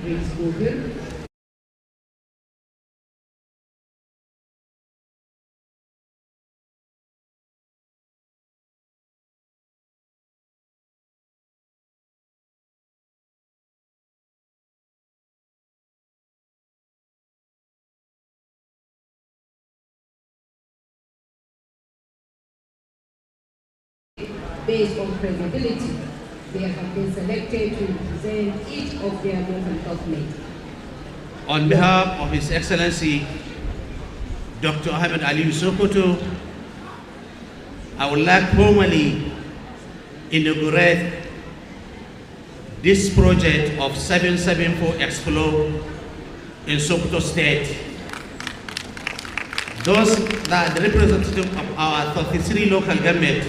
Idris Gobir. Based on credibility, they have been selected to represent each of their local government. On behalf of His Excellency Dr. Ahmed Ali Sokoto, I would like formally inaugurate this project of 774 Explore in Sokoto State. Those that are the representative of our 33 local government,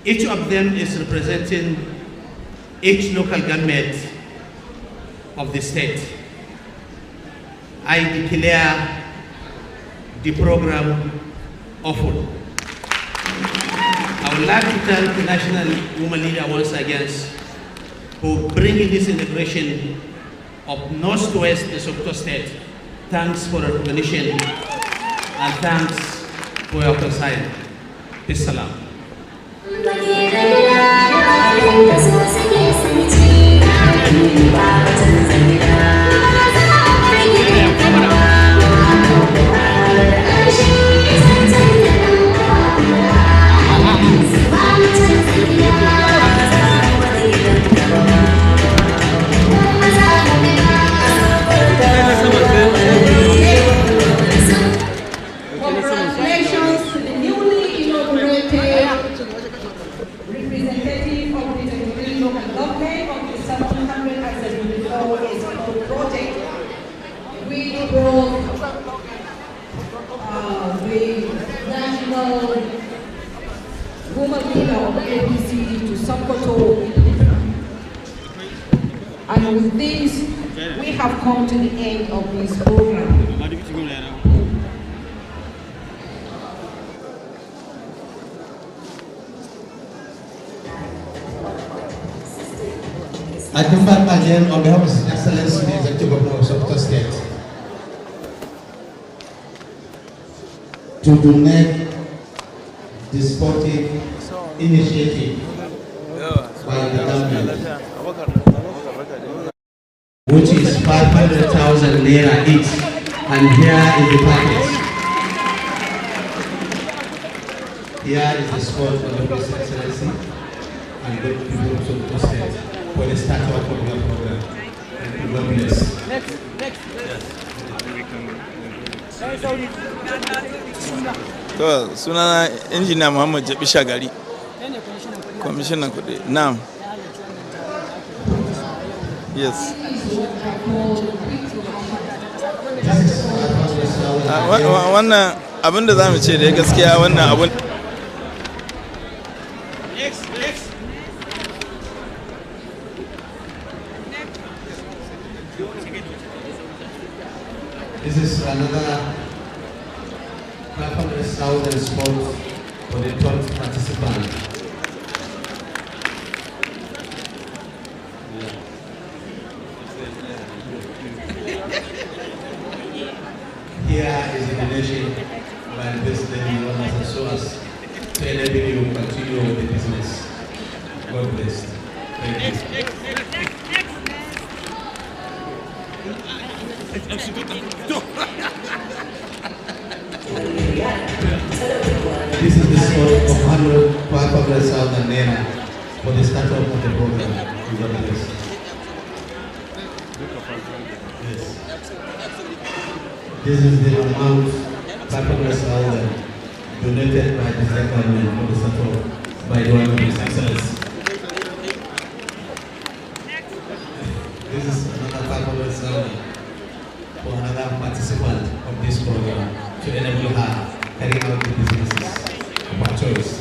each of them is representing each local government of the state. I declare the program open. I would like to thank the National Women Leader once again for bringing this integration of Northwest and Sokoto State. Thanks for the recognition and thanks for your concern. Peace salam. Congratulations to the newly inaugurated representative of the Technical Local Government of the 774 SPO project, which brought the National Woman Leader of the APC to Sokoto. And with this, we have come to the end of this program. I confirm again on behalf of His Excellency the Executive Governor of Sokoto State to donate the sporting initiative by the government, which is 500,000 naira each, and here is the package. Here is the sport of the His Excellency and the people of Sokoto State for the start of the program. And God bless. To sunana injiniya Muhammad Jabi Shagari, kwamishinan kudi. Na'am. Yes. Wannan abin da zamu ce da gaskiya wannan abun This is another 500,000 sport for the 12th participant. Here is a donation by the President of the so as to enable you to continue with the business. God bless. Thank you. This is the sport of 500,000 naira for the start of the program. God bless. Yes. This is the amount 500,000 donated by the state government for the start by the one of His Excellency. This is another 500,000 for another participant of this program to enable her carrying out the businesses of her choice.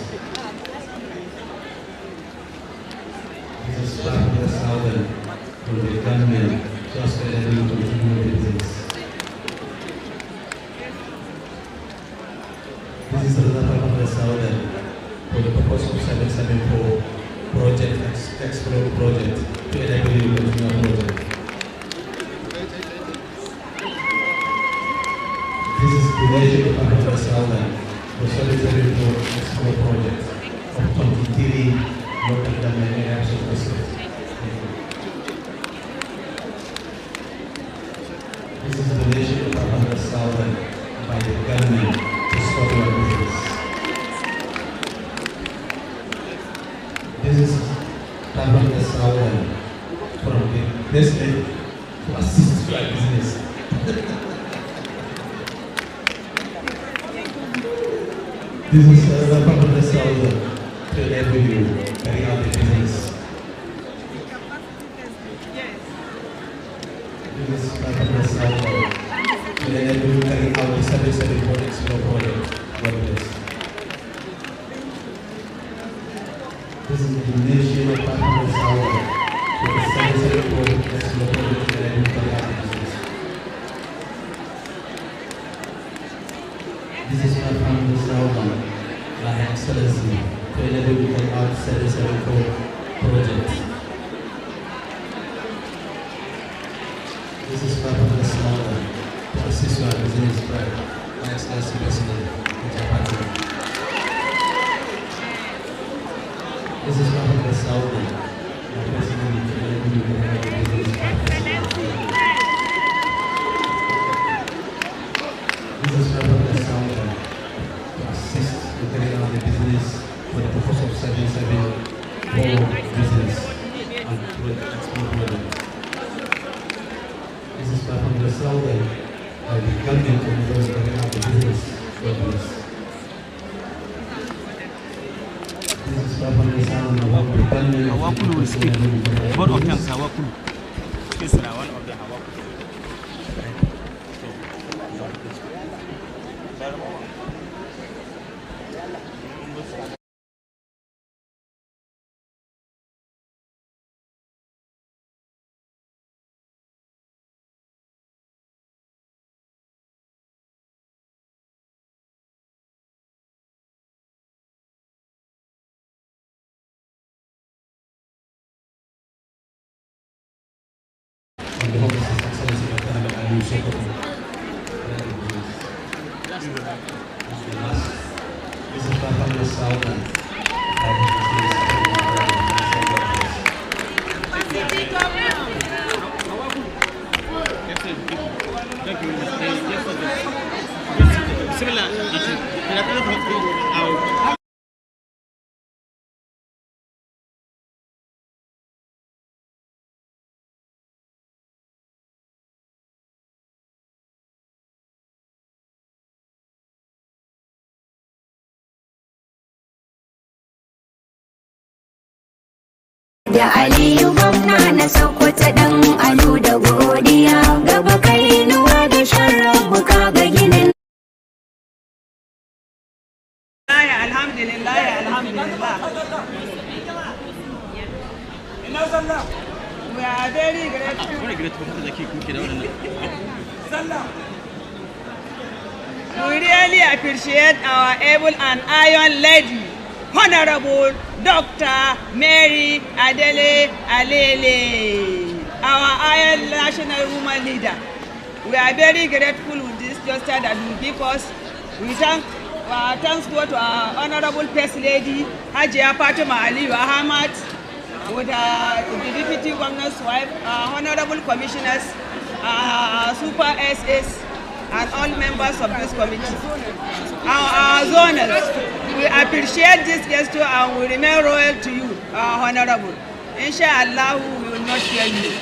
This is 500,000 from the government just to enable you to continue the business. This is another 500,000 for the purpose of 774 project, Explore project, to enable you to continue our project. donation of 500,000 for Solitary Expo project of 23 local government areas of the state. This is a donation of 500,000 by the government to support your business. This is 500,000 from the president to assist your business. This is 500,000 to enable you carry out the business. This is 500,000 to enable you carry out the 774 Expo project. God bless. This is the donation of 500,000 to the 774 Expo project to enable you carry out the business. This is 500,000 by Excellency to enable you carry out 774 project. This is 500,000 to assist your business pride by Excellency President Ujapati. This is 500,000 by President to enable you carry out the business pride. This is 500,000 to assist in carrying out the business for the purpose of 774 business and export project. This is 500,000 by the government to enable carrying out the business. God bless. This is 500,000 of the government. Hawakulu will speak. Both of them is Hawakulu. This is one of the Hawakulu. On behalf of His Excellency Dr. Ahmed Ali Sokoto, this is 500,000. Da Aliyu gwamna na Sokoto dan Alu da godiya gaba kai nuwa da sharrabu kaga ginin. Alhamdulillah, alhamdulillah. We are very grateful. We really appreciate our able and iron lady, Honorable Dr. Mary Adele Alele, our Iron National Woman Leader. We are very grateful with this gesture that will give us. We thank thanks go to our Honorable First Lady, Hajia Fatima Aliyu Ahmad, with the Deputy Governor's wife, Honorable Commissioners, Super SS, and all members of this committee. Our zonals, we appreciate this gesture and we remain loyal to you, Honorable. Inshallah, we will not fail you.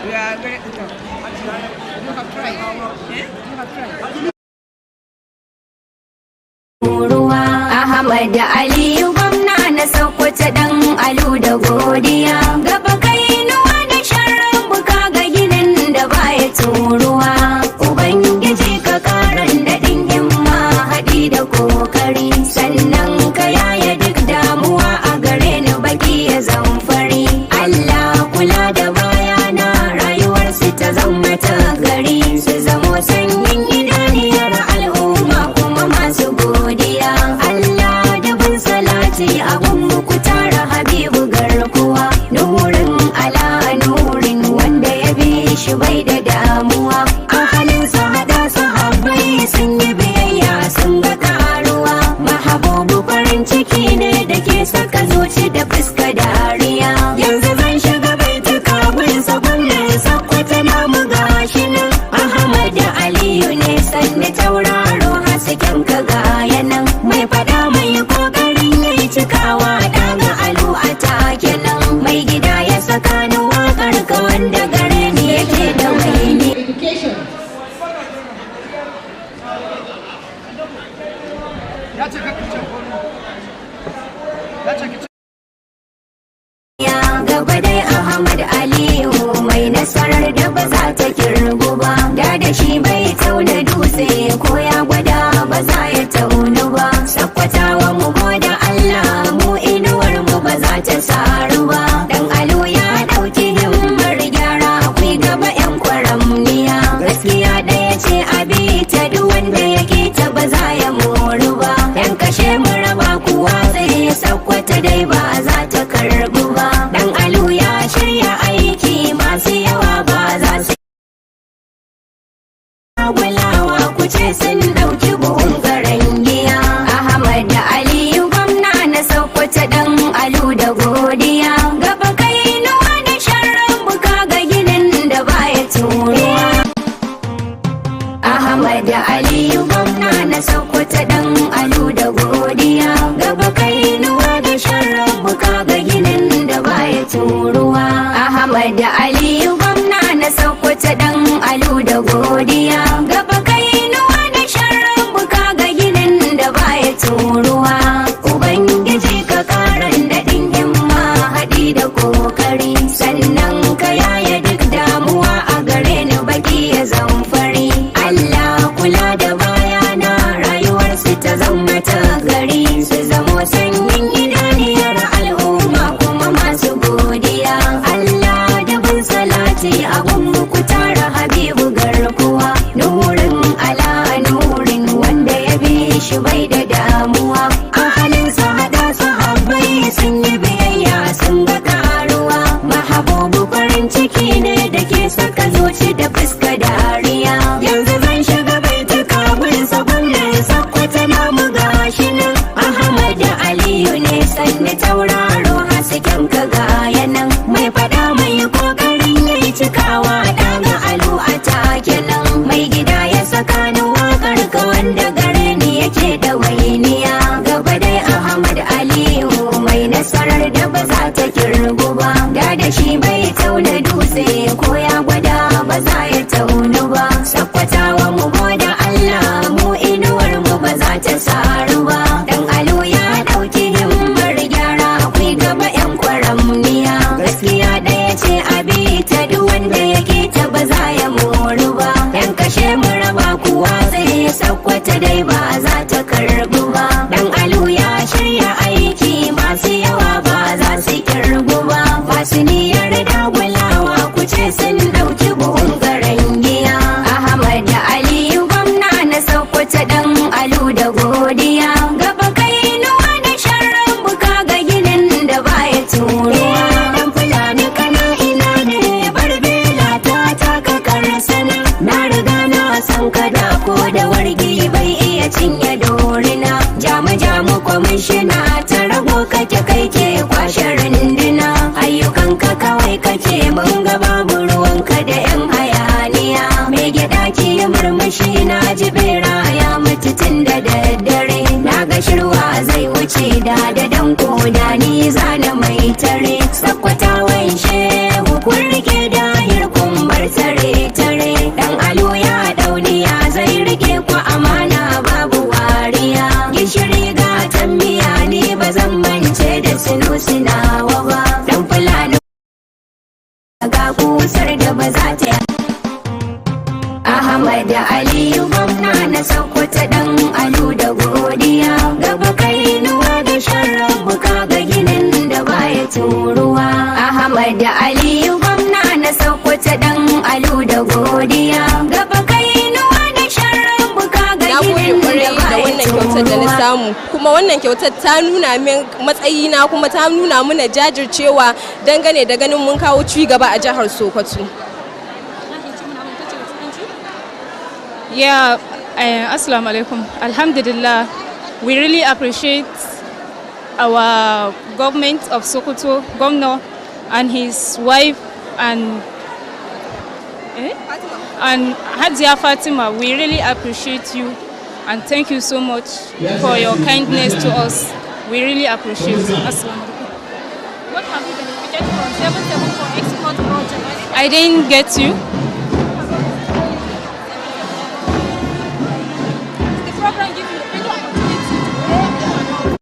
We are grateful. You have tried. You have tried. Ahmad Aliyu gwamna na Sokoto dan Alu da godiya gaba kai nuwa da sharrabu kaga ginin da baya turuwa ubangiji ka karan daɗin himma haɗi da kokari sannan ka yaya duk damuwa a gare ni baki ya zamfari Allah kula da bayana rayuwarsu ta zama ta gari su zamo sanyin idaniyar al'umma kuma masu godiya Allah dubin salati abun muku tara Habibu garkuwa gaba dai Ahmad Aliyu mai nasarar da ba za ta kirgu ba da shi bai tauna dutse ko ya gwada ba za ya taunu ba sakkwatawa mu goda Allah mu inuwar mu ba za ta saru ba dan Alu ya dauki himmar gyara akwai gaba yan kwaramniya gaskiya ɗaya ce abi ta duk wanda yake ta ba za ya moru ba yan kashe mu raba kuwa zai sakkwata dai ba za ta karbu ba dan Alu ya shirya aiki masu yawa ba za su gulawa ku ce sun dauki buhun garangiya Ahmad da Aliyu gwamna na Sokoto dan Alu da godiya gaba kai nuwa da sharran buka ga ginin da baya turuwa Ahmad da Aliyu gwamna na Sokoto dan Alu da godiya gaba kai nuwa da sharran buka ga ginin da baya turuwa Ahmad da Aliyu gwamna na Sokoto dan Alu da godiya gaba kai nuwa da sharran buka ga ginin da baya turuwa ubangiji ka karan daɗin himma haɗi da kokari sannan ka yaya duk damuwa a gare ni baki ya zamfari Allah kula da bayana rayuwarsu ta zama ta gari su zamo sanyin idaniyar al'umma kuma masu godiya Allah da bin salati abun muku tara Habibu garkuwa nurin ala nurin wanda ya bi shi bai da damuwa a halinsa hada sahabbai sun yi biyayya sun ga karuwa mahabubu farin ciki ne da ke saka zuci da fuska dariya yanzu zan shiga bai ta kabul sabon da sakwata namu gashi nan Ahmad da Aliyu ne sanni tauraro hasken ka gaya nan mai fada mai kokarin yayi cikawa daga Alu a take nan mai gida ya saka ni wakar ka wanda gare ni yake da wainiya gaba dai Ahmad Aliyu mai nasarar da ba za ta kirgu ba da shi bai tauna dutse ko ya gwada ba za ya taunu ba sakkwatawa mu goda Allah mu inuwar mu ba za ta saru ba dan Alu ya dauki himmar gyara akwai gaba yan kwaramniya gaskiya ɗaya ce abi ta duk wanda yake ta ba za ya moru ba yan kashe mu raba kuwa zai sakkwata dai ba za ta karbu ba dan Alu ya shirya aiki masu yawa ba za su kirgu ba masu niyyar dagulawa ku ce sun dauki buhun garangiya Ahmad da Aliyu gwamna na Sokoto dan Alu da godiya gaba kai nuwa da sharran buka ga ginin da baya turuwa dan fulani kana ina ne barbela ta taka karsana na riga na san ka da ko da wargi bai iya cinye dorina jamu kwamishina ta rago kake kai ke kwashe runduna ayyukanka kawai kake mun ga babu ruwanka da yan hayaniya mai gida ki murmushi na ji bera ya mutu tun da daddare na ga shirwa zai wuce da danko da ni zana mai tare sakwatawan shehu kun rike dahir kun bar tare dan Alu ya dauniya zai rike ku amana babu wariya gishiri ga tammiya ni ba zan mance da sinusinawa ba dan fulani ga kusar da ba za ta Ahmad da Aliyu gwamna na Sokoto dan Alu da godiya gaba kai nuwa da sharran buka ga ginin da baya turuwa Ahmad da Aliyu gwamna na Sokoto dan Alu da godiya gaba kai nuwa da sharran buka ga ginin da baya kyautar da na samu kuma wannan kyautar ta nuna min matsayina kuma ta nuna mana jajircewa dangane da ganin mun kawo ci gaba a jihar Sokoto. Yeah, assalamu alaikum. Alhamdulillah, we really appreciate our government of Sokoto, Governor and his wife and Hajia Fatima. We really appreciate you and thank you so much for your kindness to us. We really appreciate it. Assalamu alaikum. What have you benefited from 774 export project? I didn't get you. The program gives you a better opportunity to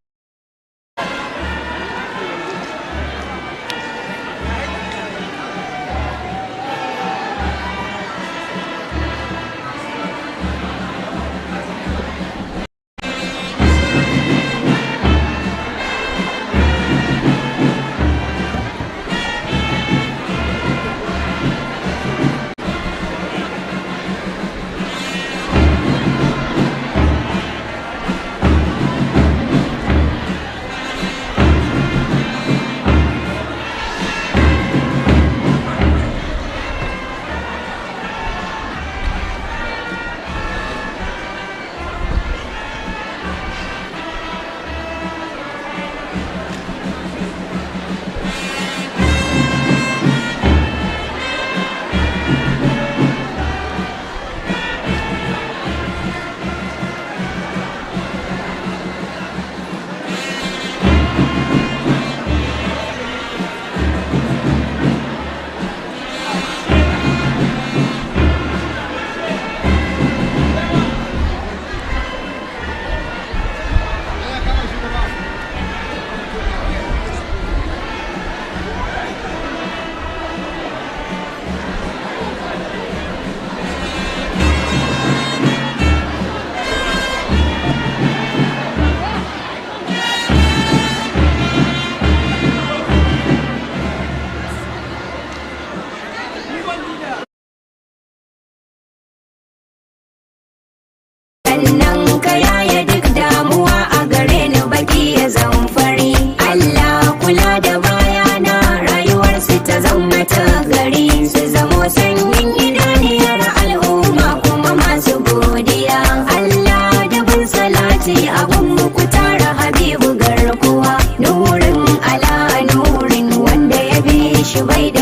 right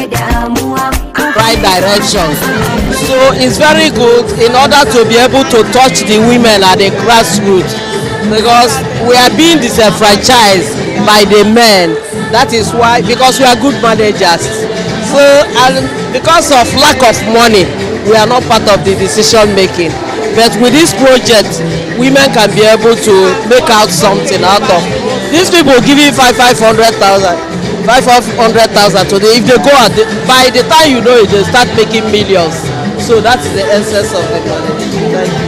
direction. So it's very good in order to be able to touch the women at the grassroots, because we are being disenfranchised by the men. That is why, because we are good managers. So, and because of lack of money, we are not part of the decision making. But with this project, women can be able to make out something out of. These people giving 500,000 today. If they go out, by the time you know it, they start making millions. So that is the essence of the money. Thank you.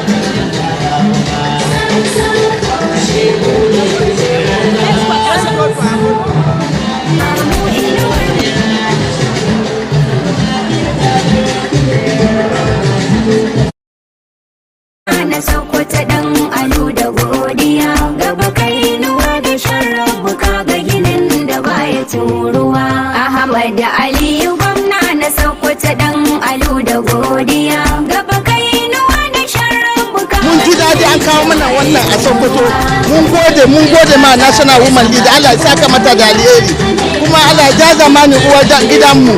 Na Sokoto dan alu da godiya gaba kai nuwa da sharrabu kaga ginin da baya turuwa. Ahmad Aliyu gwamna na Sokoto dan alu da godiya gaba kai nuwa da sharrabu kaga. Mun ji daɗi an kawo mana wannan a Sokoto. Mun gode ma National Women Leader, Allah ya saka mata da alheri. Kuma Allah ya ja zamanin uwar gidanmu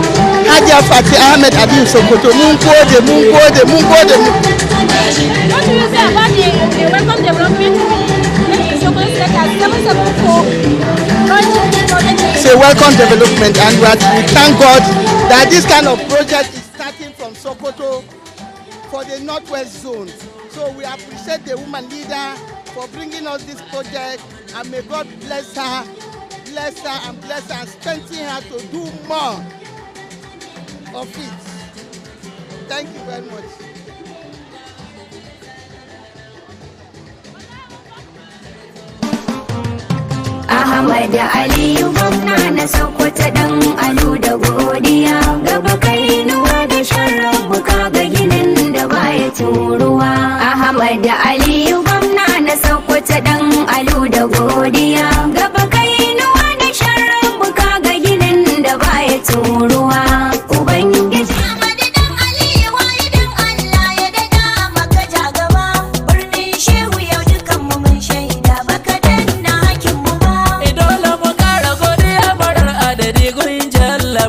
Hajiya Fati Ahmed Aliyu Sokoto. Mun gode. What do you say about the welcome development? It's a welcome development, and we thank God that this kind of project is starting from Sokoto for the Northwest Zone. So we appreciate the woman leader for bringing us this project, and may God bless her and strengthen her to do more of it. Thank you very much. Ahmad Aliyu gwamna na Sokoto dan alu da godiya gaba kai nuwa da sharrabu kaga ginin da baya turuwa. Ahmad Aliyu gwamna na Sokoto dan alu da godiya gaba kai nuwa da sharrabu kaga ginin da baya turuwa. Ubangiji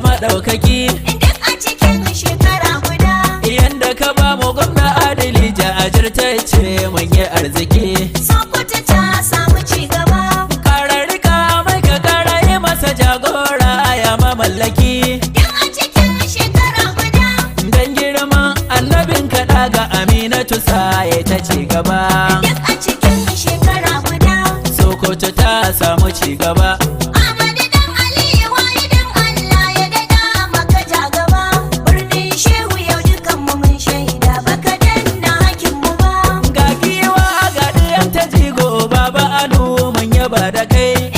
maɗaukaki duk a cikin shekara guda yanda ka ba mu gwamna adali jajirtacce mun yi arziki. Sokoto ta samu ci gaba kararrika mai ka kara yi masa jagora ya mamallaki duk a cikin shekara guda dan girman annabin kaɗa ga Aminatu Saye ta ci gaba duk a cikin shekara guda Sokoto ta samu ci gaba. Ba da kai